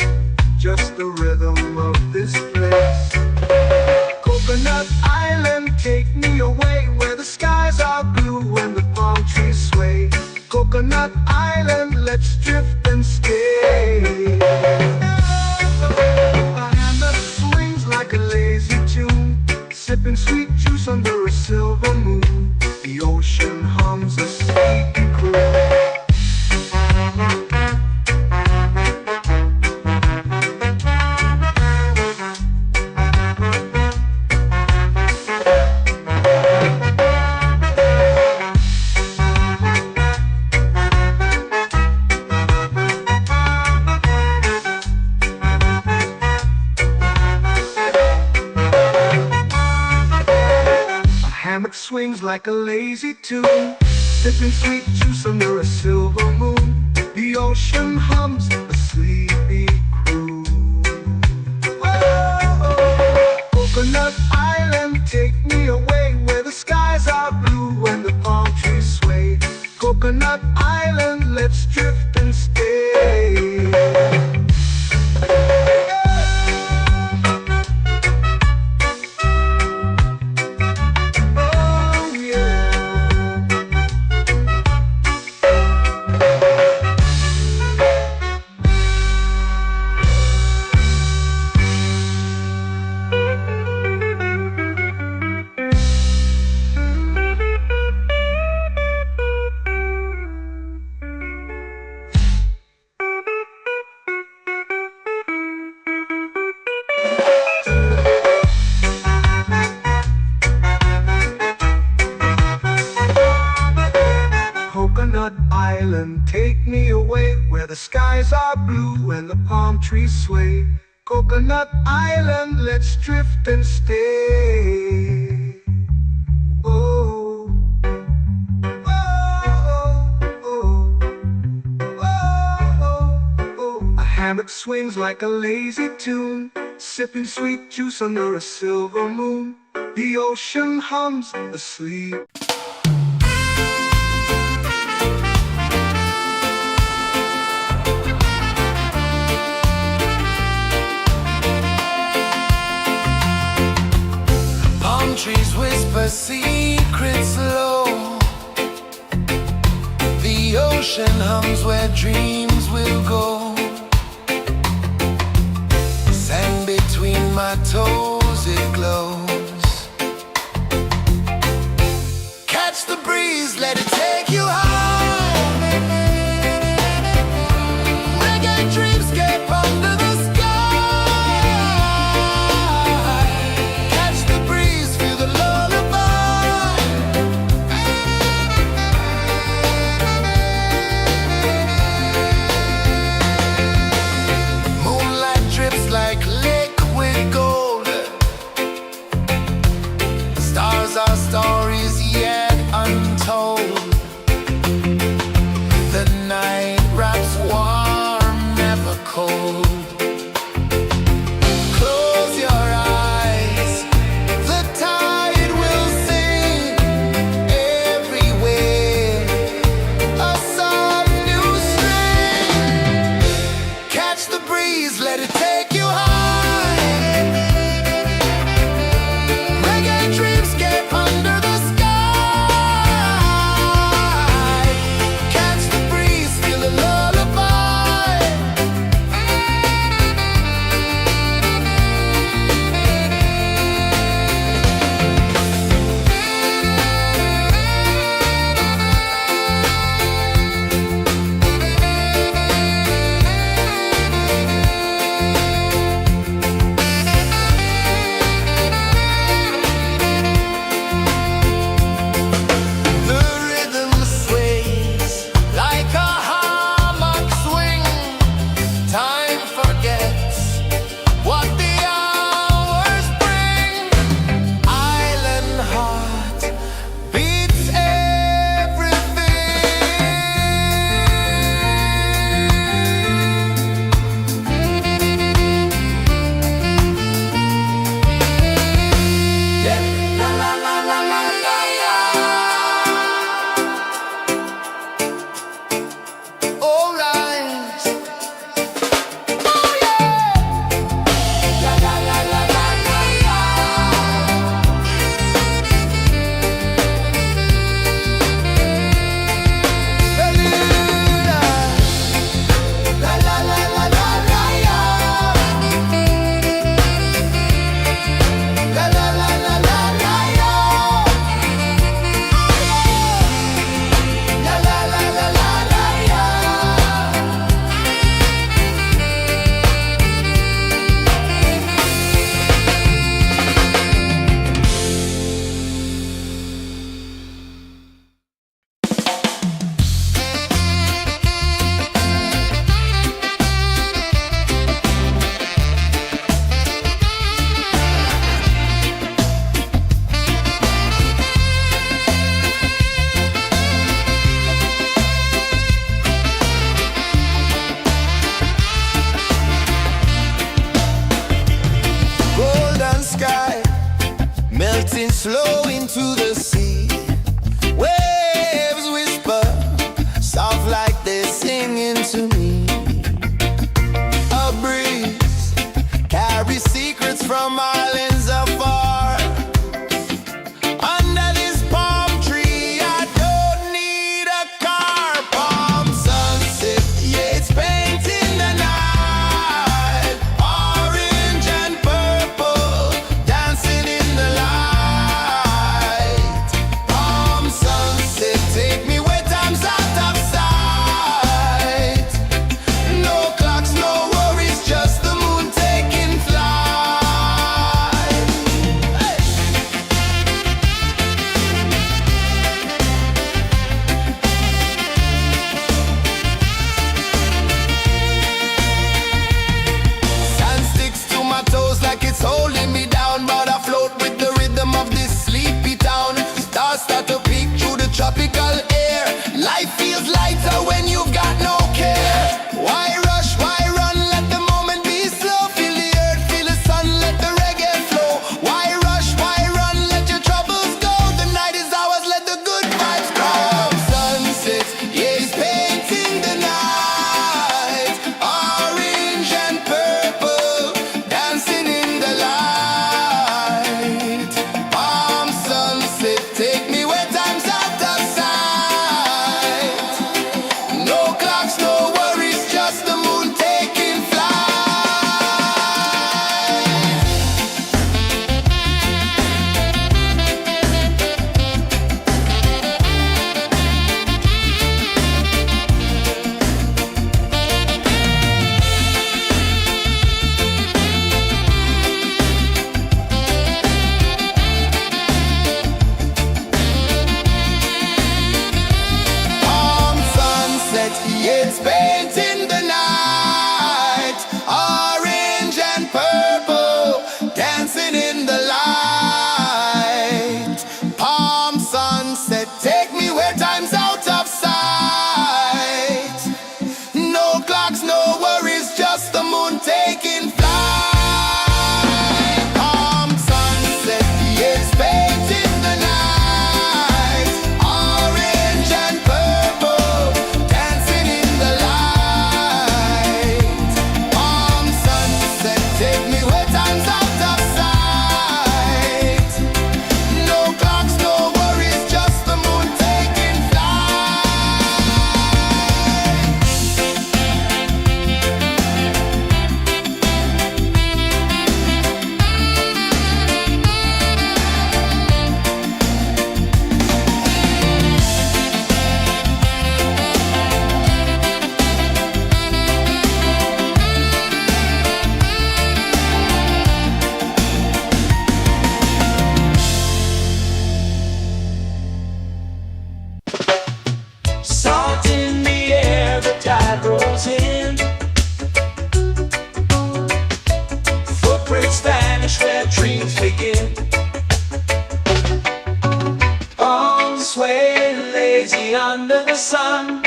just the rhythm of this place. Coconut Island, take me away, where the skies are blue and the palm trees sway. Coconut Island, let's drift and stay. A hand that swings like a lazy tune, sipping sweet juice under a silver moon. The ocean hums a sleepy croon. Hammock swings like a lazy tune, sipping sweet juice under a silver moon. The ocean hums a sleepy croon. Whoa, Coconut Island. island, take me away where the skies are blue and the palm trees sway. Coconut Island, let's drift and stay. Oh, oh, oh, oh, oh. A hammock swings like a lazy tune, sipping sweet juice under a silver moon. The ocean hums asleep. Palm trees whisper secrets low. The ocean hums where dreams will go. Sand between my toes, it glows. Catch the breeze, let it take you high. Reggae dreamscape under the sky. Catch the breeze, feel the lullaby. Moonlight drips like liquid gold. Stars are stories yet untold. The night wraps warm, never cold. Close your eyes, the tide will sing everywhere. A soft new string. Catch the breeze, let it take you high. Reggae dreamscape under the sky. Catch the breeze, feel the lullaby. The rhythm sways like a hammock swing. Time forgets what the hours bring. Island heart beats everything. Yeah. La la la la la la la. All right. Oh yeah. La la la la la la la. Beluga. La la la la la la la. La la la la la la la. La la la la la la la. Golden sky melting slow into the sea. Waves whisper soft like they're singing to me. A breeze carries secrets from islands afar. Under this palm tree, I don't need a car. Palm sunset, yeah, it's painting the night. Orange and purple, dancing in the light. Palm sunset. lazy under the sun.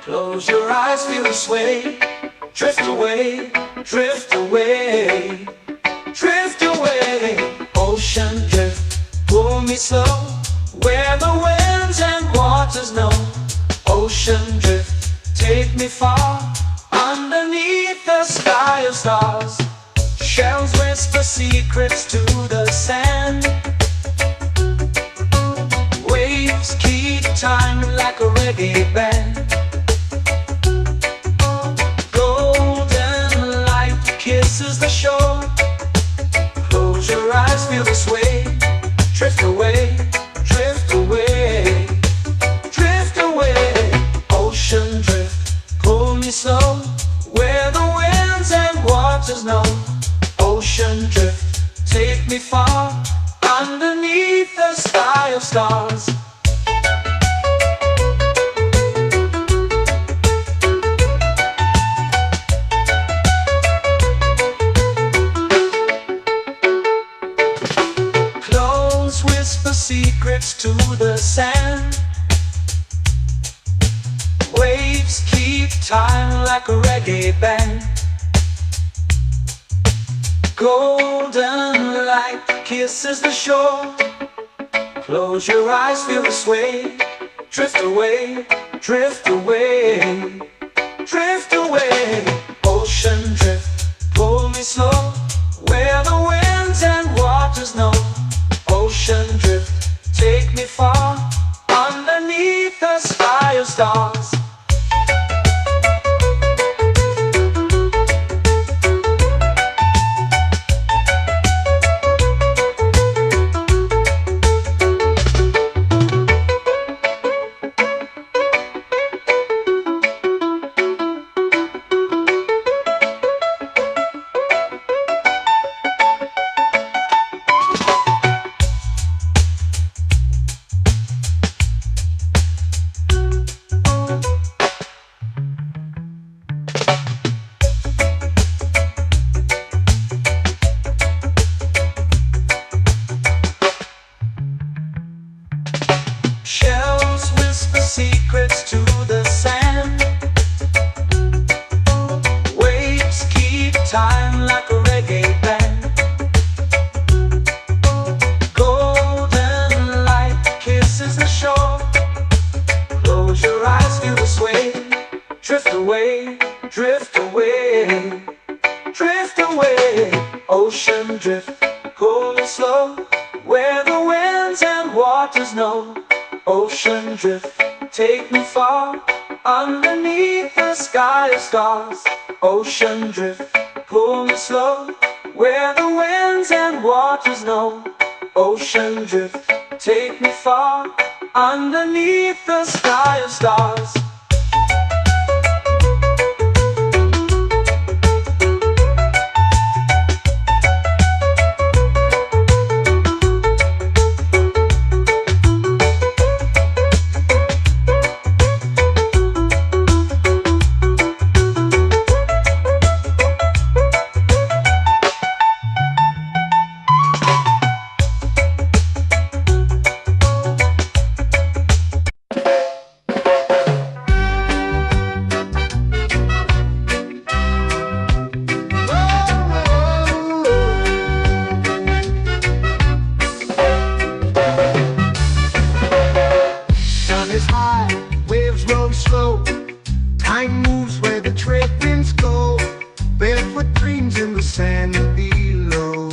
Close your eyes, feel the sway. Drift away, drift away, drift away. Ocean drift, pull me slow, where the winds and waters know. Ocean drift, take me far, underneath the sky of stars. Shells whisper secrets to the sand. Waves keep time like a reggae band. Golden light kisses the shore. Close your eyes, feel the sway. Drift away, drift away, drift away. Ocean drift, pull me slow, where the winds and waters know. Ocean drift, take me far, underneath the sky of stars. Close whisper secrets to the sand. Waves keep time like a reggae band. Golden light kisses the shore. Close your eyes, feel the sway. Drift away, drift away, drift away. Ocean drift, pull me slow, where the winds and waters know. Ocean drift, take me far, underneath the sky of stars. Shells whisper secrets to the sand. Waves keep time like a reggae band. Golden light kisses the shore. Close your eyes, feel the sway. Drift away, drift away, drift away. Ocean drift, pull me slow, where the winds and waters know. Ocean drift, take me far, underneath the sky of stars. Ocean drift, pull me slow, where the winds and waters know. Ocean drift, take me far, underneath the sky of stars. Sun is high, waves roll slow. Time moves where the trade winds go. Barefoot dreams in the sand below.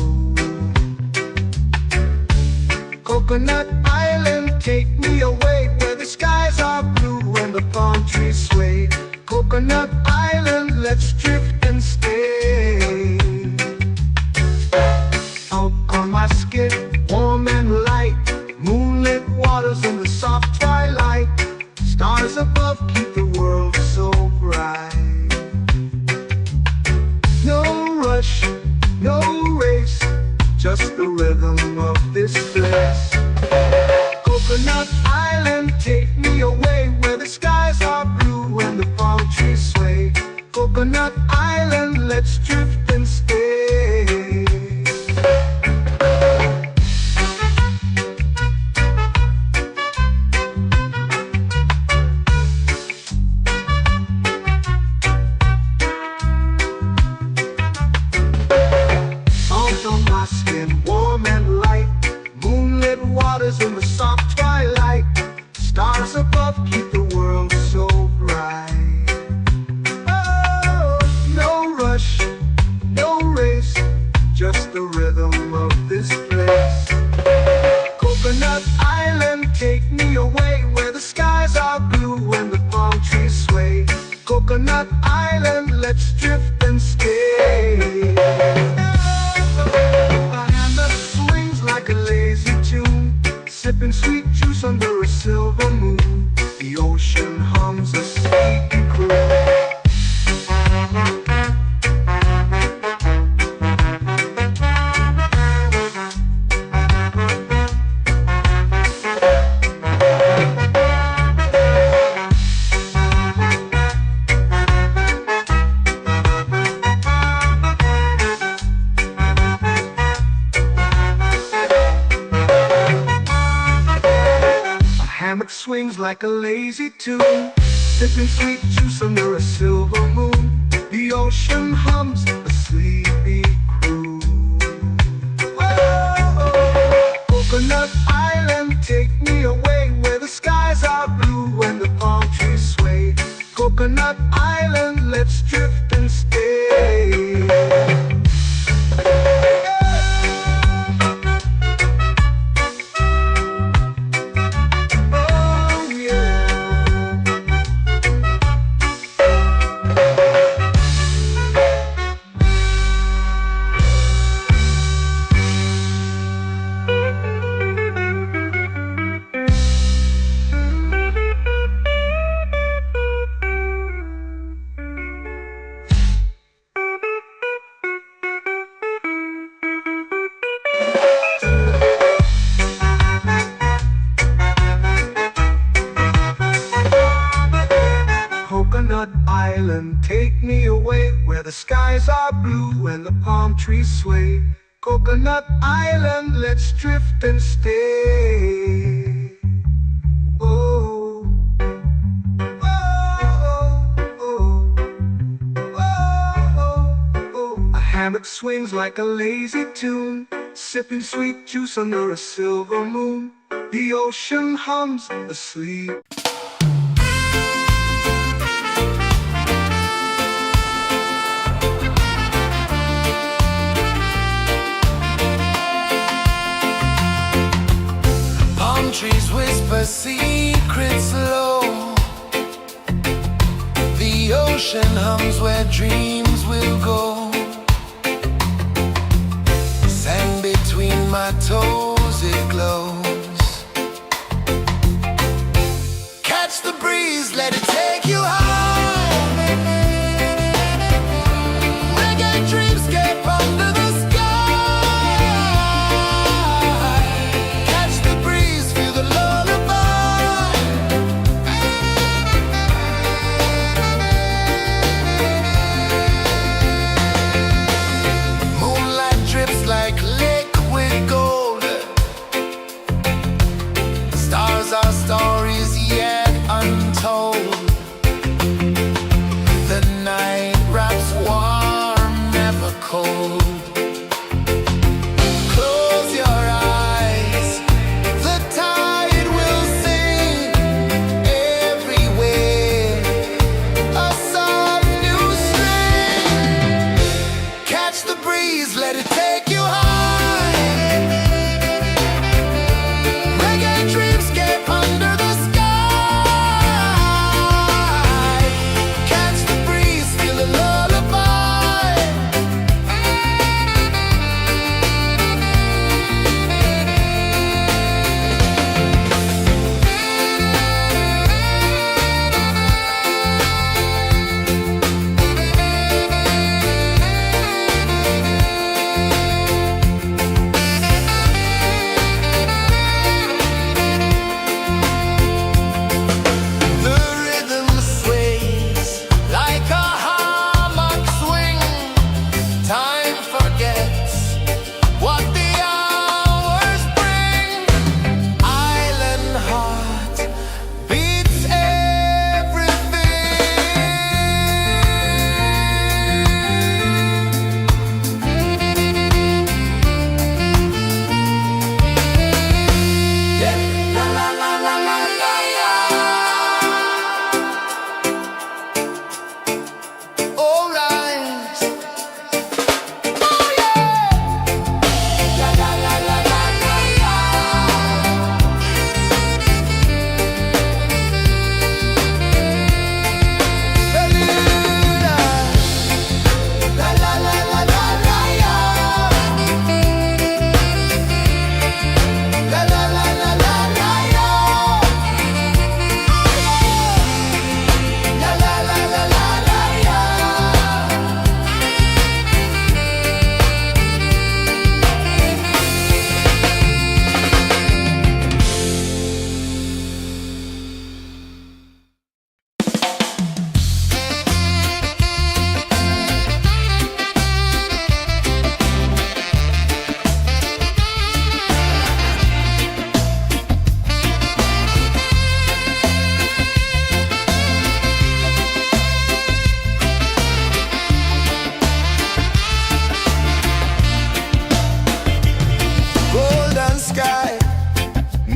Coconut Island, take me away, where the skies are blue and the palm trees sway. Coconut Island, let's drift and stay. Out on my skin, warm and light, moonlit waters in the soft twilight. Stars above keep the world so bright. No rush, no race, just the rhythm of this place. Coconut Island, take me away, where the skies are blue and the palm trees sway. Coconut Island, let's drift and stay. sipping sweet juice under a silver moon. The ocean hums a sleepy croon. Hammock swings like a lazy tune, sipping sweet juice under a silver moon. The ocean hums a sleepy croon. Whoa, Coconut Island, take me away where the skies are blue and the palm trees sway. Coconut Island, let's drift and stay. Coconut Island, take me away where the skies are blue and the palm trees sway. Coconut Island, let's drift and stay. Oh, oh, oh, oh, oh. A hammock swings like a lazy tune, sipping sweet juice under a silver moon. The ocean hums asleep. Trees whisper secrets low. The ocean hums where dreams will go. Sand between my toes, it glows. Catch the breeze, let it take you high. Reggae dreamscape under the sky. Catch the breeze, feel the lullaby. Moonlight drips like liquid gold.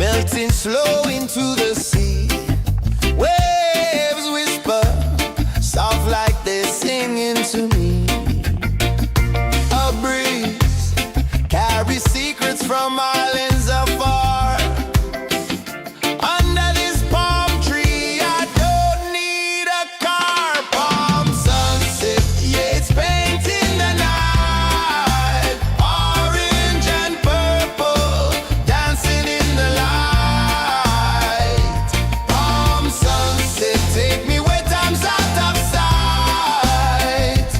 melting slow into the sea. Waves whisper, soft like they're singing to me. A breeze carries secrets from islands afar. Under this palm tree, I don't need a car. Palm sunset, yeah, it's painting the night. Orange and purple, dancing in the light. Palm sunset, take me where time's out of sight.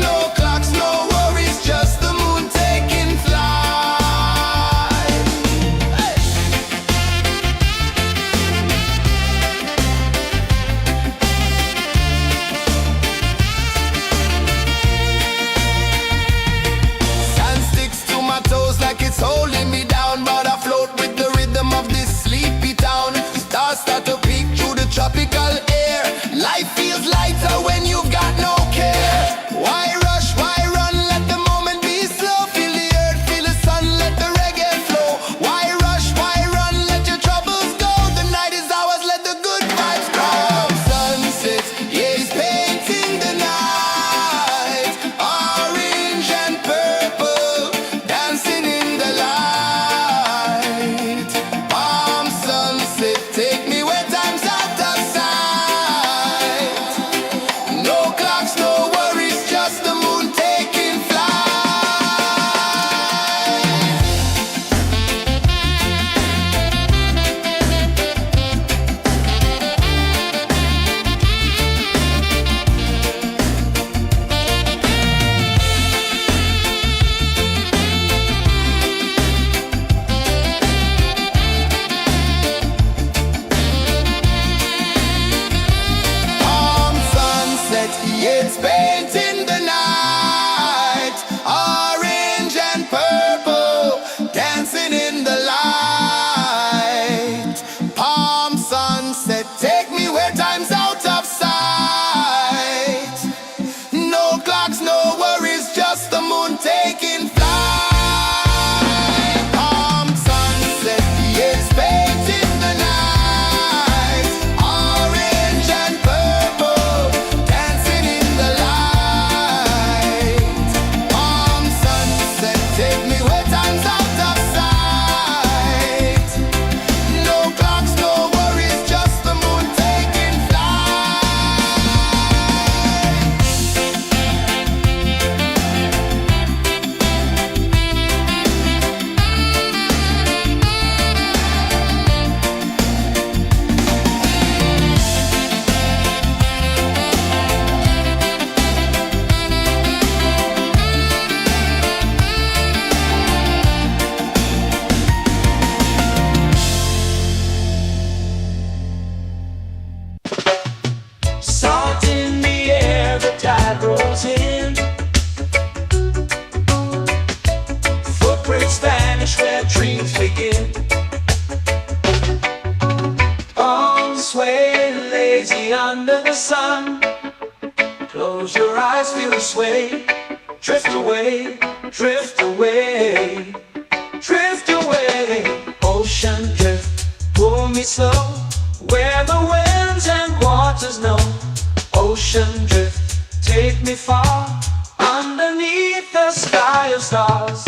No clocks, no worries, just the moon taking flight. Hey! Sand sticks to my toes like it's holding me down, but I float with the rhythm of this sleepy town. Stars start to peek through the tropical air. Life feels lighter when you've got no care. Why rush, why run, let the moment be slow. Feel the earth, feel the sun, let the reggae flow. Why rush, why run, let your troubles go. The night is ours, let the good vibes grow. Sunset, yeah, it's painting the night. Orange and purple, dancing in the light. Palm sunset, take me where time's out of sight. No clocks, no worries, just the moon taking flight. Palm sunset, yeah, it's painting the night. Orange and purple, dancing in the light. Palm sunset, take me where time's out of sight. No clocks, no worries, just the moon taking flight. Palm sunset, yeah, it's painting the night. Orange and purple, dancing in the light. Palm sunset, take me where time's out of sight. No clocks, no worries, just the moon taking flight. Salt in the air, the tide rolls in. Footprints vanish where dreams begin. Arms sway lazy under the sun. Close your eyes, feel the sway. Drift away, drift away, drift away. Ocean drift, pull me slow, where the winds and waters know. Ocean drift, take me far, underneath the sky of stars.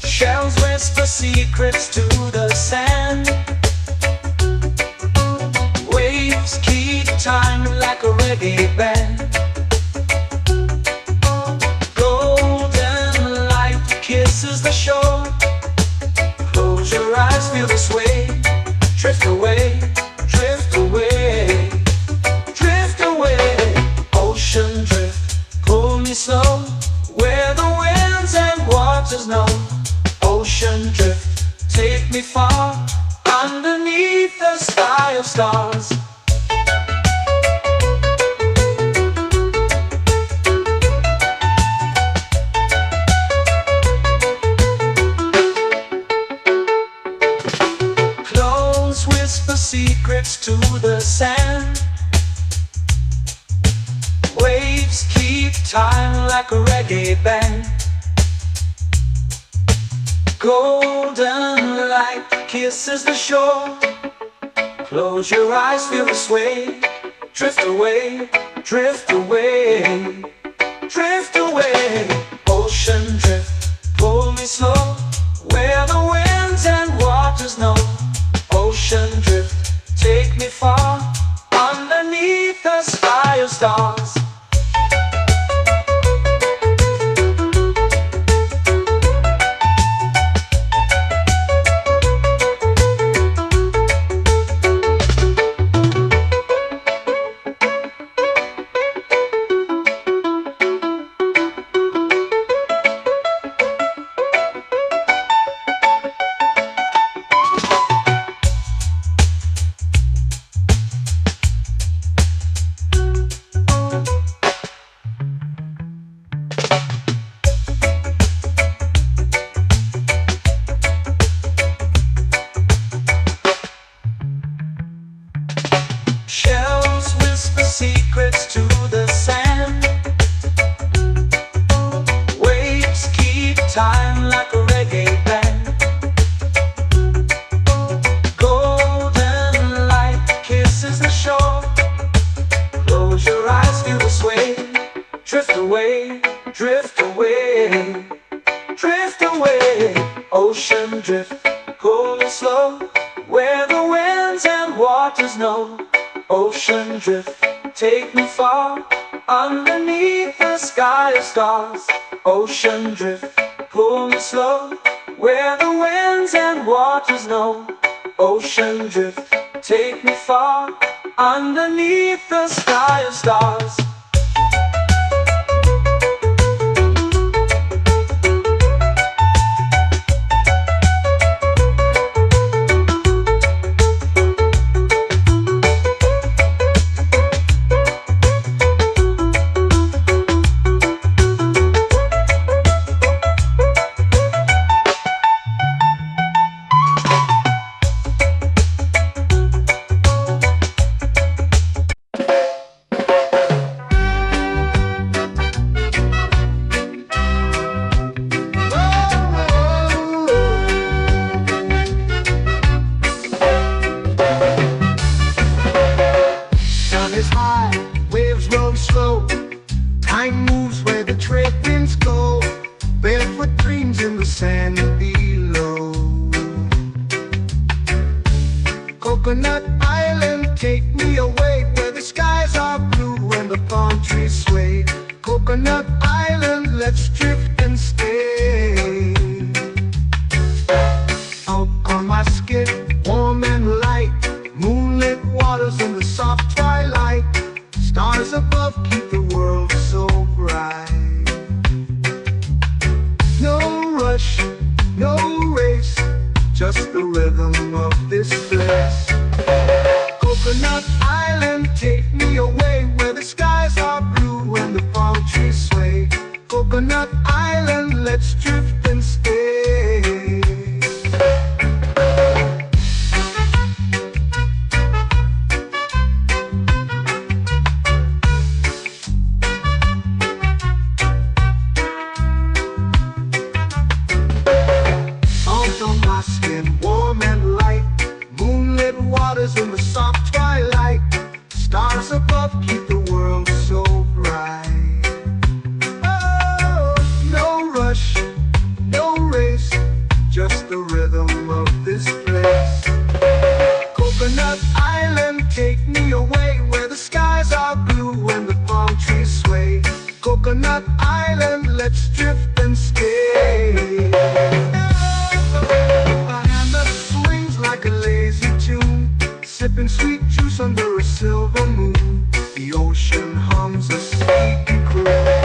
Shells whisper secrets to the sand. Waves keep time like a reggae band. Golden light kisses the shore. Close your eyes, feel the sway. Drift away, drift away, drift away. Ocean drift, pull me slow, where the winds and waters know. Ocean drift, take me far, underneath the sky of stars. Close whisper secrets to the sand. Waves keep time like a reggae band. Golden light kisses the shore. Close your eyes, feel the sway. Drift away, drift away, drift away. Ocean drift, pull me slow, where the winds and waters know. Ocean drift, take me far, underneath the sky of stars. Shells whisper secrets to the sand. Waves keep time like a reggae band. Golden light kisses the shore. Close your eyes, feel the sway. Drift away, drift away, drift away. Ocean drift, pull me slow, where the winds and waters know. Ocean drift, take me far, underneath the sky of stars. Ocean drift, pull me slow, where the winds and waters know. Ocean drift, take me far, underneath the sky of stars. Is high, waves roll slow. Time moves where the trade winds go. Barefoot dreams in the sand below. Coconut Island, take me away, where the skies are blue and the palm trees sway. Coconut Island, let's drift and stay. Out on my skin, warm and light, moonlit waters in the soft twilight. Stars above keep the world so bright. No rush, no race, just the rhythm of this place. Coconut Island, take me away, where the skies are blue and the palm trees sway. Coconut Island, let's drift and stay. Warm and light, moonlit waters in the soft twilight. Stars above keep the world so bright. Oh, no rush, no race, just the rhythm of this place. Coconut Island, take me away, where the skies are blue and the palm trees sway. Coconut Island, let's drift and stay. Like a lazy tune, sipping sweet juice under a silver moon. The ocean hums a sleepy croon.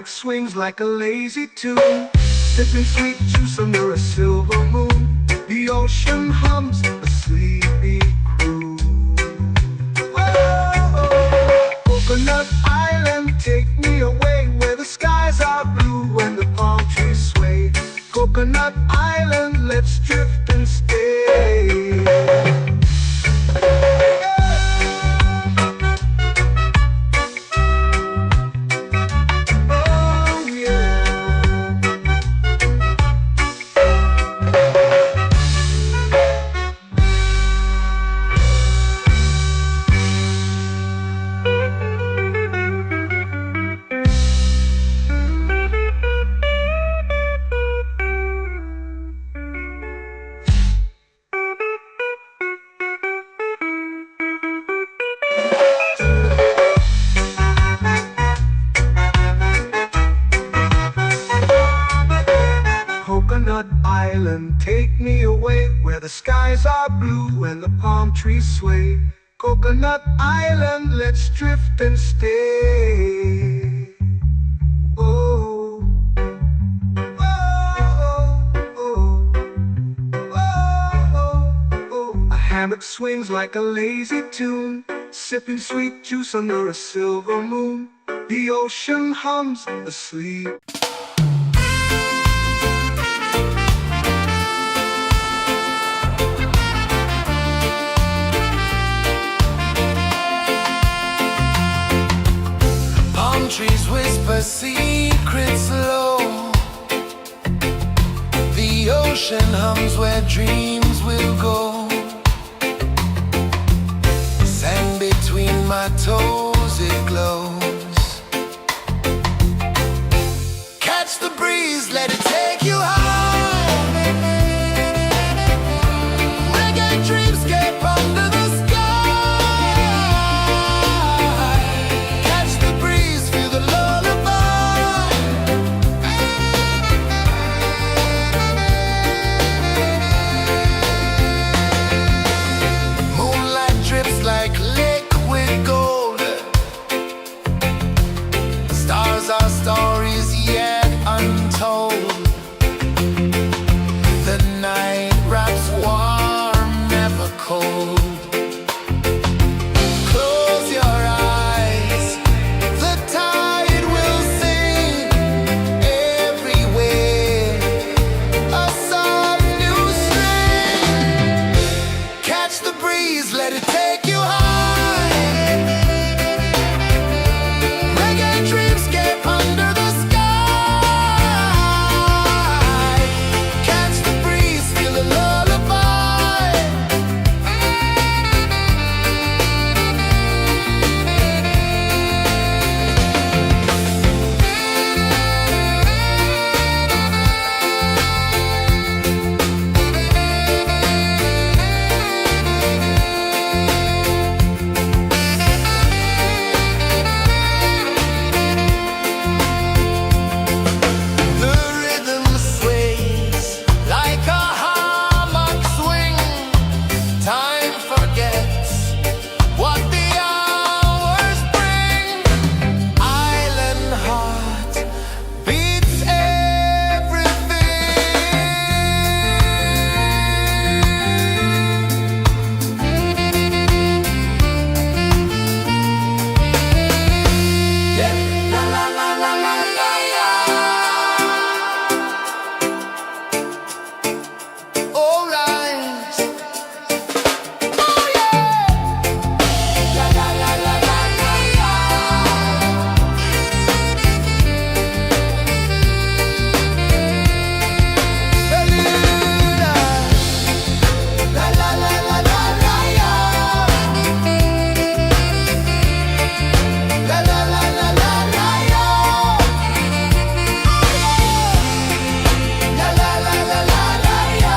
Swings like a lazy tune, sipping sweet juice under a silver moon. The ocean hums a sleepy croon. skies are blue and the palm trees sway. Coconut Island, let's drift and stay. Oh, oh, oh, oh, oh. A hammock swings like a lazy tune, sipping sweet juice under a silver moon. The ocean hums asleep. Palm trees whisper secrets low. The ocean hums where dreams will go. Sand between my toes, it glows. Catch the breeze, let it take you high. Reggae dreamscape under the sky. Catch the breeze, feel the lullaby. Moonlight drips like liquid gold. Stars are stories yet untold. The night wraps warm, never cold. Close your eyes, the tide will sing everywhere. A soft new string. Catch the breeze, let it take you high. Reggae dreamscape under the sky. Catch the breeze, feel a lullaby. The rhythm sways like a hammock swing. Time forgets what the hours bring. Island heart beats everything. Yeah. La la la la la la la. All right. Oh yeah. La la la la la la la. Bermuda. La la la la la la la. La la la la la la la. La la la la la la la.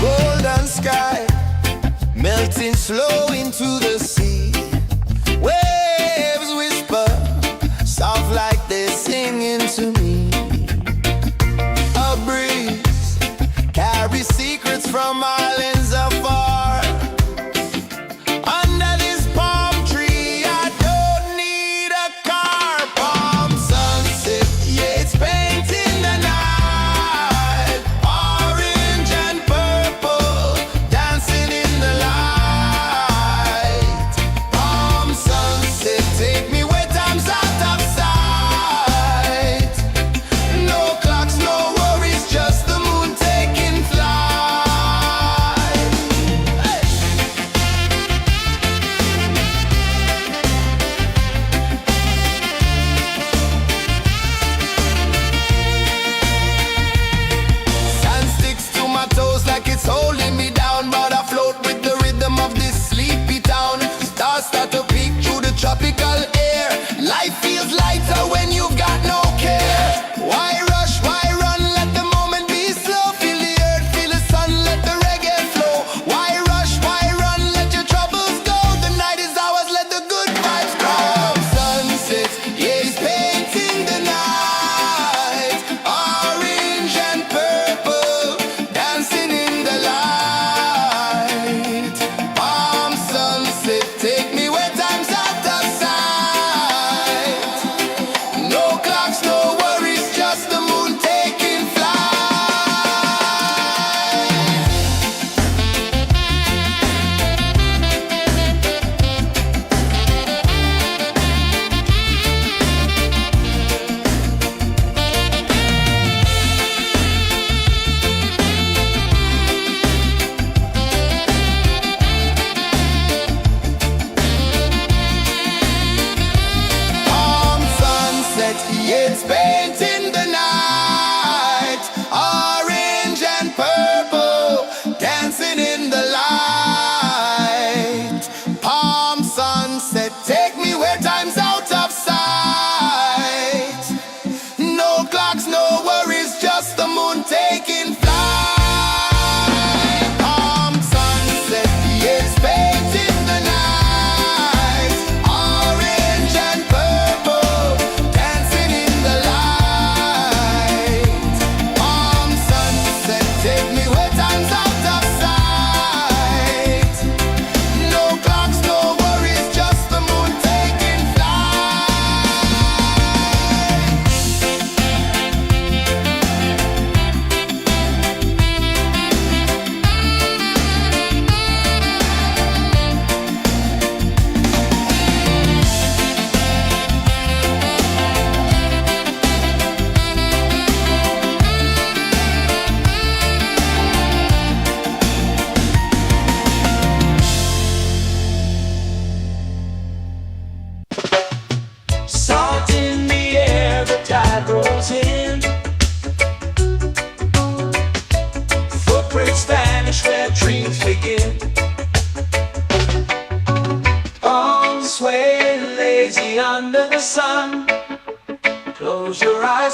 Golden sky melting slow into the sea. Waves whisper soft like they're singing to me. A breeze carries secrets from islands afar. Under this palm tree, I don't need a car. Palm sunset, yeah, it's painting the night. Orange and purple, dancing in the light. Palm sunset, take me where time's out of sight. No clocks, no worries, just the moon taking flight.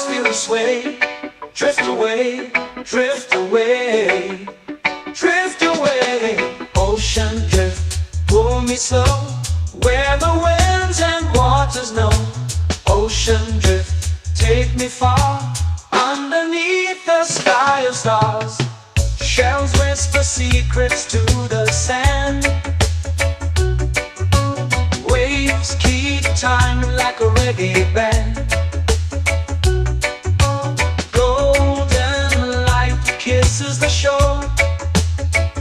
eyes feel the sway. Drift away, drift away, drift away. Ocean drift, pull me slow, where the winds and waters know. Ocean drift, take me far, underneath the sky of stars. Shells whisper secrets to the sand. Waves keep time like a reggae band. Golden light kisses the shore.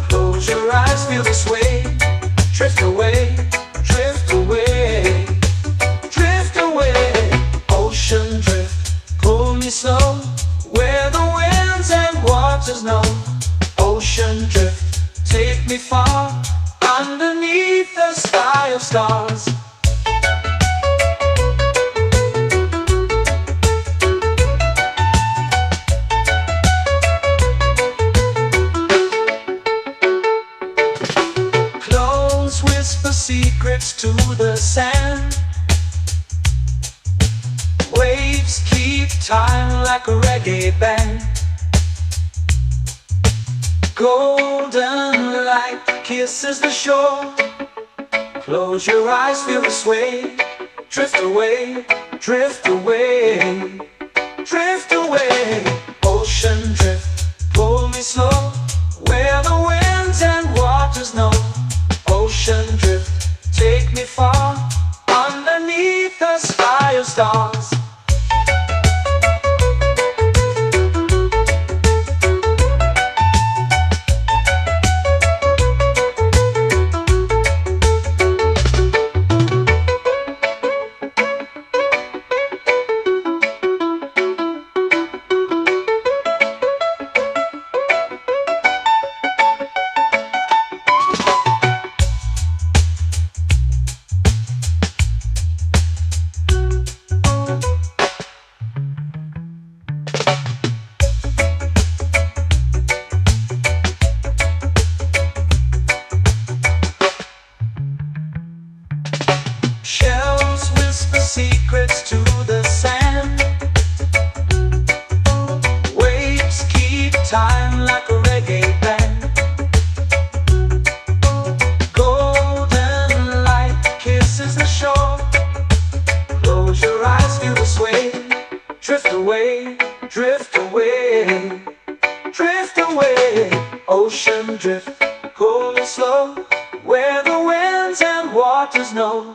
Close your eyes, feel the sway. Drift away, drift away, drift away. Ocean drift, pull me slow, where the winds and waters know. Ocean drift, take me far, underneath the sky of stars. Close whisper secrets to the sand. Waves keep time like a reggae band. Golden light kisses the shore. Close your eyes, feel the sway. Drift away, drift away, drift away. Ocean drift, pull me slow, where the winds and waters know. Ocean drift, take me far, underneath the sky of stars. Shells whisper secrets to the sand. Waves keep time like a reggae band. Golden light kisses the shore. Close your eyes, feel the sway. Drift away, drift away, drift away. Ocean drift, pull me slow, where the winds and waters know.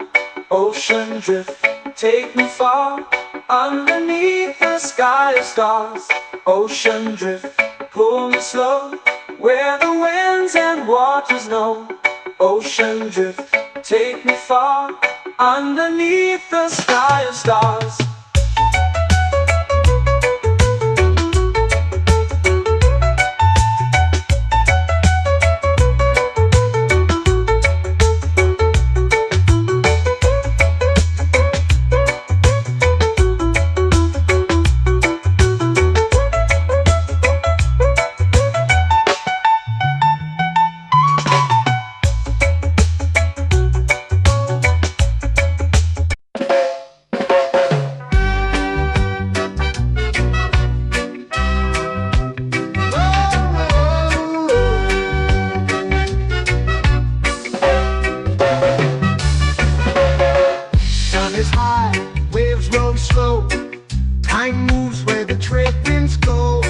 Ocean drift, take me far, underneath the sky of stars. Ocean drift, pull me slow, where the winds and waters know. Ocean drift, take me far, underneath the sky of stars. Is high, waves roll slow. Time moves where the trade winds go.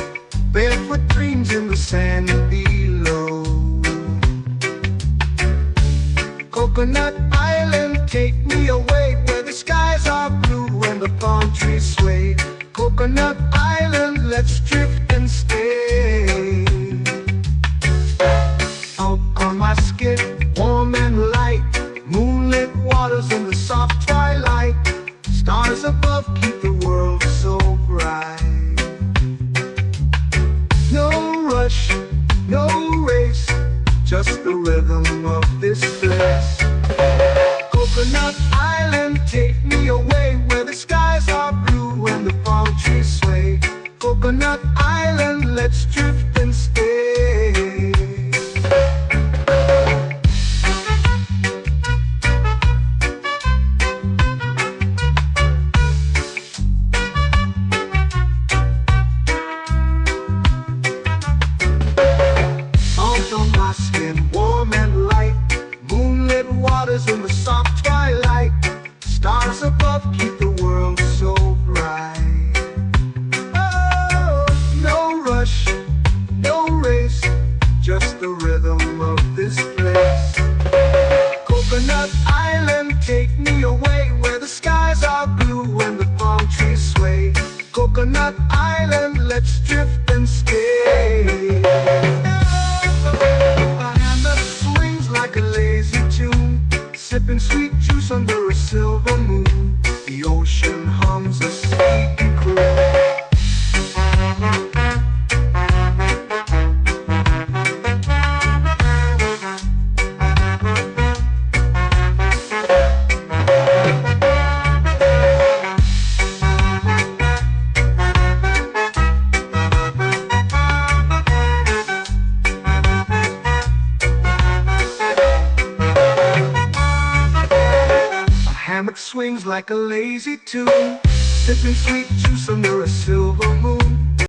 Barefoot dreams in the sand below. Coconut Island, take me away, where the skies are blue and the palm trees sway. Coconut Island, let's drift and stay. Out on my skin, warm and light, moonlit waters in the soft twilight. Stars above keep the world so bright. No rush, no race, just the rhythm of this place. Coconut Island, take me away, where the skies are blue and the palm trees sway. Coconut Island, let's drift and stay. skin warm and light. Moonlit waters in the soft twilight. Stars above keep the world so bright. Oh, no rush, no race, just the rhythm of this place. Coconut Island, take me away where the skies are blue and the palm trees sway. Coconut Island, let's drift and stay. A hand that swings like a lazy tune, sipping sweet juice under a silver moon. The ocean hums a sleepy croon. Hammock swings like a lazy tune, sipping sweet juice under a silver moon.